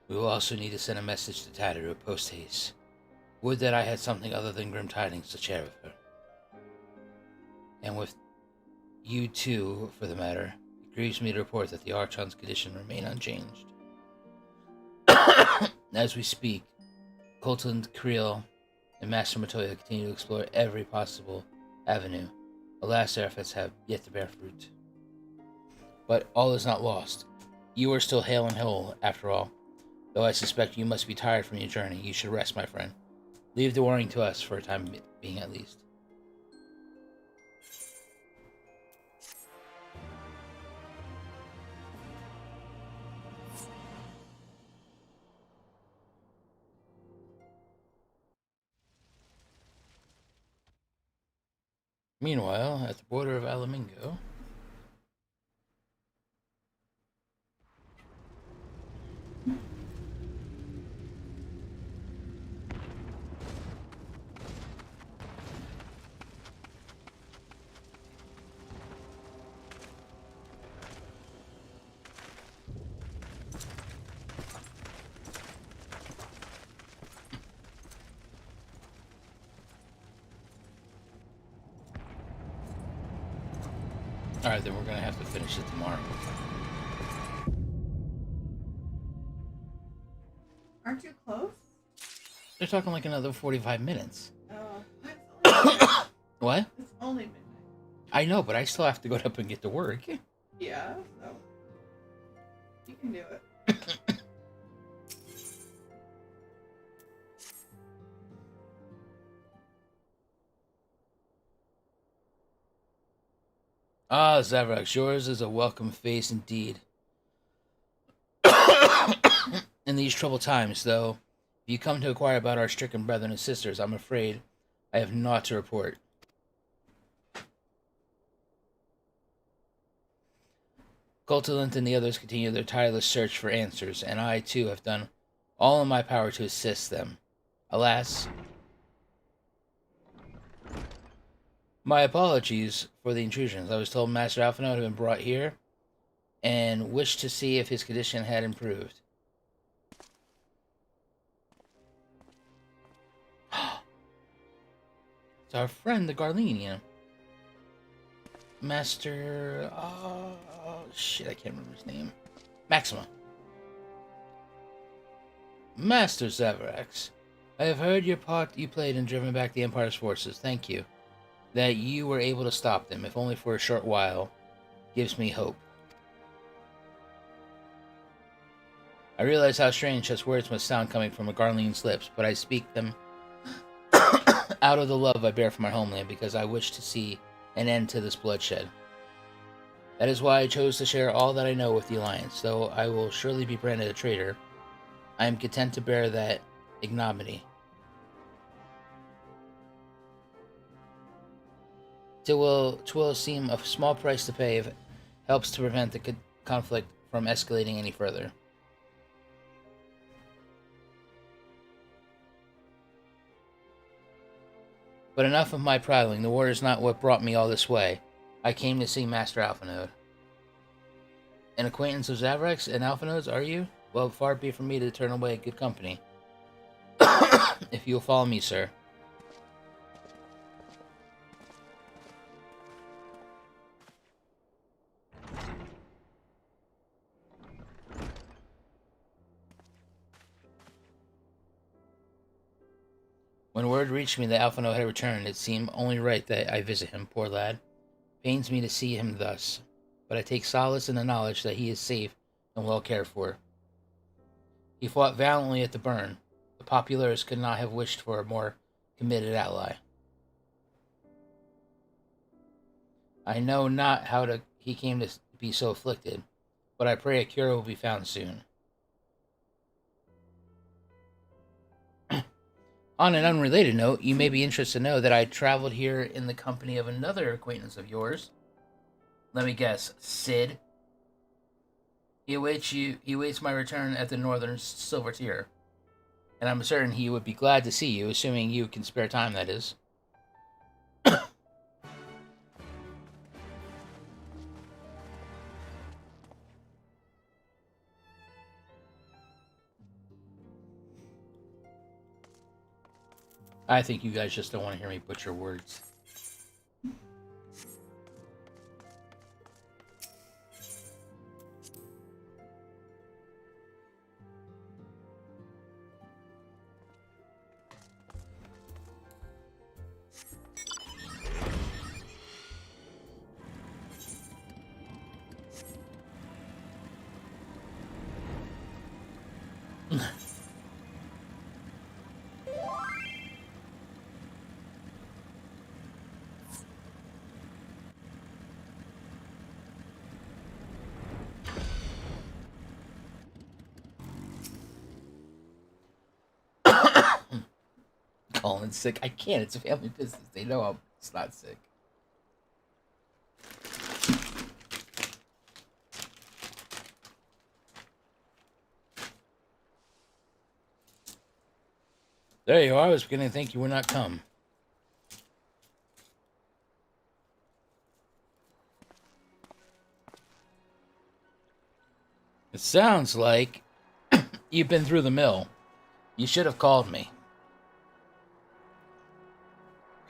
We will also need to send a message to Tataru post-haste. Would that I had something other than grim tidings to share with her. And with you too, for the matter, it grieves me to report that the Archon's condition remain unchanged. As we speak, Colton Creel and Master Matoya continue to explore every possible avenue. Alas, their efforts have yet to bear fruit. But all is not lost. You are still hale and whole, after all. Though I suspect you must be tired from your journey, you should rest, my friend. Leave the worrying to us, for a time being at least. Meanwhile, at the border of Alamingo... Alright, then we're gonna have to finish it tomorrow. Aren't you close? They're talking like another 45 minutes. Oh. What? It's only midnight. I know, but I still have to go up and get to work. Yeah, so... You can do it. Ah, Zavrax, yours is a welcome face indeed. In these troubled times, though, if you come to inquire about our stricken brethren and sisters, I'm afraid I have naught to report. Coltillant and the others continue their tireless search for answers, and I, too, have done all in my power to assist them. Alas, my apologies for the intrusions. I was told Master Alphinaud had been brought here and wished to see if his condition had improved. It's our friend, the Garlean. Master... shit, I can't remember his name. Maxima. Master Zavrax, I have heard your part you played in driving back the Empire's forces. Thank you. That you were able to stop them, if only for a short while, gives me hope. I realize how strange such words must sound coming from a Garlean's lips, but I speak them out of the love I bear for my homeland, because I wish to see an end to this bloodshed. That is why I chose to share all that I know with the Alliance. Though I will surely be branded a traitor, I am content to bear that ignominy. Twill seem a small price to pay if it helps to prevent the conflict from escalating any further. But enough of my prattling. The war is not what brought me all this way. I came to see Master Alphinaud. An acquaintance of Zavrax and Alphinaud's, are you? Well, far be it from me to turn away good company. If you'll follow me, sir. When word reached me that Alphinaud had returned, it seemed only right that I visit him, poor lad. Pains me to see him thus. but I take solace in the knowledge that he is safe and well cared for. He fought valiantly at the burn. The populares could not have wished for a more committed ally. I know not how he came to be so afflicted, but I pray a cure will be found soon. On an unrelated note, you may be interested to know that I traveled here in the company of another acquaintance of yours. Let me guess, Sid? He awaits my return at the Northern Silver Tier, and I'm certain he would be glad to see you, assuming you can spare time, that is. I think you guys just don't want to hear me butcher words. Colin's sick. I can't. It's a family business. They know it's not sick. There you are. I was beginning to think you would not come. It sounds like you've been through the mill. You should have called me.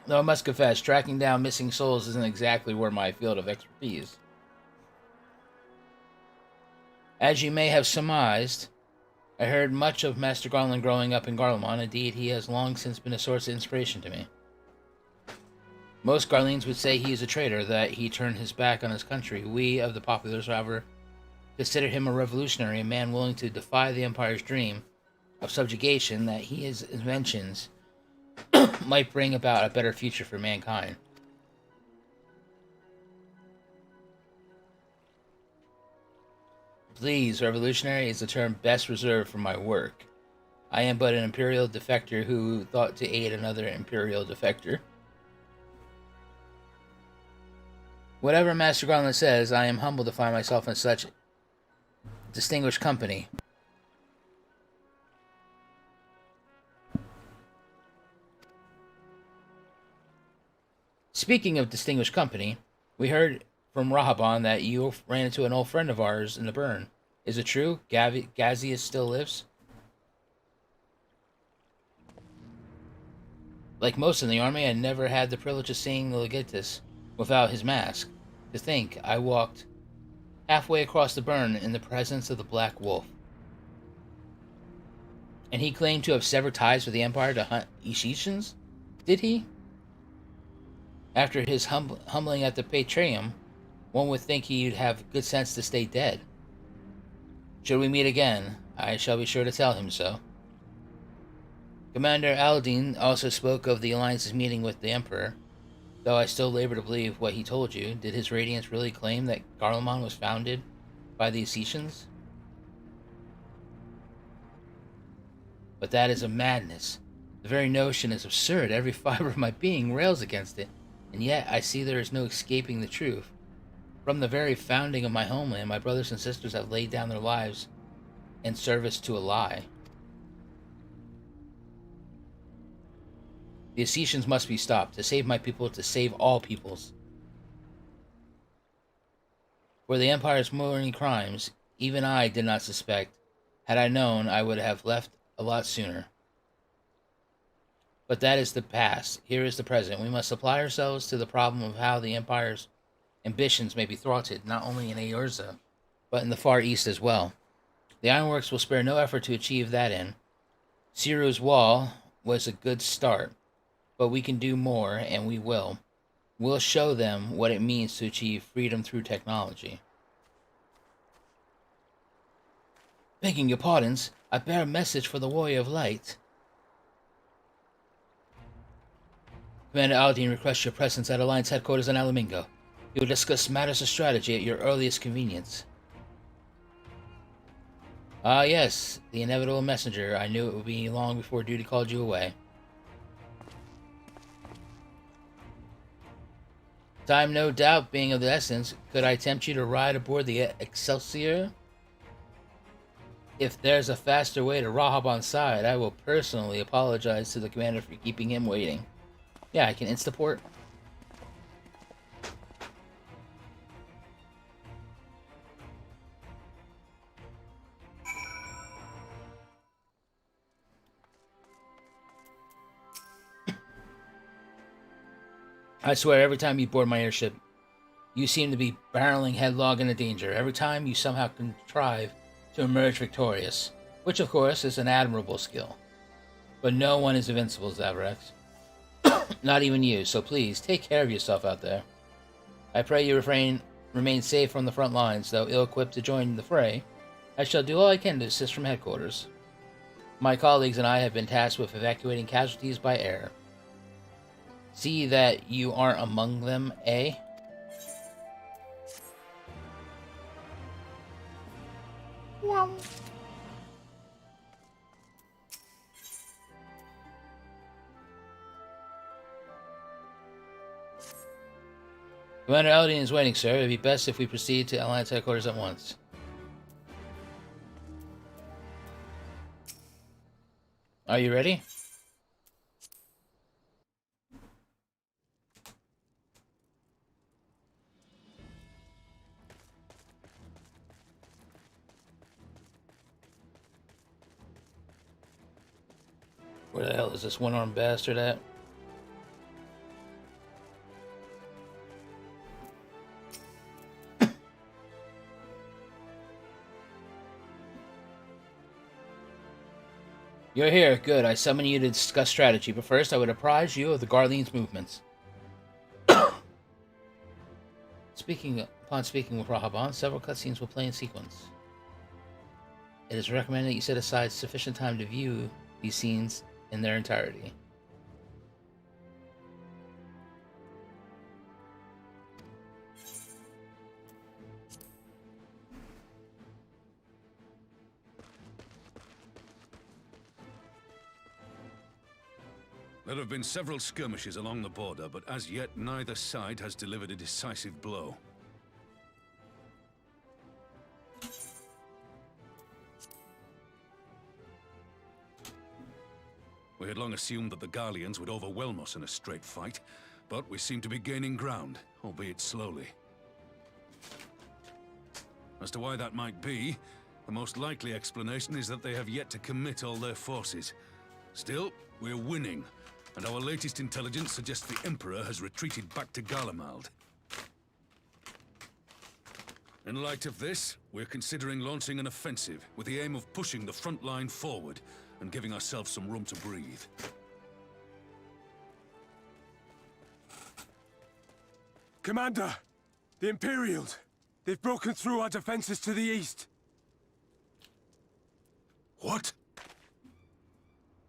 Though I must confess, tracking down missing souls isn't exactly where my field of expertise. As you may have surmised, I heard much of Master Garland growing up in Garlemald. Indeed, he has long since been a source of inspiration to me. Most Garleans would say he is a traitor, that he turned his back on his country. We of the populace, however, consider him a revolutionary, a man willing to defy the Empire's dream of subjugation, that his inventions might bring about a better future for mankind. Please, revolutionary is the term best reserved for my work. I am but an imperial defector who thought to aid another imperial defector. Whatever Master Garland says, I am humbled to find myself in such distinguished company. Speaking of distinguished company, we heard from Rahaban that you ran into an old friend of ours in the burn. Is it true? Gazius still lives? Like most in the army, I never had the privilege of seeing the Legatus without his mask. To think, I walked halfway across the burn in the presence of the Black Wolf. And he claimed to have severed ties with the Empire to hunt Ishishans? Did he? After his humbling at the Patrium, one would think he'd have good sense to stay dead. Should we meet again, I shall be sure to tell him so. Commander Aldine also spoke of the Alliance's meeting with the Emperor. Though I still labor to believe what he told you, did His Radiance really claim that Garlemald was founded by the Essetians? But that is a madness. The very notion is absurd. Every fiber of my being rails against it. And yet I see there is no escaping the truth. From the very founding of my homeland, my brothers and sisters have laid down their lives in service to a lie. The Essetians must be stopped, to save my people, to save all peoples. For the Empire's many crimes, even I did not suspect. Had I known, I would have left a lot sooner. But that is the past. Here is the present. We must apply ourselves to the problem of how the Empire's ambitions may be thwarted, not only in Eorzea, but in the Far East as well. The Ironworks will spare no effort to achieve that end. Siru's wall was a good start, but we can do more, and we will. We'll show them what it means to achieve freedom through technology. Begging your pardons, I bear a message for the Warrior of Light. Commander Aldine requests your presence at Alliance headquarters in Alamingo. He will discuss matters of strategy at your earliest convenience. Ah, yes, the inevitable messenger. I knew it would be long before duty called you away. Time, no doubt, being of the essence. Could I tempt you to ride aboard the Excelsior? If there's a faster way to Rahab on side, I will personally apologize to the commander for keeping him waiting. Yeah, I can instaport. I swear, every time you board my airship, you seem to be barreling headlong into danger. Every time you somehow contrive to emerge victorious, which of course is an admirable skill. But no one is invincible, Zavrax. Not even you, so please, take care of yourself out there. I pray you remain safe from the front lines, though ill-equipped to join the fray. I shall do all I can to assist from headquarters. My colleagues and I have been tasked with evacuating casualties by air. See that you aren't among them, eh? Wow. Commander Aldine is waiting, sir. It would be best if we proceed to Alliance headquarters at once. Are you ready? Where the hell is this one-armed bastard at? You're here. Good. I summon you to discuss strategy, but first I would apprise you of the Garlean's movements. Upon speaking with Rahaban, several cutscenes will play in sequence. It is recommended that you set aside sufficient time to view these scenes in their entirety. There have been several skirmishes along the border, but as yet neither side has delivered a decisive blow. We had long assumed that the Garleans would overwhelm us in a straight fight, but we seem to be gaining ground, albeit slowly. As to why that might be, the most likely explanation is that they have yet to commit all their forces. Still, we're winning, and our latest intelligence suggests the Emperor has retreated back to Garlemald. In light of this, we're considering launching an offensive with the aim of pushing the front line forward and giving ourselves some room to breathe. Commander! The Imperials! They've broken through our defenses to the east! What?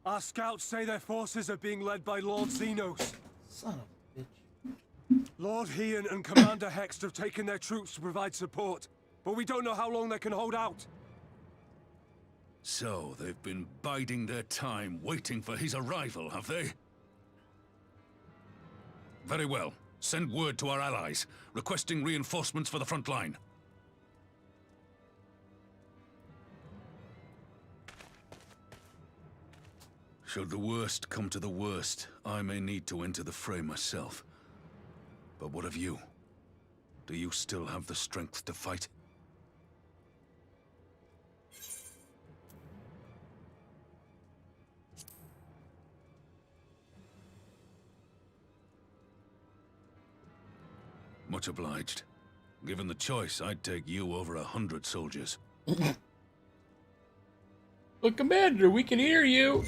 Our scouts say their forces are being led by Lord Xenos. Son of a bitch. Lord Heian and Commander Hext have taken their troops to provide support, but we don't know how long they can hold out. So, they've been biding their time, waiting for his arrival, have they? Very well. Send word to our allies, requesting reinforcements for the front line. Should the worst come to the worst, I may need to enter the fray myself. But what of you? Do you still have the strength to fight? Much obliged. Given the choice, I'd take you over 100 soldiers. But Commander, we can hear you!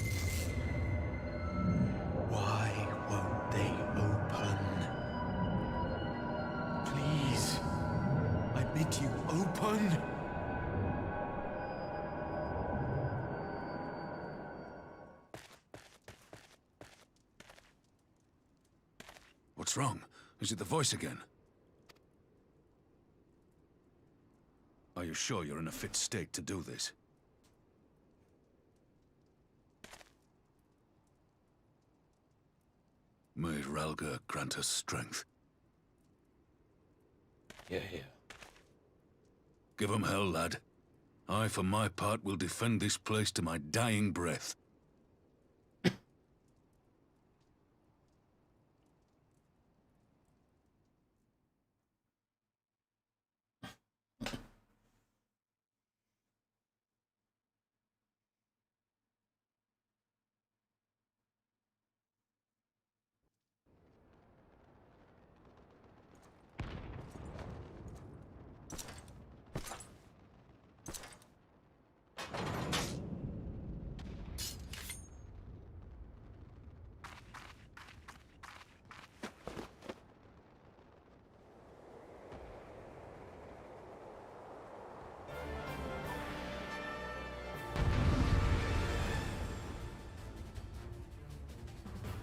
Why won't they open? Please, I bid you open. What's wrong? Is it the voice again? Are you sure you're in a fit state to do this? May Ralga grant us strength. Yeah. Give 'em hell, lad. I, for my part, will defend this place to my dying breath.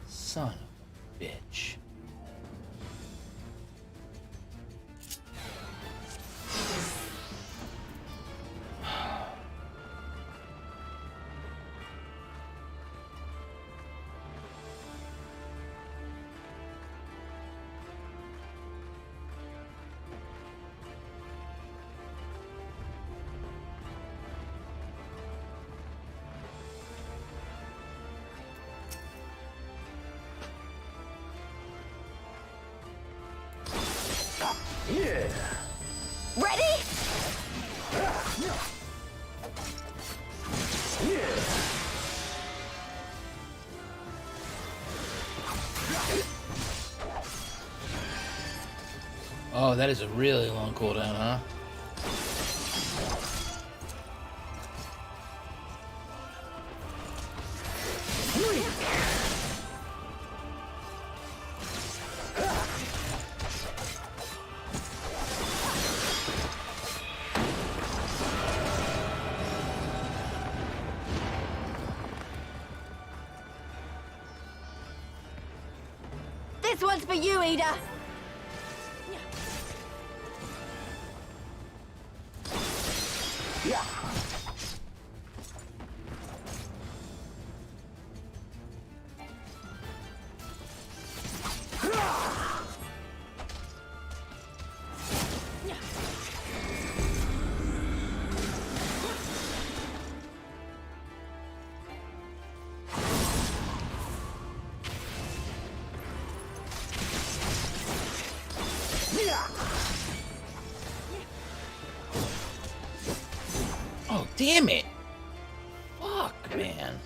Son of a bitch. Yeah. Ready? Yeah. Oh, that is a really long cooldown, huh? This one's for you, Ida. Yeah. Oh, damn it. Fuck, man.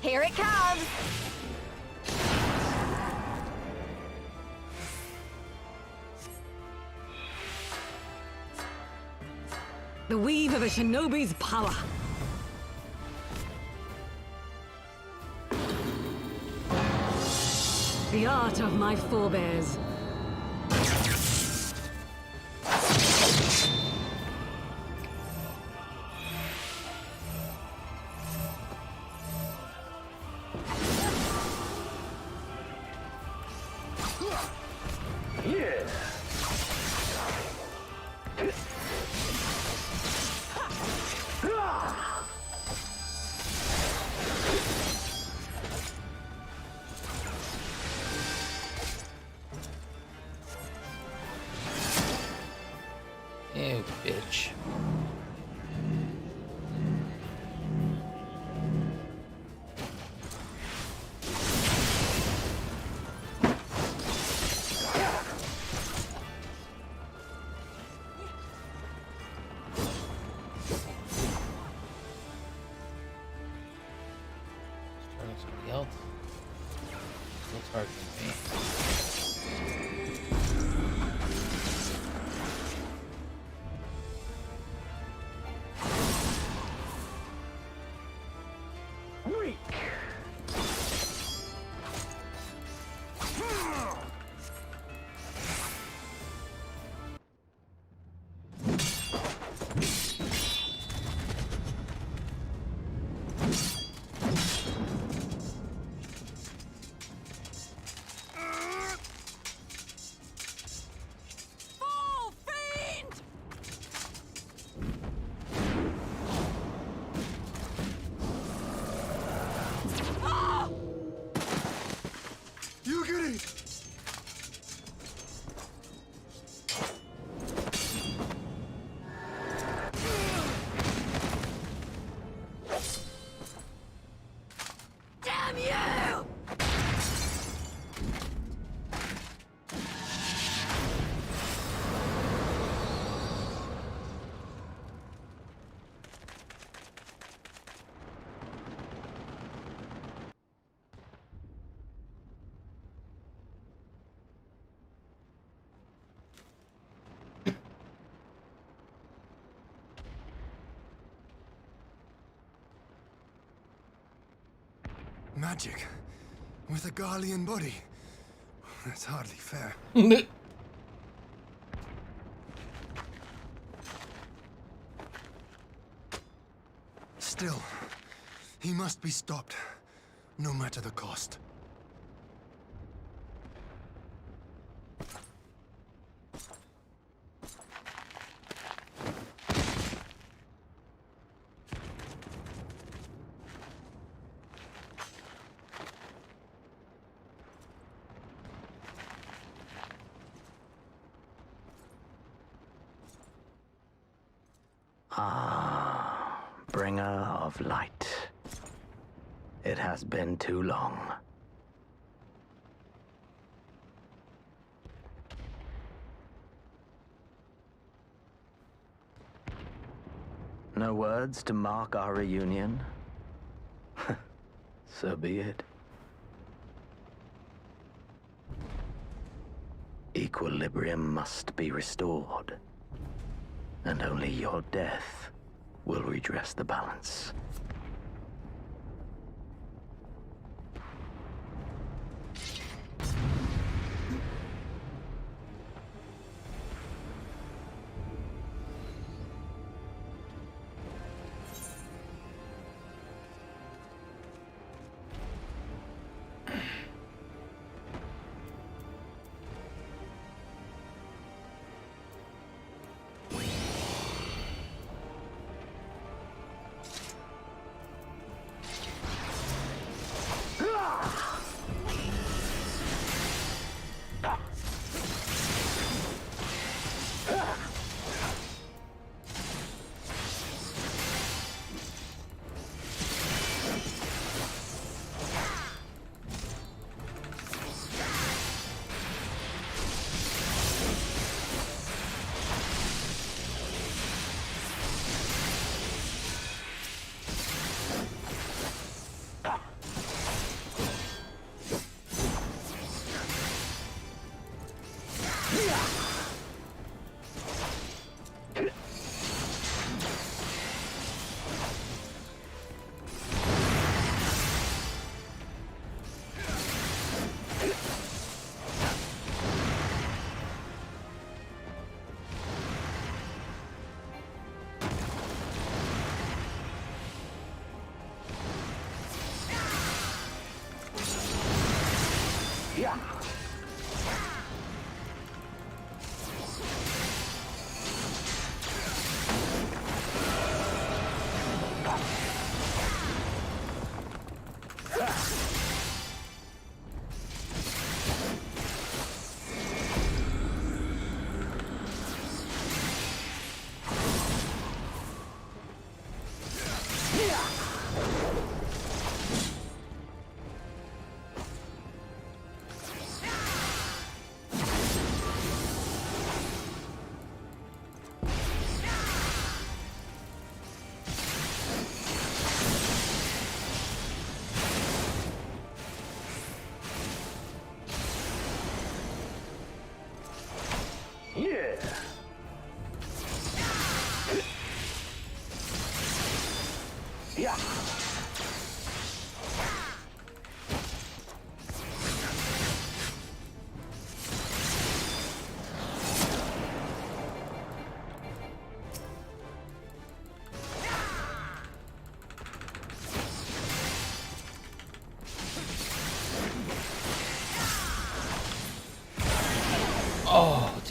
Here it comes. The weave of a shinobi's power. The art of my forebears. You bitch. Somebody else. Still targeting me. Magic with a Garlean body. That's hardly fair. Still, he must be stopped, no matter the cost. Ah, bringer of light. It has been too long. No words to mark our reunion? So be it. Equilibrium must be restored. And only your death will redress the balance.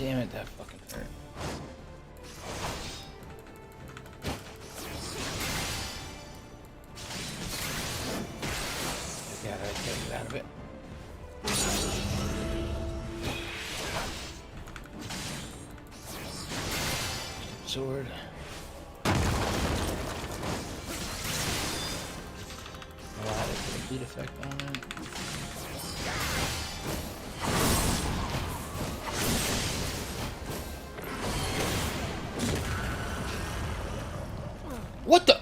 damn it, that fucking hurt. I gotta get out of it. Sword. Wow, that's a complete effect on it. What the?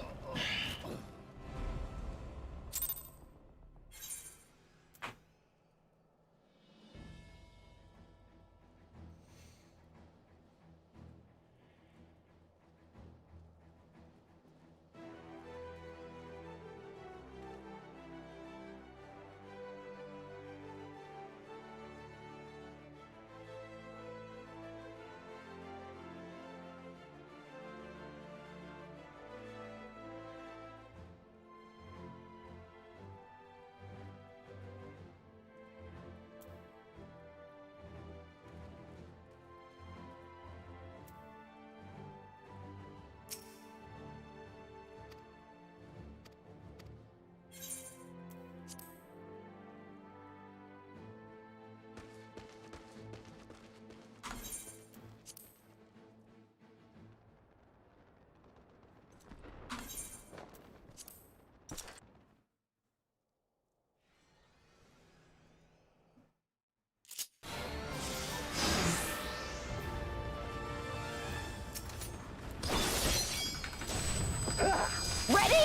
Ready?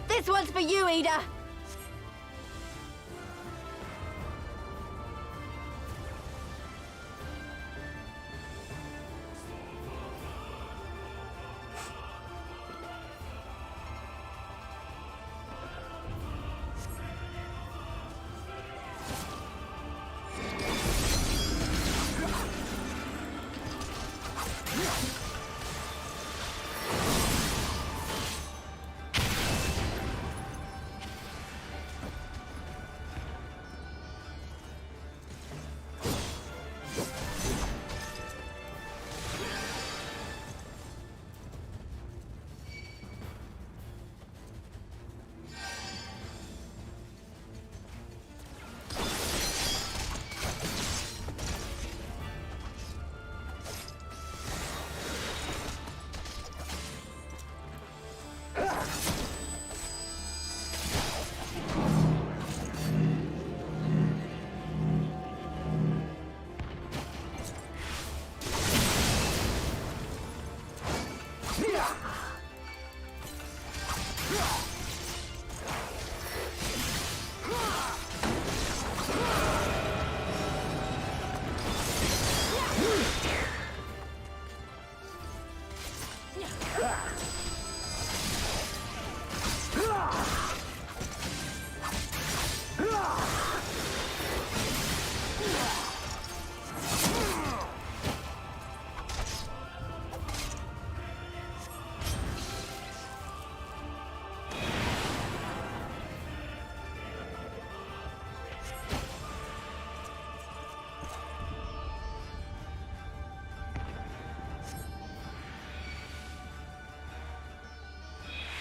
This one's for you, Ida.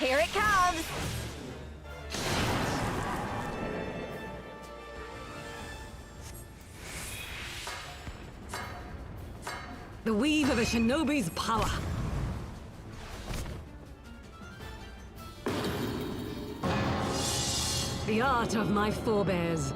Here it comes! The weave of a shinobi's power. The art of my forebears.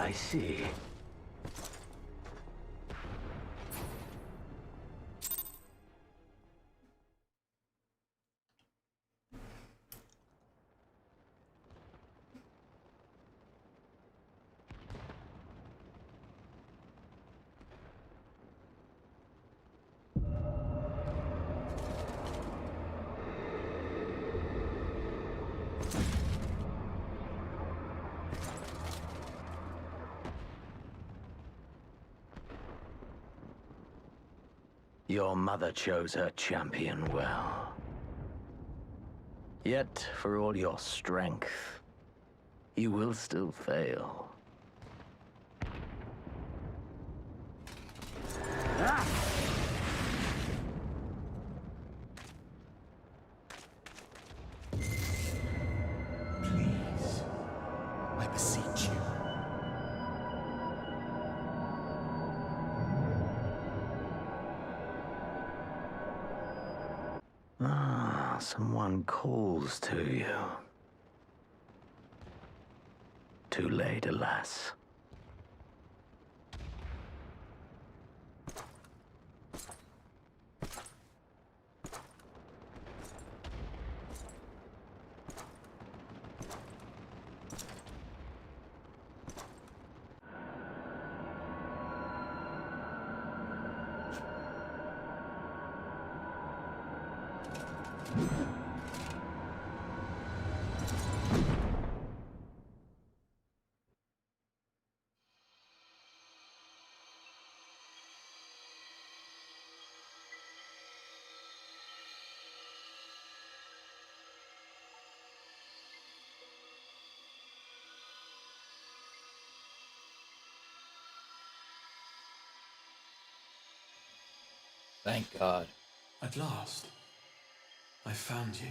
I see. Your mother chose her champion well. Yet, for all your strength, you will still fail. Please, I beseech you. Ah. Someone calls to you. Too late, alas. Thank God. At last, I found you.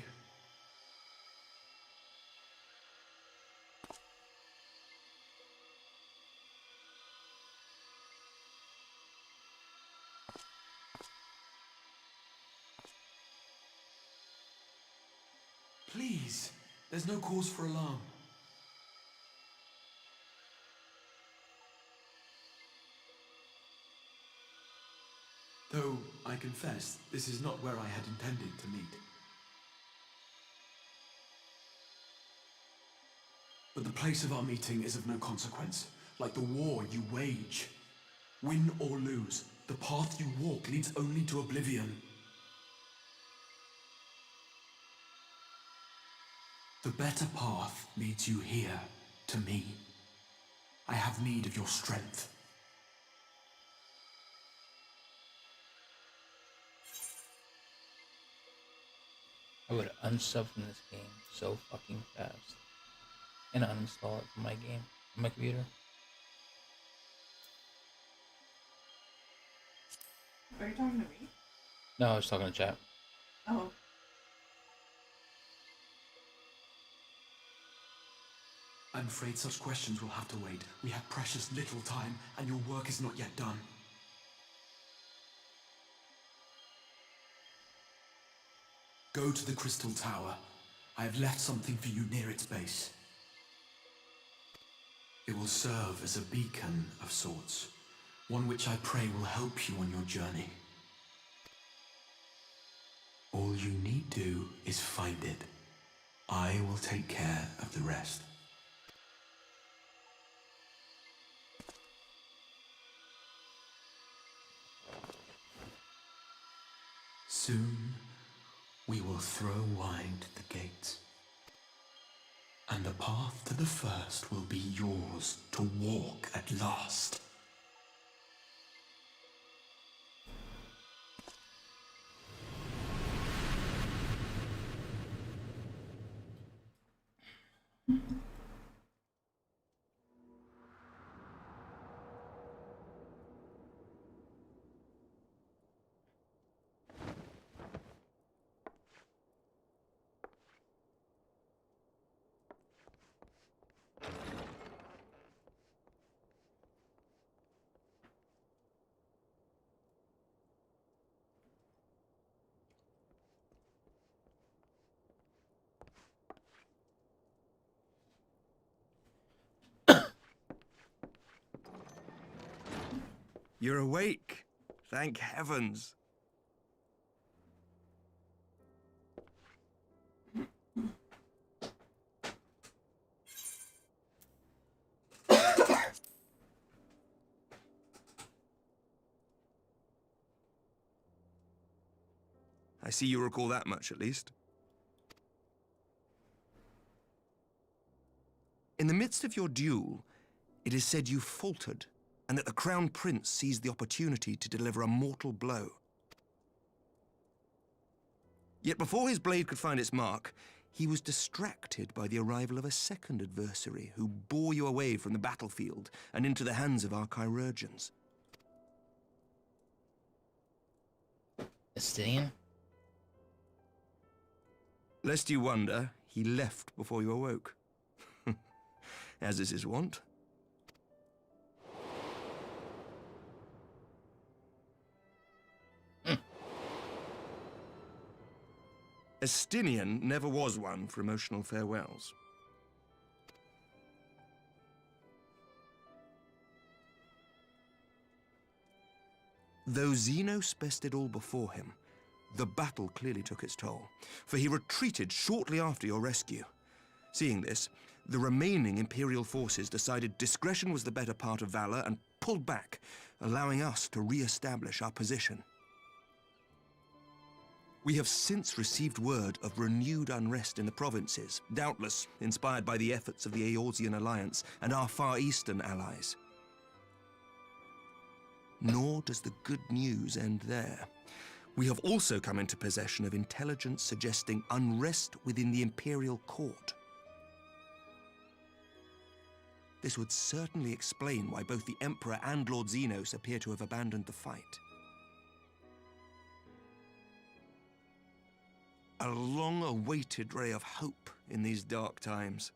Please, there's no cause for alarm. Though, I confess, this is not where I had intended to meet. But the place of our meeting is of no consequence, like the war you wage. Win or lose, the path you walk leads only to oblivion. The better path leads you here, to me. I have need of your strength. I would unsub from this game so fucking fast and uninstall it from my game, from my computer. Are you talking to me? No, I was talking to chat. Oh. I'm afraid such questions will have to wait. We have precious little time, and your work is not yet done. Go to the Crystal Tower. I have left something for you near its base. It will serve as a beacon of sorts, one which I pray will help you on your journey. All you need do is find it. I will take care of the rest. Soon, we will throw wide the gates, and the path to the first will be yours to walk at last. You're awake. Thank heavens. I see you recall that much, at least. In the midst of your duel, it is said you faltered, and that the Crown Prince seized the opportunity to deliver a mortal blow. Yet before his blade could find its mark, he was distracted by the arrival of a second adversary who bore you away from the battlefield and into the hands of our chirurgeons. Estinian? Lest you wonder, he left before you awoke. As is his wont. Estinian never was one for emotional farewells. Though Xenos bested all before him, the battle clearly took its toll, for he retreated shortly after your rescue. Seeing this, the remaining Imperial forces decided discretion was the better part of valor and pulled back, allowing us to re-establish our position. We have since received word of renewed unrest in the provinces, doubtless inspired by the efforts of the Eorzean Alliance and our Far Eastern allies. Nor does the good news end there. We have also come into possession of intelligence suggesting unrest within the Imperial Court. This would certainly explain why both the Emperor and Lord Xenos appear to have abandoned the fight. A long-awaited ray of hope in these dark times.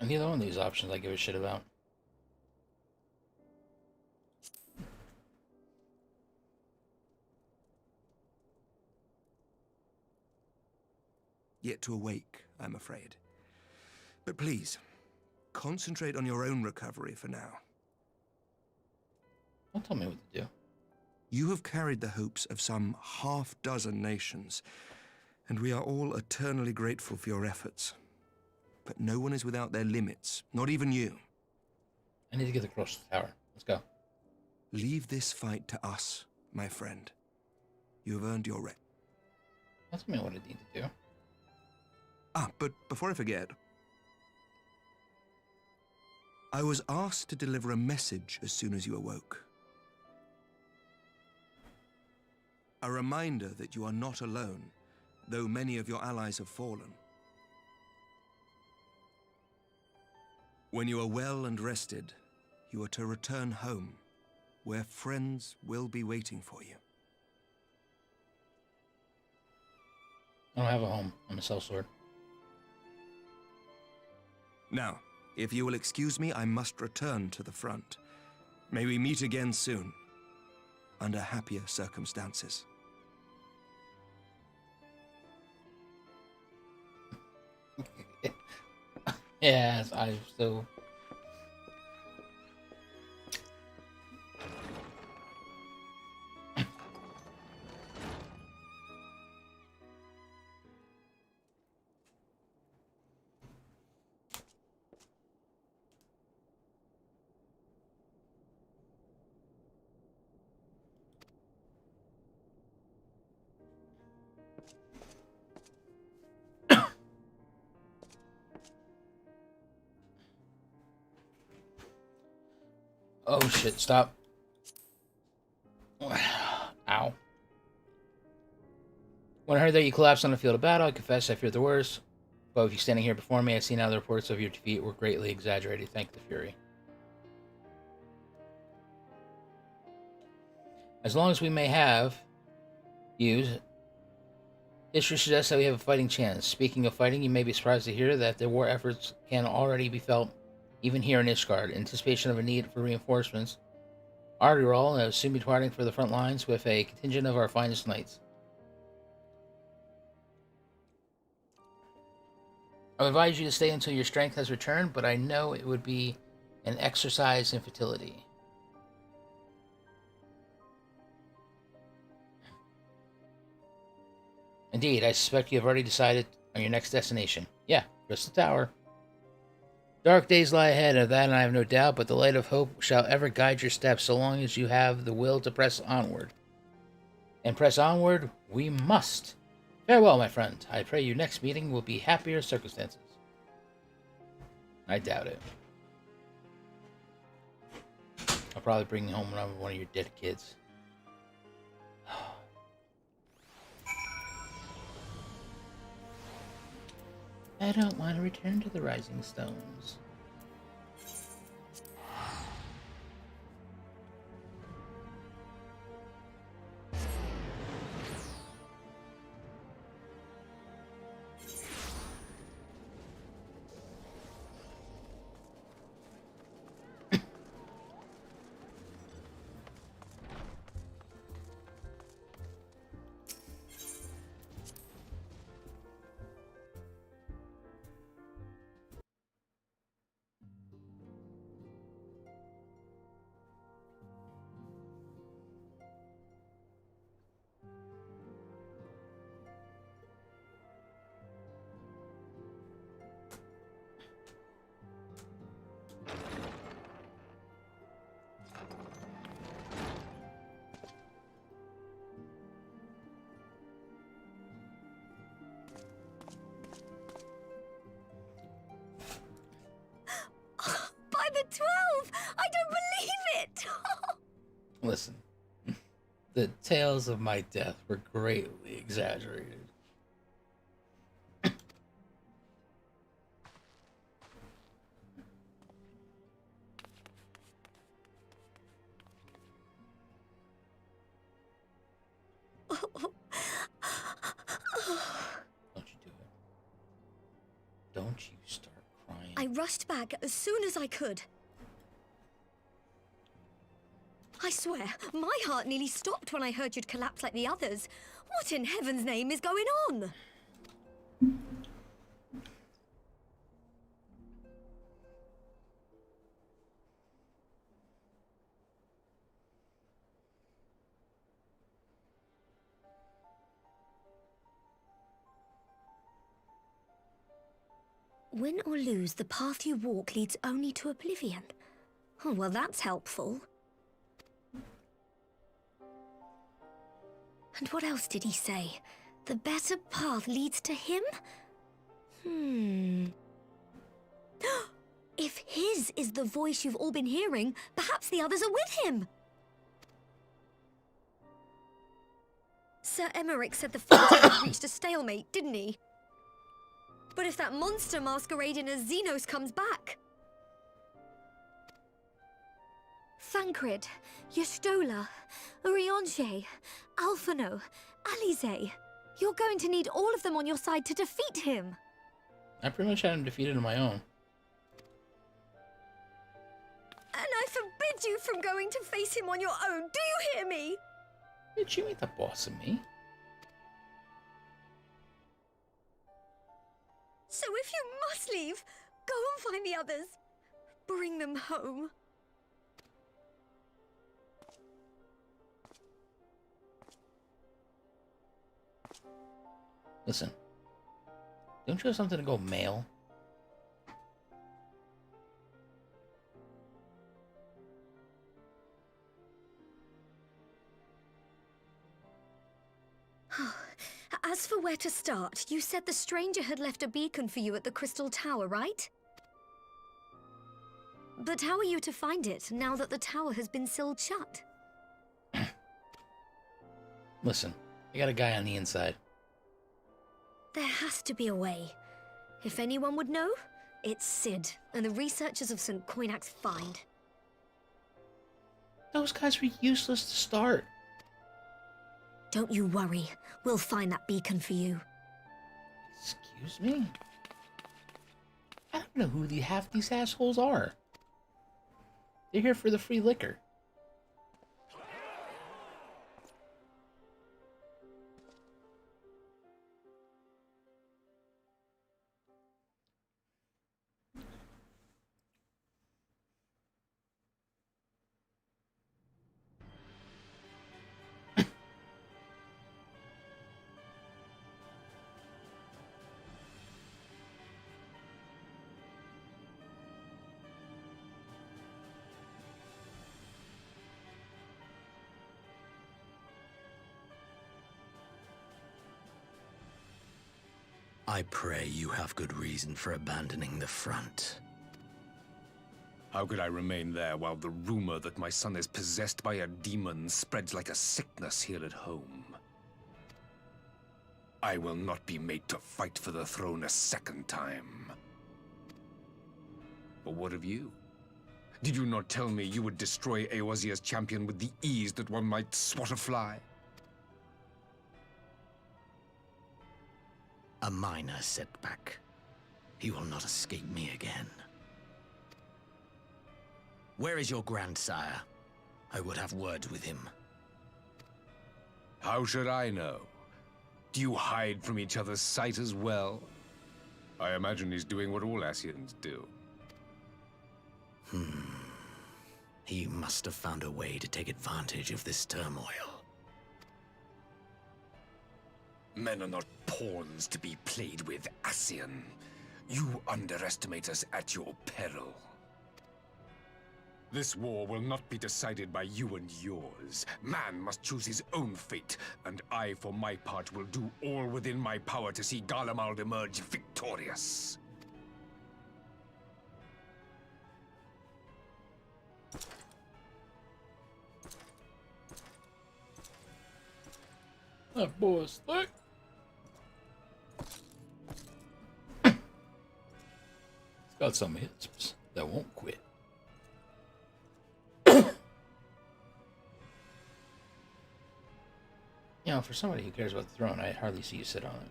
And neither one of these options I give a shit about. Yet to awake, I'm afraid. But please, concentrate on your own recovery for now. Don't tell me what to do. You have carried the hopes of some half-dozen nations, and we are all eternally grateful for your efforts. But no one is without their limits, not even you. I need to get across the tower. Let's go. Leave this fight to us, my friend. You have earned your rep. That's me what I need to do. But before I forget, I was asked to deliver a message as soon as you awoke. A reminder that you are not alone, though many of your allies have fallen. When you are well and rested, you are to return home, where friends will be waiting for you. I don't have a home. I'm a sellsword. Now, if you will excuse me, I must return to the front. May we meet again soon, under happier circumstances. Yes, I still... Oh shit, stop. Ow. When I heard that you collapsed on the field of battle, I confess I feared the worst. But with you standing here before me, I see now the reports of your defeat were greatly exaggerated. Thank the Fury. As long as we may have you, history suggests that we have a fighting chance. Speaking of fighting, you may be surprised to hear that the war efforts can already be felt even here in Ishgard. In anticipation of a need for reinforcements, Ardirol will soon be departing for the front lines with a contingent of our finest knights. I would advise you to stay until your strength has returned, but I know it would be an exercise in futility. Indeed, I suspect you have already decided on your next destination. Yeah, Crystal Tower. Dark days lie ahead, of that I have no doubt, but the light of hope shall ever guide your steps so long as you have the will to press onward. And press onward we must. Farewell, my friend. I pray your next meeting will be happier circumstances. I doubt it. I'll probably bring home one of your dead kids. I don't want to return to the Rising Stones. Listen, the tales of my death were greatly exaggerated. Don't you start crying. I rushed back as soon as I could. I swear, my heart nearly stopped when I heard you'd collapse like the others. What in heaven's name is going on? Win or lose, the path you walk leads only to oblivion. Oh, well, that's helpful. And what else did he say? The better path leads to him? If his is the voice you've all been hearing, perhaps the others are with him. Sir Emmerich said the fight had reached a stalemate, didn't he? But if that monster masquerading as Xenos comes back... Thancred, Y'shtola, Eorzea, Alphino, Alize. You're going to need all of them on your side to defeat him. I pretty much had him defeated on my own. And I forbid you from going to face him on your own. Do you hear me? Bitch, you ain't the boss of me. So if you must leave, go and find the others. Bring them home. Listen, don't you have something to go mail? As for where to start, you said the stranger had left a beacon for you at the Crystal Tower, right? But how are you to find it, now that the tower has been sealed shut? Listen, I got a guy on the inside. There has to be a way. If anyone would know, it's Sid and the researchers of St. Coinac's find. Those guys were useless to start. Don't you worry. We'll find that beacon for you. Excuse me? I don't know who half these assholes are. They're here for the free liquor. I pray you have good reason for abandoning the front. How could I remain there while the rumor that my son is possessed by a demon spreads like a sickness here at home? I will not be made to fight for the throne a second time. But what of you? Did you not tell me you would destroy Eorzea's champion with the ease that one might swat a fly? A minor setback. He will not escape me again. Where is your grandsire? I would have words with him. How should I know? Do you hide from each other's sight as well? I imagine he's doing what all Ascians do. He must have found a way to take advantage of this turmoil. Men are not pawns to be played with, Ascian. You underestimate us at your peril. This war will not be decided by you and yours. Man must choose his own fate, and I, for my part, will do all within my power to see Garlemald emerge victorious. That boy's thick. It's got some hits that won't quit. You know, for somebody who cares about the throne, I hardly see you sit on it.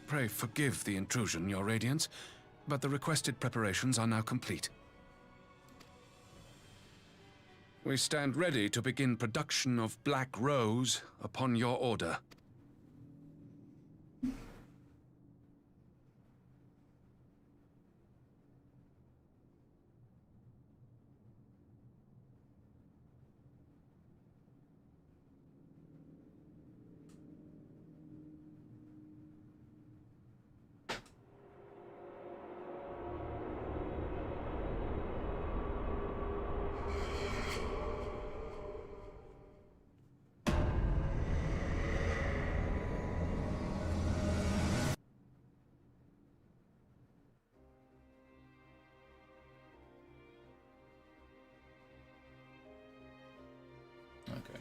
Pray forgive the intrusion, Your Radiance, but the requested preparations are now complete. We stand ready to begin production of Black Rose upon your order. Okay.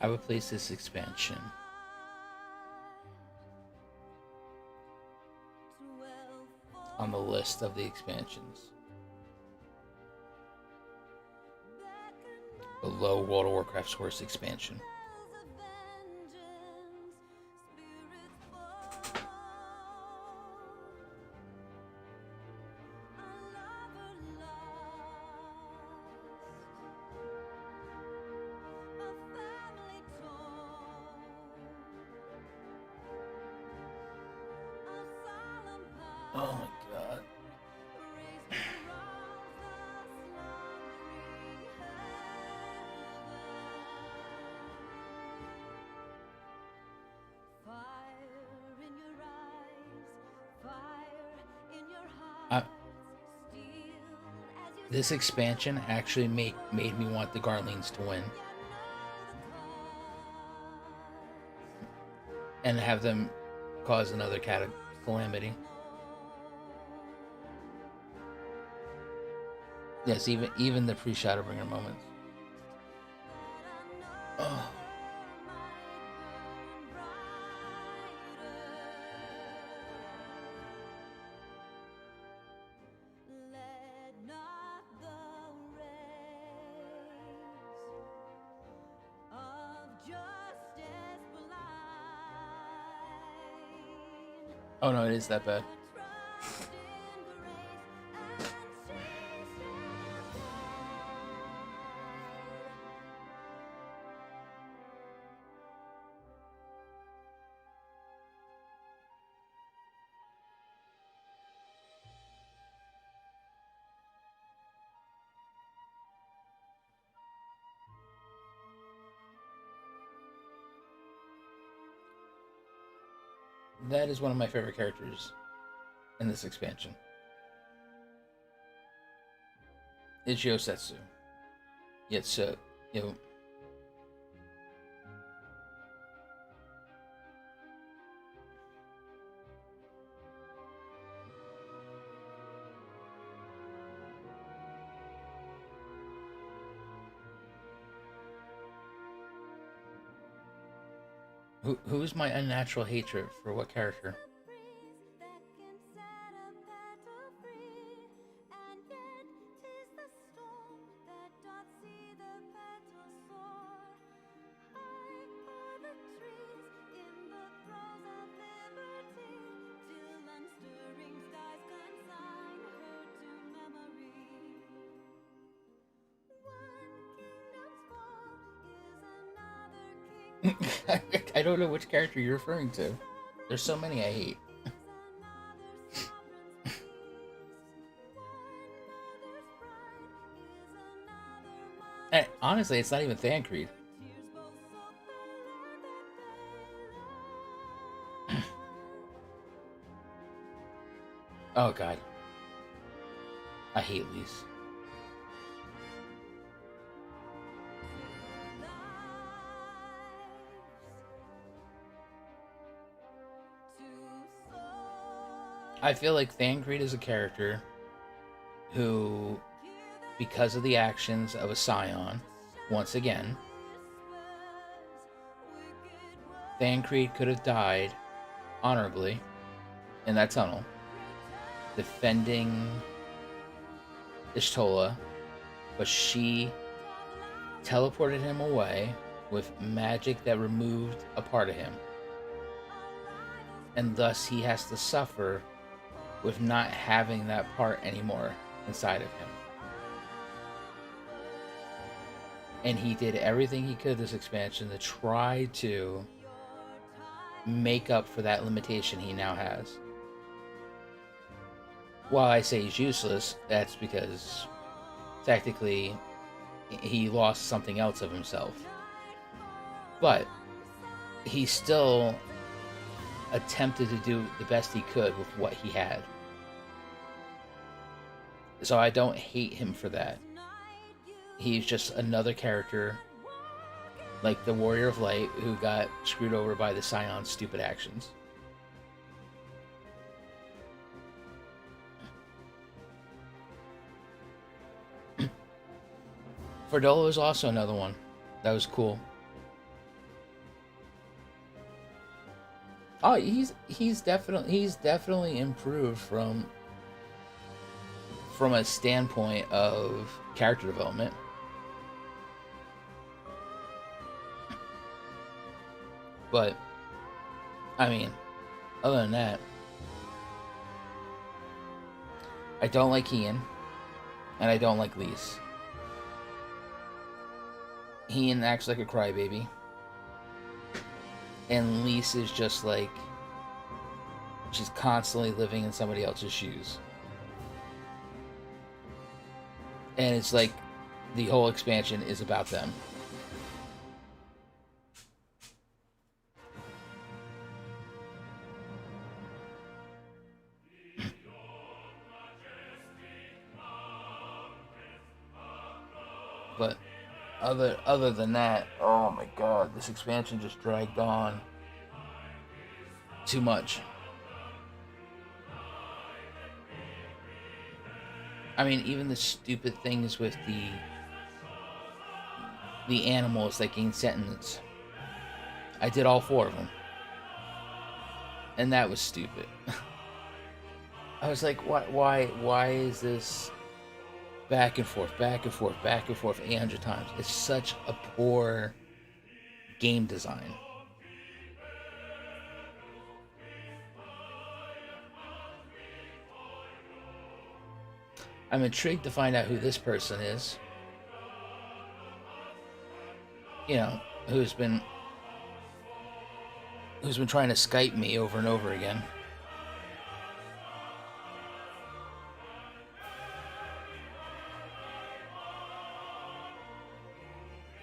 I would place this expansion on the list of the expansions below World of Warcraft's worst expansion. Oh my god. This expansion actually made me want the Garleans to win. And have them cause another calamity. Yes, even the pre-Shadowbringer moments. Oh. Oh no, it is that bad. That is one of my favorite characters in this expansion. It's Yosetsu. It's Who's my unnatural hatred for what character? I don't know which character you're referring to. There's so many I hate. And honestly, it's not even Thancred. Oh god. I hate Lise. I feel like Thancred is a character who, because of the actions of a Scion, once again, Thancred could have died honorably in that tunnel, defending Ishtola, but she teleported him away with magic that removed a part of him. And thus he has to suffer with not having that part anymore inside of him. And he did everything he could this expansion to try to make up for that limitation he now has. While I say he's useless, that's because technically he lost something else of himself. But he still attempted to do the best he could with what he had. So I don't hate him for that. He's just another character, like the Warrior of Light, who got screwed over by the Scion's stupid actions. Fordola is also another one. That was cool. Oh, he's definitely improved from a standpoint of character development. But I mean, other than that, I don't like Ian, and I don't like Lise. Ian acts like a crybaby, and Lise is just like, she's constantly living in somebody else's shoes. And it's like the whole expansion is about them. But other than that, oh my god, this expansion just dragged on too much. I mean, even the stupid things with the animals that gain sentence. I did all 4 of them. And that was stupid. I was like, why is this back and forth, 800 times? It's such a poor game design. I'm intrigued to find out who this person is. You know, who's been trying to Skype me over and over again.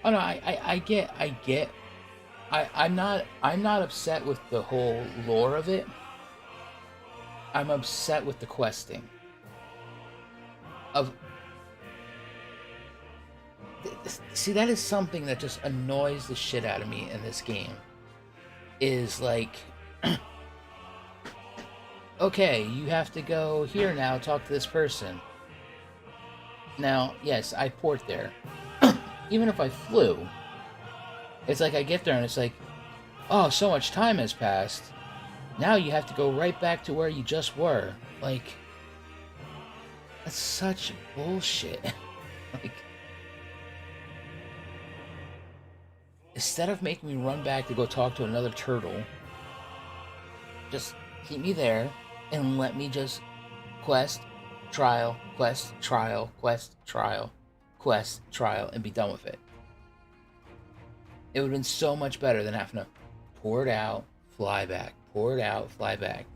Oh no, I'm not upset with the whole lore of it. I'm upset with the questing. See, that is something that just annoys the shit out of me in this game. Is like, okay, you have to go here now, talk to this person. Now, yes, I port there. Even if I flew, it's like I get there and it's like, oh, so much time has passed. Now you have to go right back to where you just were. Like, that's such bullshit. Like, instead of making me run back to go talk to another turtle, just keep me there and let me just quest, trial, quest, trial, quest, trial, quest, trial, and be done with it. It would have been so much better than having to pour it out, fly back, pour it out, fly back.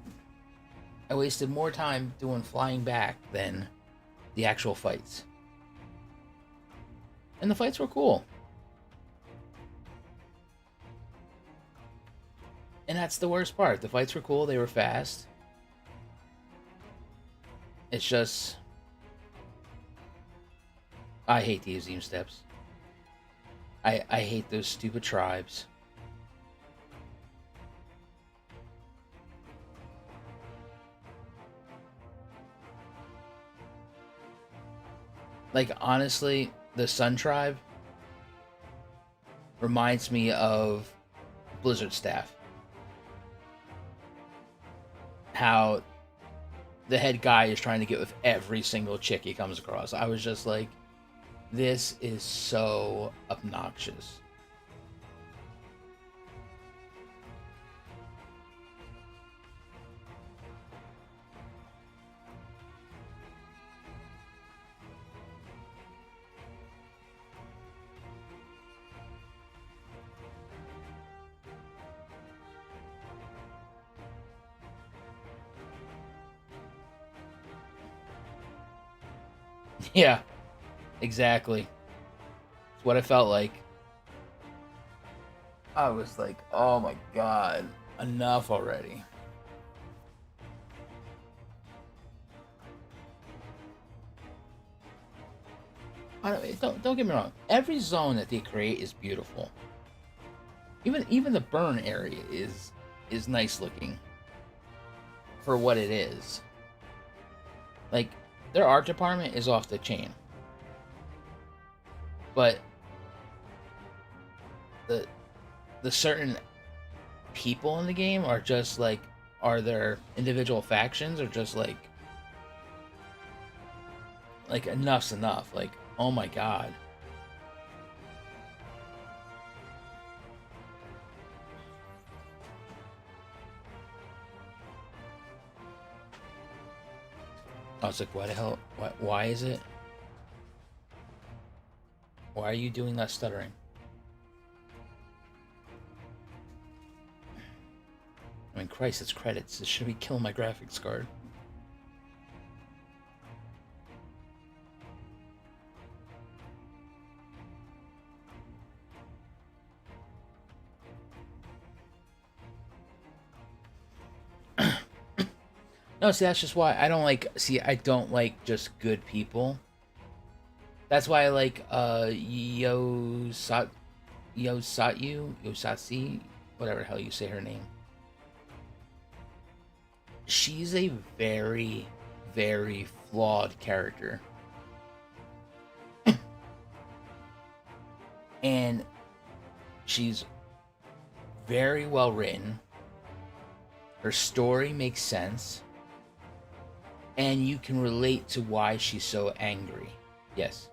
I wasted more time doing flying back than the actual fights. And the fights were cool. And that's the worst part. The fights were cool, they were fast. It's just... I hate the Azim steps. I hate those stupid tribes. Like, honestly, the Sun Tribe reminds me of Blizzard Staff. How the head guy is trying to get with every single chick he comes across. I was just like, this is so obnoxious. Yeah, exactly. It's what I felt like. I was like, oh my god, enough already. Don't get me wrong. Every zone that they create is beautiful. Even the burn area is nice looking for what it is. Like, their art department is off the chain. But the certain people in the game are just like, are there individual factions or just like enough's enough. Like, oh my god. I was like, why the hell? Why is it? Why are you doing that stuttering? I mean, Christ, it's credits. This should be killing my graphics card. No, see, that's just why I don't like... See, I don't like just good people. That's why I like Yosatsu, whatever the hell you say her name. She's a very, very flawed character. And she's very well written. Her story makes sense. And you can relate to why she's so angry. Yes.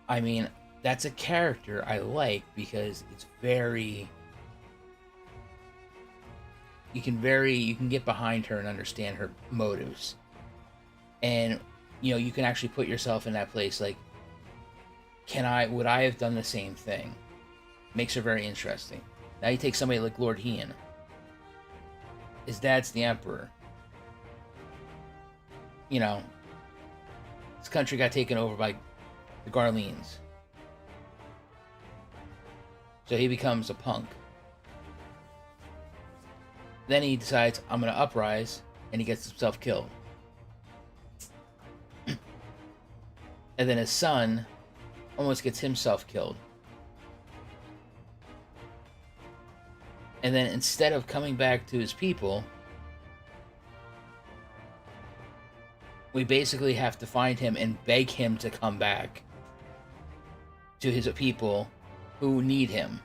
I mean, that's a character I like because it's very... You can get behind her and understand her motives. And, you know, you can actually put yourself in that place, like, would I have done the same thing? Makes her very interesting. Now you take somebody like Lord Hien. His dad's the Emperor. You know, this country got taken over by the Garleans. So he becomes a punk. Then he decides, I'm going to uprise, and he gets himself killed. And then his son almost gets himself killed. And then instead of coming back to his people, we basically have to find him and beg him to come back to his people who need him.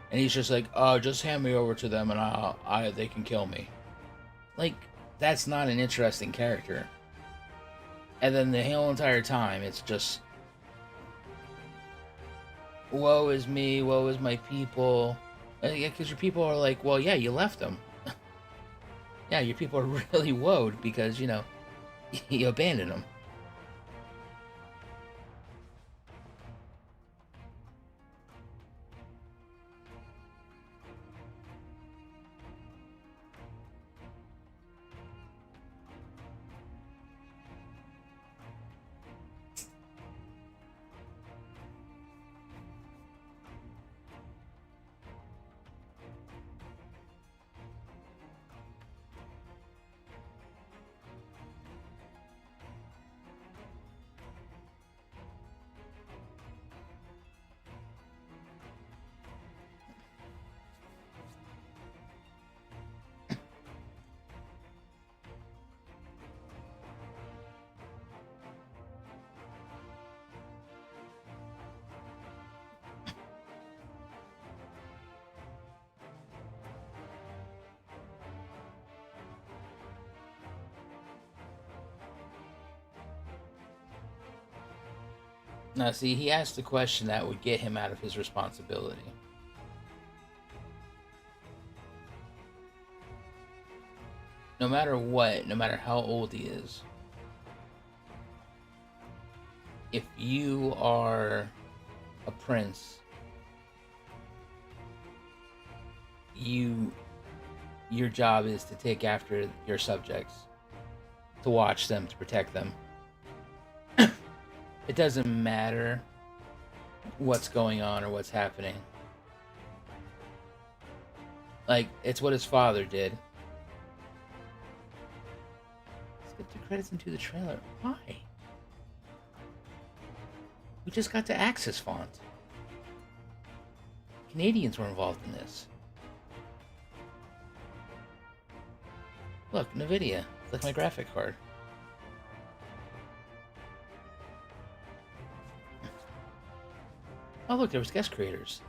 And he's just like, oh, just hand me over to them and they can kill me. Like, that's not an interesting character. And then the whole entire time, it's just, woe is me, woe is my people. Because your people are like, well, yeah, you left them. Yeah, your people are really woed because, you know, you abandoned them. Now, see, he asked a question that would get him out of his responsibility. No matter what, no matter how old he is, if you are a prince, your job is to take after your subjects, to watch them, to protect them. It doesn't matter what's going on or what's happening. Like, it's what his father did. Skip the credits into the trailer. Why? We just got to Axis font. Canadians were involved in this. Look, NVIDIA. It's like my graphic card. Oh look, there was guest creators.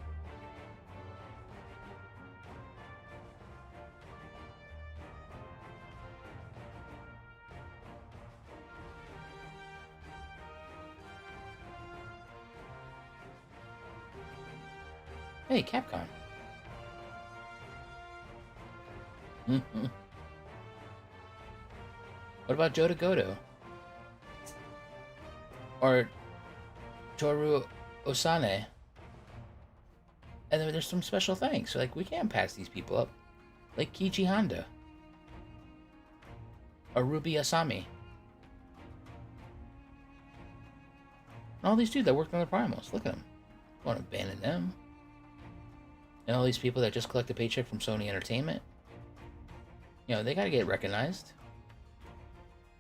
Hey, Capcom. What about Joda Godo? Or Toru Osane? And then there's some special thanks. Like, we can't pass these people up. Like Kiichi Honda. Or Ruby Asami. And all these dudes that worked on the primals. Look at them. I want to abandon them. And all these people that just collect a paycheck from Sony Entertainment. You know, they gotta get recognized.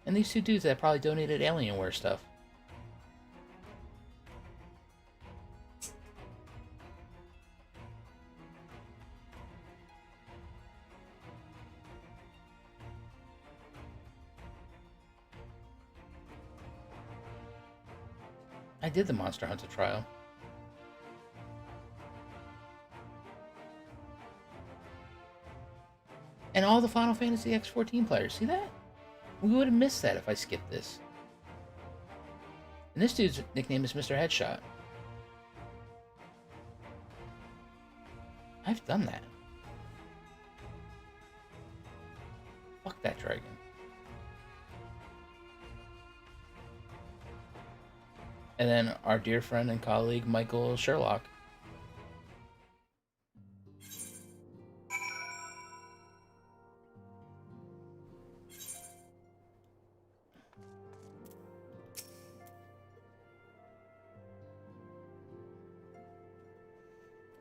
And these two dudes that probably donated Alienware stuff. I did the Monster Hunter trial. And all the Final Fantasy X14 players, see that? We would have missed that if I skipped this. And this dude's nickname is Mr. Headshot. I've done that. Fuck that dragon. And then our dear friend and colleague, Michael Sherlock.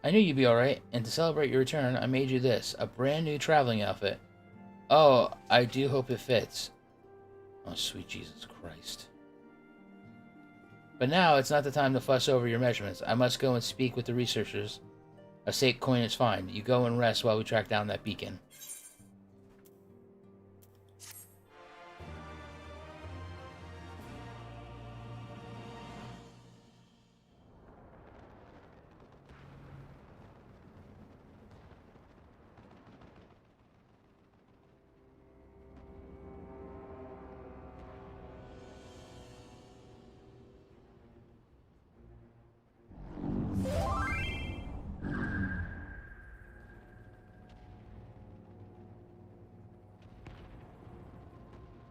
I knew you'd be alright, and to celebrate your return, I made you this, a brand new traveling outfit. Oh, I do hope it fits. Oh, sweet Jesus Christ. But now, it's not the time to fuss over your measurements. I must go and speak with the researchers. A safe coin is fine. You go and rest while we track down that beacon.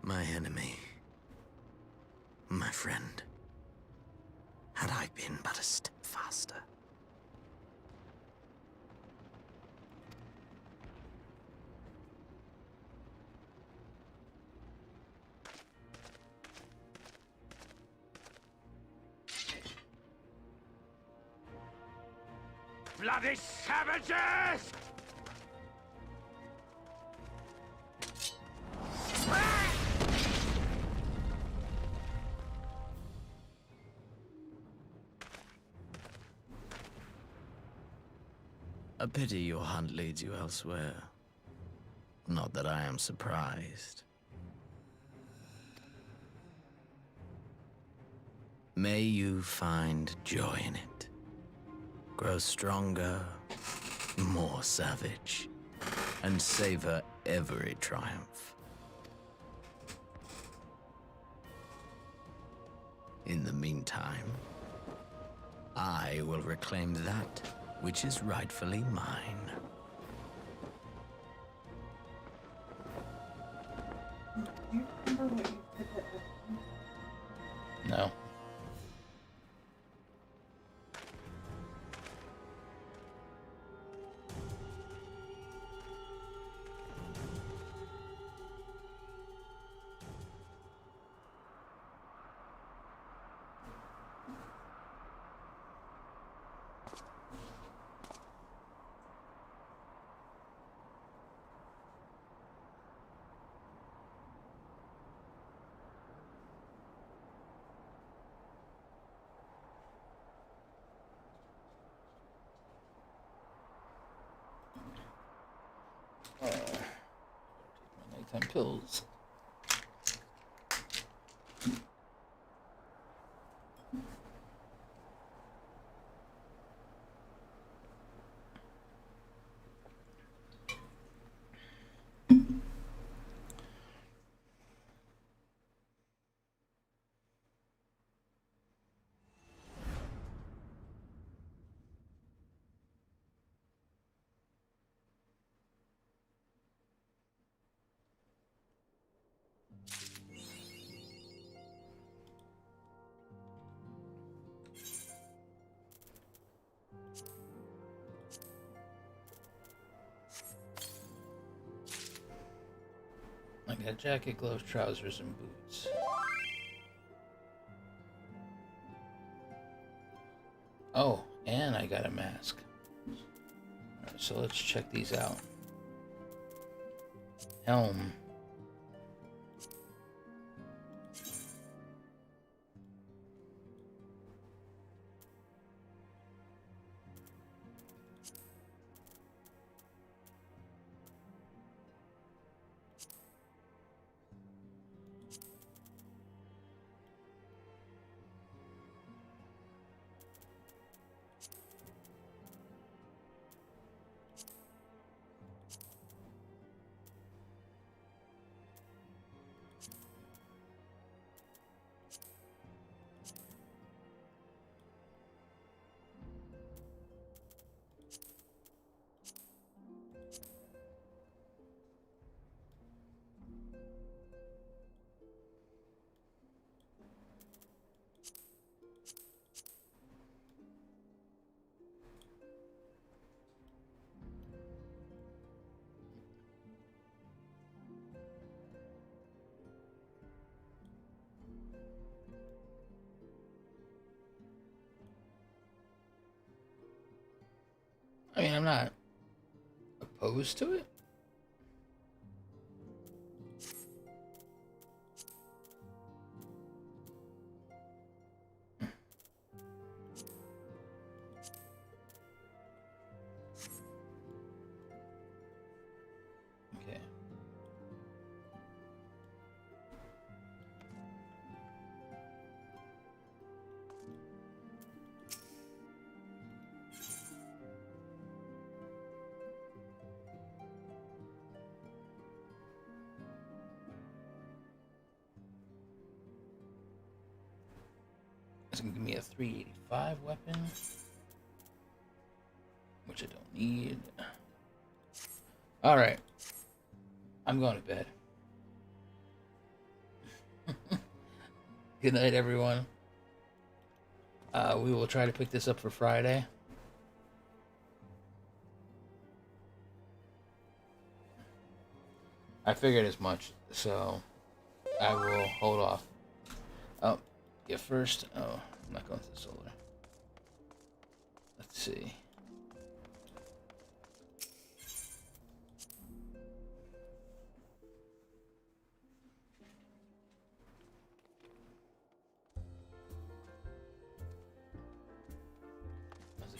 My enemy. My friend. Had I been but a step faster. Bloody savages! A pity your hunt leads you elsewhere. Not that I am surprised. May you find joy in it. Grow stronger, more savage, and savor every triumph. In the meantime, I will reclaim that which is rightfully mine. Do you remember what you did that? No. Nighttime pills. I got jacket, gloves, trousers, and boots. Oh, and I got a mask. Alright, so let's check these out. Helm. I mean, I'm not opposed to it. Okay. It's gonna give me a 385 weapon, which I don't need. All right, I'm going to bed. Good night, everyone. We will try to pick this up for Friday. I figured as much, so I will hold off. Oh, yeah, first. Oh, I'm not going to the solar. Let's see.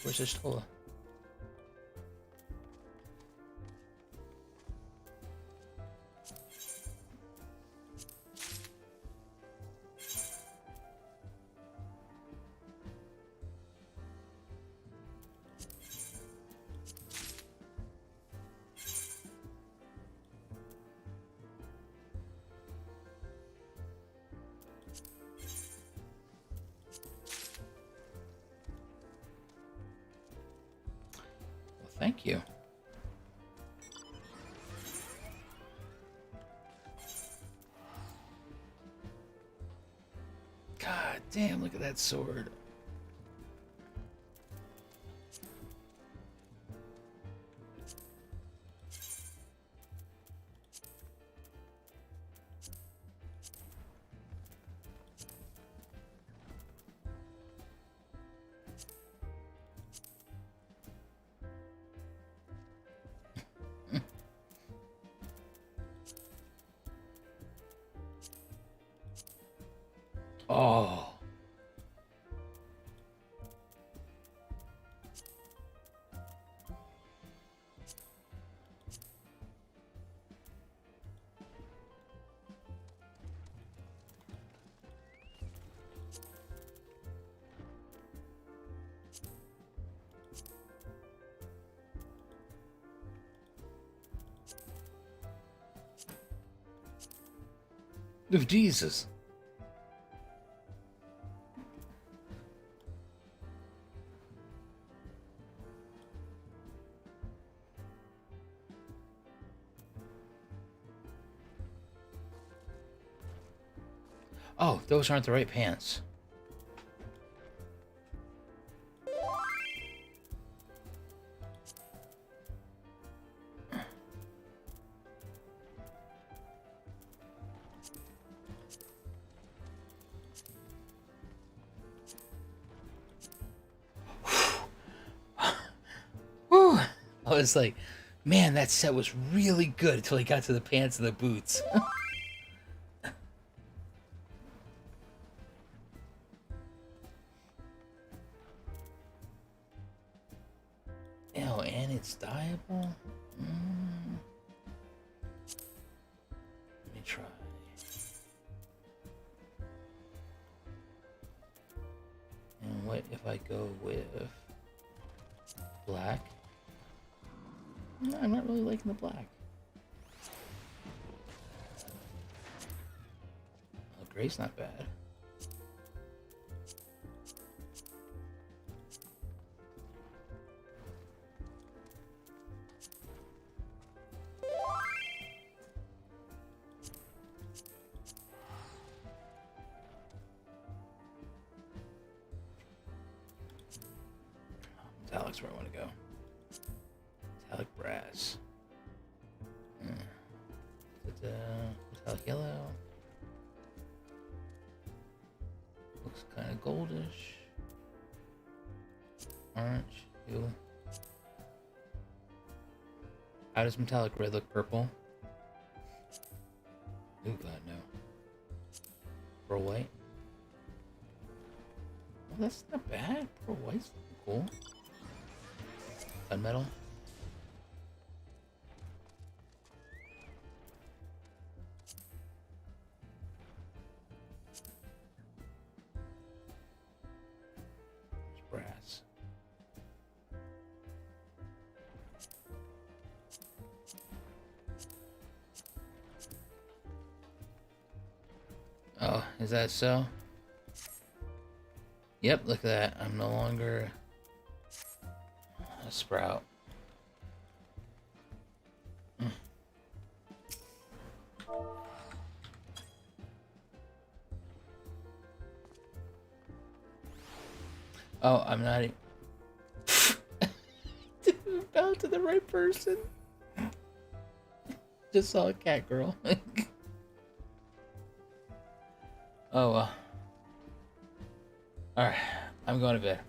Where's the solar? thank you. God damn, look at that sword. Oh. Of Jesus. Oh, those aren't the right pants. Whew. I was like, man, that set was really good until he got to the pants and the boots. Oh, and it's dyeable? Let me try. And what if I go with black? No, I'm not really liking the black. Oh, gray's not bad. Metallic's where I want to go. Metallic brass. Metallic yellow. Looks kind of goldish. Orange. Ew. How does metallic red look purple? Oh god, no. Pearl white. Well, that's not bad. Pearl white's cool. Gunmetal. Brass. Oh, is that so? Yep, look at that. I'm no longer a sprout. Oh, I'm not didn't bow to the right person. Just saw a cat girl. Oh well. Alright, I'm going to bed.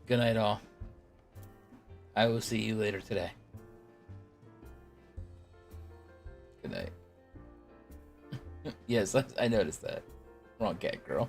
Good night all. I will see you later today. Good night. Yes, I noticed that. Wrong cat girl.